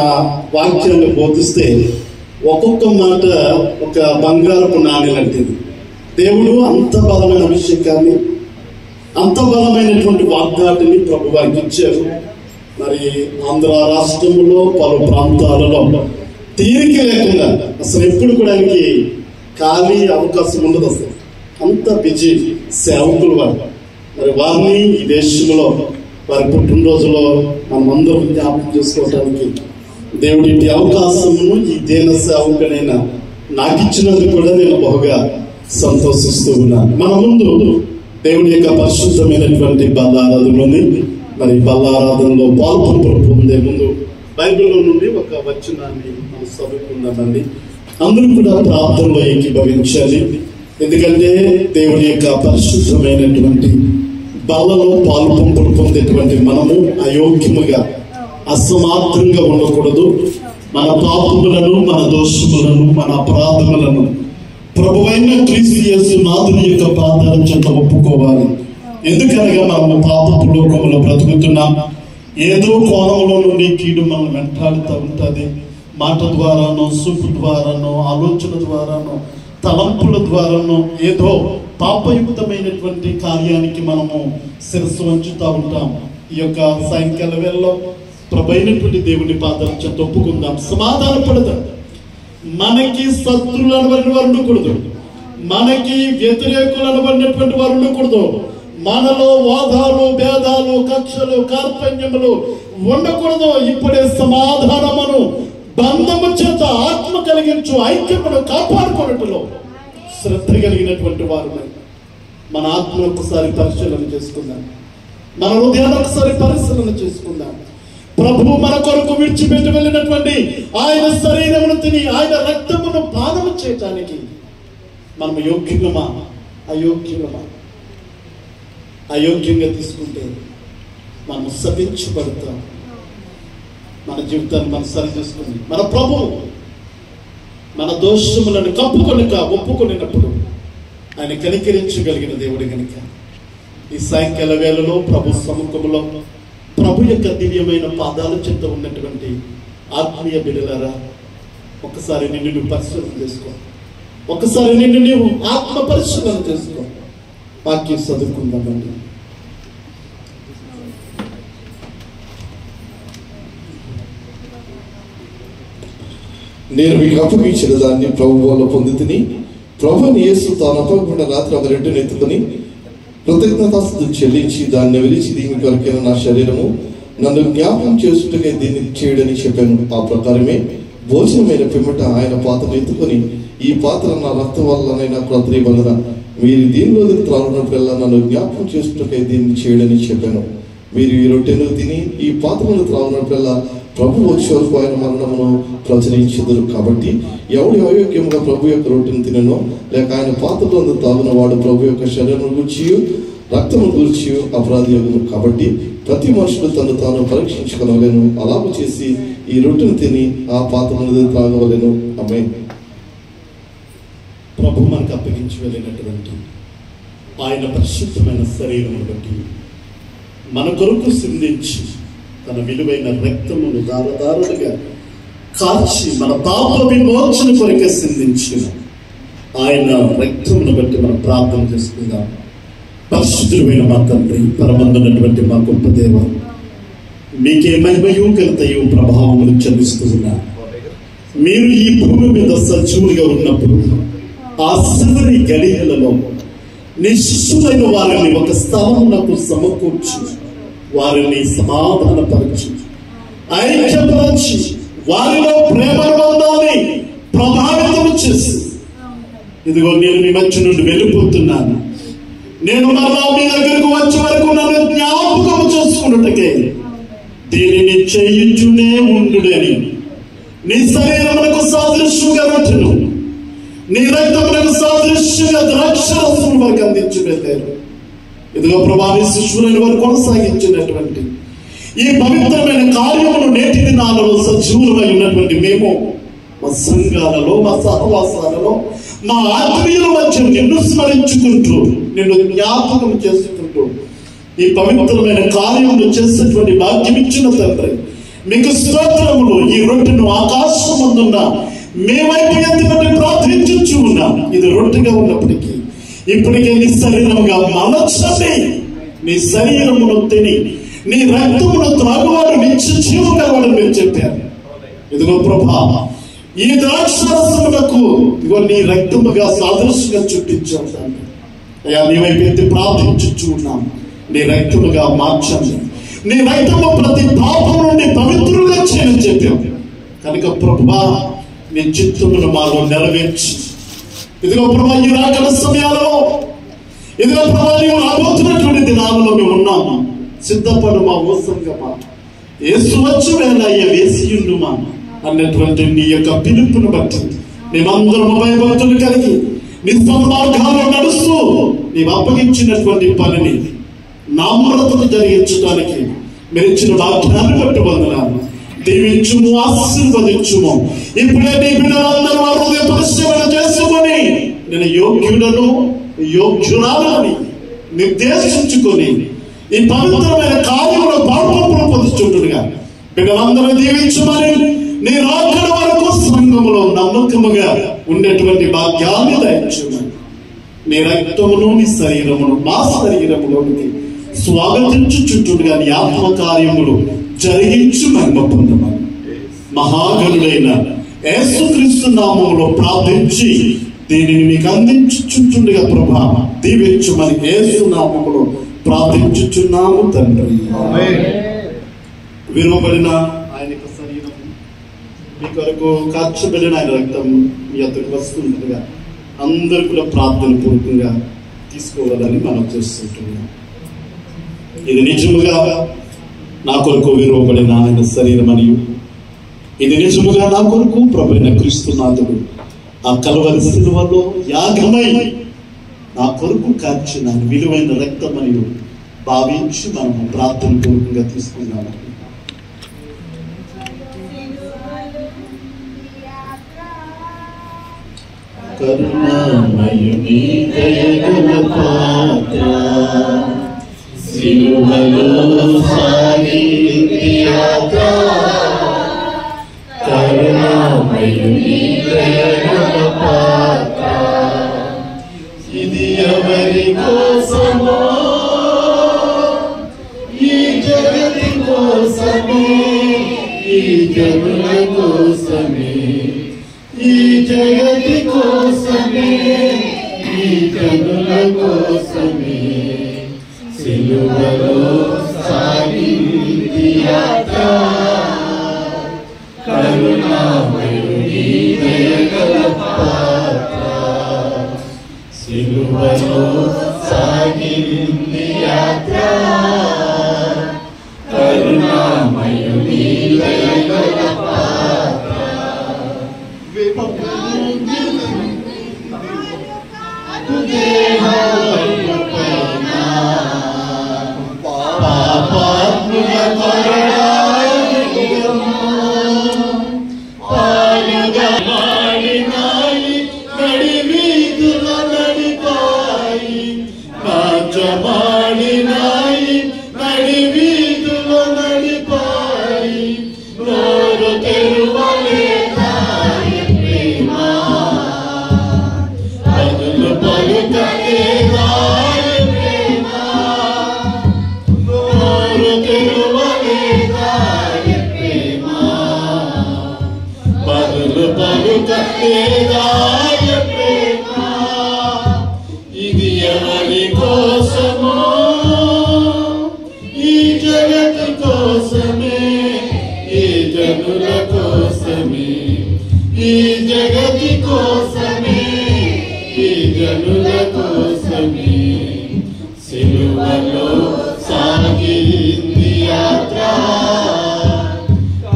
వాక్యాన్ని బోధిస్తే ఒక్కొక్క మాట ఒక బంగారపు నాణ్యలాంటిది. దేవుడు అంత బలమైన అభిషేకాన్ని, అంత బలమైనటువంటి వాగ్దాటిని ప్రభు వారికి ఇచ్చారు. ఆంధ్ర రాష్ట్రంలో పలు ప్రాంతాలలో తీరిక లేకుండా అసలు ఎప్పుడు కూడా ఆయనకి ఖాళీ అవకాశం ఉండదు. అసలు అంత బిజీ సేవకులు వారు. వారిని ఈ దేశంలో వారి పుట్టినరోజులో మనమందరం జ్ఞాపకం చేసుకోవడానికి దేవుడి అవకాశమును ఈ దేన సేవకునైనా నాకు ఇచ్చినందుకు కూడా నేను బహుగా సంతోషిస్తూ ఉన్నాను. మన ముందు దేవుడి యొక్క పరిశుద్ధమైనటువంటి బల్లారాధనలోని బల్లారాధనలో పాల్పొంపులు పొందే ముందు బైబిల్లో నుండి ఒక వచనాన్ని మనం చదువుకుందామండి. అందరూ కూడా ప్రార్థనలో ఏకీభవించాలి. ఎందుకంటే దేవుడి యొక్క పరిశుద్ధమైనటువంటి బల్లలో పాల్పొంపులు పొందేటువంటి మనము అయోగ్యముగా అసమాత్రంగా ఉండకూడదు. మన పాపములను, మన దోషములను, మన అపరాధములను ప్రభువైన క్రీస్తు యేసు నాథుని యొక్క పాదాల చెంత ఒప్పుకోవాలి. ఎందుకనగా మనము పాపపు లోకములో బ్రతుకుతున్నాం. ఏదో కోణంలో నుండి కీడు మనం వెంటాడుతూ ఉంటుంది. మాట ద్వారానో, చూపు ద్వారానో, ఆలోచన ద్వారానో, తలంపుల ద్వారానో ఏదో పాపయుక్తమైనటువంటి కార్యానికి మనము శిరస్సు వంచుతూ ఉంటాం. ఈ యొక్క సాయంకాల వేళలో ప్రభైనటువంటి దేవుని పాదాల చెంత ఒప్పుకుందాం. సమాధానపడదాం. మనకి శత్రువులు అనబడిన వారు ఉండకూడదు. మనకి వ్యతిరేకులు అనబడినటువంటి వారు ఉండకూడదు. మనలో వాదాలు, భేదాలు, కక్షలు, కార్పణ్యములు ఉండకూడదు. ఇప్పుడే సమాధానమును బంధము చేత ఆత్మ కలిగించు ఐక్యమును కాపాడుకున్నట్టులో శ్రద్ధ కలిగినటువంటి వారు మన ఆత్మను ఒకసారి పరిశీలన చేసుకుందాం, మన హృదయాన్ని ఒకసారి పరిశీలన చేసుకుందాం. ప్రభువు మన కొరకు విడిచిపెట్టి వెళ్ళినటువంటి ఆయన శరీరమును తిని ఆయన రక్తమును పానము చేయటానికి మనం యోగ్యమా అయోగ్యమా? అయోగ్యంగా తీసుకుంటే మనం శపించబడతాం. మన జీవితాన్ని మనం సరి చేసుకుని మన ప్రభువు మన దోషములను ఒప్పుకొనినప్పుడు ఆయన కనికరించగలిగిన దేవుడు కనుక ఈ సాయంకాల వేళలో ప్రభు సముఖంలో ప్రభు యొక్క దివ్యమైన పాదాల చెంత ఉన్నటువంటి ఆత్మీయ బిడ్డలారా, ఒకసారి నిన్ను నువ్వు పరిశీలన చేసుకో, ఒకసారి నిన్ను నీవు ఆత్మ పరిశీలన చేసుకో. వాక్యం చదువుకుందామండి. నేను మీకు అప్పగించిన దాన్ని ప్రభు వల్ల పొందితిని. ప్రభుని యేసు తాను అప్పకుండా రాత్రి ఆ రొట్టెను ఎత్తుకొని కృతజ్ఞతాస్తుతులు చెల్లించి దాన్ని విరిచి, దీని కొరకైన నా శరీరము, నన్ను జ్ఞాపకం చేసుటకే దీన్ని చేయడని చెప్పాను. ఆ ప్రకారమే భోజనమైన పిమ్మట ఆయన పాత్రను ఎత్తుకొని, ఈ పాత్ర నా రక్తం వల్లనైనా క్రొత్త నిబంధన, మీరు దీనిలో త్రాగునప్పుడల్లా నన్ను జ్ఞాపకం చేసుటకే దీన్ని చేయడని చెప్పాను. మీరు ఈ రొట్టెను తిని ఈ పాత్రను త్రాగునప్పుడల్లా ప్రభు వచ్చే వరకు ఆయన మరణమును ప్రచురించుదురు. కాబట్టి ఎవడు అయోగ్యంగా ప్రభు యొక్క రొట్టెను తిననో లేక ఆయన పాత్రలో తాగున వాడు ప్రభు యొక్క శరీరం గురించి రక్తము గురించి అపరాధి యోగును. కాబట్టి ప్రతి మనుషుడు తను తాను పరీక్షించుకోవలేను. అలాగ చేసి ఈ రొట్టెను తిని ఆ పాత్రను త్రాగవలేను. ఆమేన్. ప్రభు మనకు అప్పగించి వెళ్ళినటువంటి ఆయన పరిశుద్ధమైన శరీరమును బట్టి మన కొరకు సిందించి తన విలువైన రక్తమును దారదారులుగా కార్చి మన పాప విమోచన కొరకే సిందించిన ఆయన రక్తమును బట్టి మనం ప్రార్థన చేసుకుందాం. పరిశుద్ధుడైన మా తండ్రి, పరమందున్నటువంటి మా గొప్ప దేవ, మీకే మహిమయు ఘనతయు ప్రభావములు చెల్లిస్తూ ఉన్నారు. మీరు ఈ భూమి మీద సజీవులుగా ఉన్నప్పుడు ఆ చివరి గడియలలో నిశ్చులైన వారిని ఒక స్థలమునకు సమకూర్చి వారిని సమాధానపరచి ఐక్యపరచి వారిలో ప్రేమబంధాన్ని ప్రభావితం చేసి, ఇదిగో నేను మీ మధ్య నుండి వెళ్ళిపోతున్నాను, నేను మరలా మీ దగ్గరకు వచ్చే వరకు నన్ను జ్ఞాపకం చేసుకున్నట్టుకే దీనిని చేయించునే ఉండుడని నీ శరీరమునకు సాదృశ్యంగా రొట్టెను, నీ రక్తమునకు సాదృశ్యంగా ద్రాక్షరసము వారికి అందించి వెళ్ళారు. ఇదిగో ప్రభావి శిశువులైన వారు కొనసాగించినటువంటి ఈ పవిత్రమైన కార్యమును నేటి దినాలలో సజీవులమై ఉన్నటువంటి మేము మా సంఘాలలో, మా సహవాసాలలో, మా ఆత్మీయుల మధ్య నిన్ను స్మరించుకుంటూ నిన్ను జ్ఞాపకం చేసుకుంటూ ఈ పవిత్రమైన కార్యమును చేసేటువంటి భాగ్యం ఇచ్చిన తండ్రి మీకు స్తోత్రములు. ఈ రొట్టెను ఆకాశమందున్న మేమైపు ఎత్తుకొని ప్రార్థించు ఉన్నాం. ఇది రొట్టెగా ఉన్నప్పటికీ ఇప్పటికే నీ శరీరముగా మలచండి. నీ శరీరమును తిని నీ రక్తమును త్రాగువాడు నిత్య జీవం కలవాడని మీరు చెప్పారు. ఇదిగో ప్రభా, ఈ ద్రాక్షరసములకు ఇదిగో నీ రక్తముగా సాదృశ్యంగా చుట్టించాం తండ్రి. అయ్యా, నీ వైపు ఎత్తి ప్రార్థించు ఉన్నాం. నీ రక్తముగా మార్చండి. నీ రక్తము ప్రతి పాపం నుండి పవిత్రులుగా చేయని చెప్పాం కనుక ప్రభువా, నీ చిత్తమును మాలో నెరవేర్చి, ఇదిగో ప్రభా ఈ రాకడ సమయాలలో, ఇదిగో ప్రభా నీవు రాబోతున్నటువంటి దినాలలో మేము ఉన్నాము. సిద్ధపడు మా ఓసంగమా, యేసు వచ్చు వేళ వేసియుండుమా అన్నటువంటి నీ యొక్క పిలుపును బట్టి మేమందరము భయభక్తులు కలిగి నీ మార్గాల్లో నడుస్తూ నీవు అప్పగించినటువంటి పనిని నామ్రతను జరిగించడానికి మీరు ఇచ్చిన వాగ్దాన్ని బట్టి వందనాలు. దీవించుము, ఆశీర్వదించుము. ఇప్పుడే నీ బిడ్డలందరూ వారు హృదయ పరిశీలన చేసుకొని నేను యోగ్యుడను యోగ్యురాలని నిర్దేశించుకొని ఈ పవిత్రమైన కార్యంలో పాల్పొంపులు పొందుతుండగా బిడ్డలందరూ దీవించమని నీ రాకడ వరకు సంఘములో నమ్మకముగా ఉండేటువంటి భాగ్యాన్ని దయచేయమని నీ రక్తమును నీ శరీరమును మా శరీరములోనికి స్వాగతించుచుంటుండగా నీ ఆత్మ కార్యములు జరిగించు మహిమ పొందమని మహాగణుడైన యేసుక్రీస్తు నామములో ప్రార్థించి దీనిని మీకు అందించుచుంటుండగా ప్రభా దీవించుమని యేసు నామములో ప్రార్థించుచున్నాము తండ్రి. విలువబడిన ఆయన యొక్క శరీరం మీ కొరకు కార్చబడిన ఆయన రక్తం మీ అతనికి వస్తుండగా అందరూ కూడా ప్రార్థన పూర్వకంగా తీసుకోవాలని మనం చేస్తుంటున్నాం. ఇది నిజముగా నా కొరకు విరువబడిన ఆయన శరీరం మరియు ఇది నిజముగా నా కొరకు ప్రభువైన క్రీస్తునాథుడు ఆ కల్వరి శిలువలో యాగమై నా కొరకు కార్చిన విలువైన రక్తం మరియు భావించి మనం ప్రార్థన పూర్వకంగా తీసుకున్నాము. కరుణామయుని దయగల పాత్ర సిలువలో సాగింది యాత్ర, కరుణామయుని దయగల పాత్ర ఇది ఎవరి కోసమో ఈ జగతి కోసమే ఈ జనుల కోసమే ఈ జగతి కోసమే ఈ జనుల కోసమే సిలువలో సాగింది యాత్ర, కరుణామయుని దయగల పాత్ర సిలువలో సాగింది యాత్ర, కరుణామయుని దయగల పాత్ర పాపాత్ముల పాలుగా మాడినాయి నడివీధుల నడిపాయి, నాచమాడినాయి నడివీధుల నడిపాయి, నోరు తెరువలేదాయ ప్రేమ పదులు పలుకలేదాయ ప్రేమ, నోరు తెరువలేదాయ ప్రేమ పదులు పలుకలేదాయ ప్రేమ, ఇది ఎవరి కోసమో ఈ జగతి కోసమే ఈ జనుల కోసమే ఈ జగతి కోసమే ఈ జనుల కోసమే సిలువలో సాగింది యాత్ర,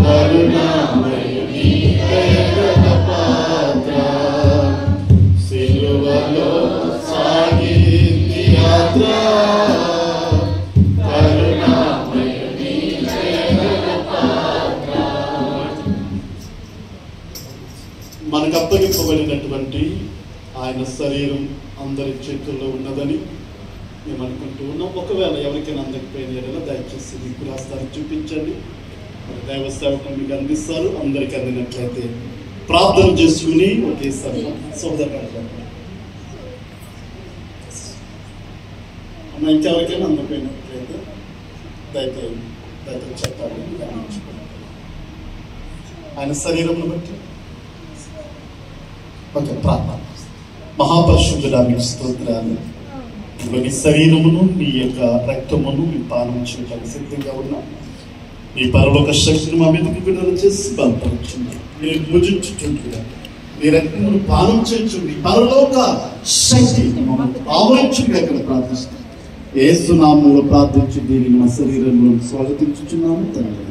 కరుణామయుని దయగల పాత్ర సిలువలో సాగింది యాత్ర, కరుణామయుని దయగల పాత్ర. మనకు అప్పగింపబడినటువంటి ఆయన శరీరం అందరి చేతుల్లో ఉన్నదని మేము అనుకుంటూ ఉన్నాం. ఒకవేళ ఎవరికైనా అందకపోయిన ఏదైనా దయచేసి మీకు రాస్తారు చూపించండి, దైవ సేవకులు మీకు అందిస్తారు. అందరికీ అందినట్లయితే ప్రార్థన చేసుకుని ఒకేసారి సోదరు అన్న ఇంకెవరికైనా అందకపోయినట్లయితే దయచేసి చెప్పాలని గమనించుకోండి. ఆయన శరీరంను బట్టి ఓకే ప్రార్థన. మహాపరిశుద్ధుడానికి స్తోత్రాలు. నీ శరీరమును నీ యొక్క రక్తమును మీ పానం చేయడానికి సిద్ధంగా ఉన్నా నీ పరలోక శక్తిని మా మీదకి విడుదల చేసి బలపరచండి. మీరు భుజించుచుంటుగా మీ రక్తమును పానం చేయించండి. పరలోక శక్తి ఆవరించుగా ఇక్కడ ప్రార్థిస్తాం. యేసు నామములో ప్రార్థించి దీనిని మా శరీరంలో స్వాగతించుచున్నాము తండ్రి.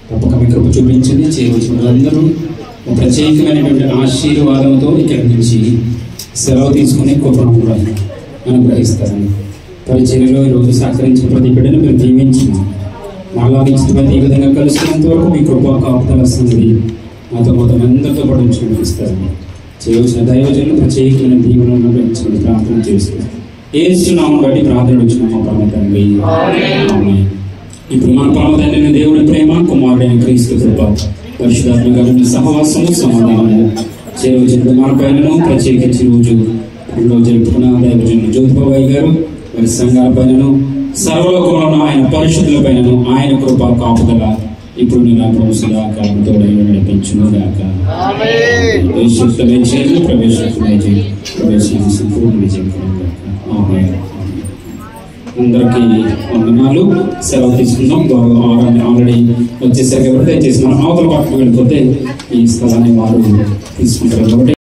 తప్పక మీ కృప చూపించండి. చేయవలసిన వాళ్ళందరూ ప్రత్యేకమైనటువంటి ఆశీర్వాదంతో ఇక్కడి నుంచి సెలవు తీసుకునే కృపను కూడా అనుగ్రహిస్తారని పరిచర్యలో ఈరోజు సహకరించిన ప్రతి బిడ్డను మీరు దీవించిన మళ్ళా ఇచ్చిన ప్రతి ఈ విధంగా కలుసుకున్నంత వరకు మీ కృప కాపుదల వస్తుంది. మాతో మొత్తం అందరితో కూడా చూపిస్తారని చేయవలసిన దైవజనులు ప్రత్యేకమైన దీవెనలను అనుగ్రహించమని ప్రార్థన చేస్తారు. ఏసునామమును బట్టి ప్రార్థన వచ్చిన మా పరమ తండ్రి ఆమేన్. ఇప్పుడు మన పరమ తండ్రి దేవుడి ప్రేమ, కుమారుడైన క్రీస్తు కృప, పరిశుద్ధాత్మ గారి సహవాసము, సమాధానము చేరువచ్చిన మన పైనను ప్రత్యేకించి రోజు జరుపుకున్న దైవజనులు జ్యోతిబాబాయ్ గారు వారి సంఘాల పైనను సర్వలోకంలో ఆయన పరిశుద్ధుల పైనను ఆయన కృప కాపుదల ఇప్పుడు నేను ప్రభుత్వంతో నడిపించును గాక. అందరికీ వందనాలు. సెలవు తీసుకుందాం. ఆల్రెడీ వచ్చేసరికి కాబట్టి దయచేసి మనం అవతల పక్కకు వెళ్ళిపోతే ఈ స్థలాన్ని వారు తీసుకుంటారు కాబట్టి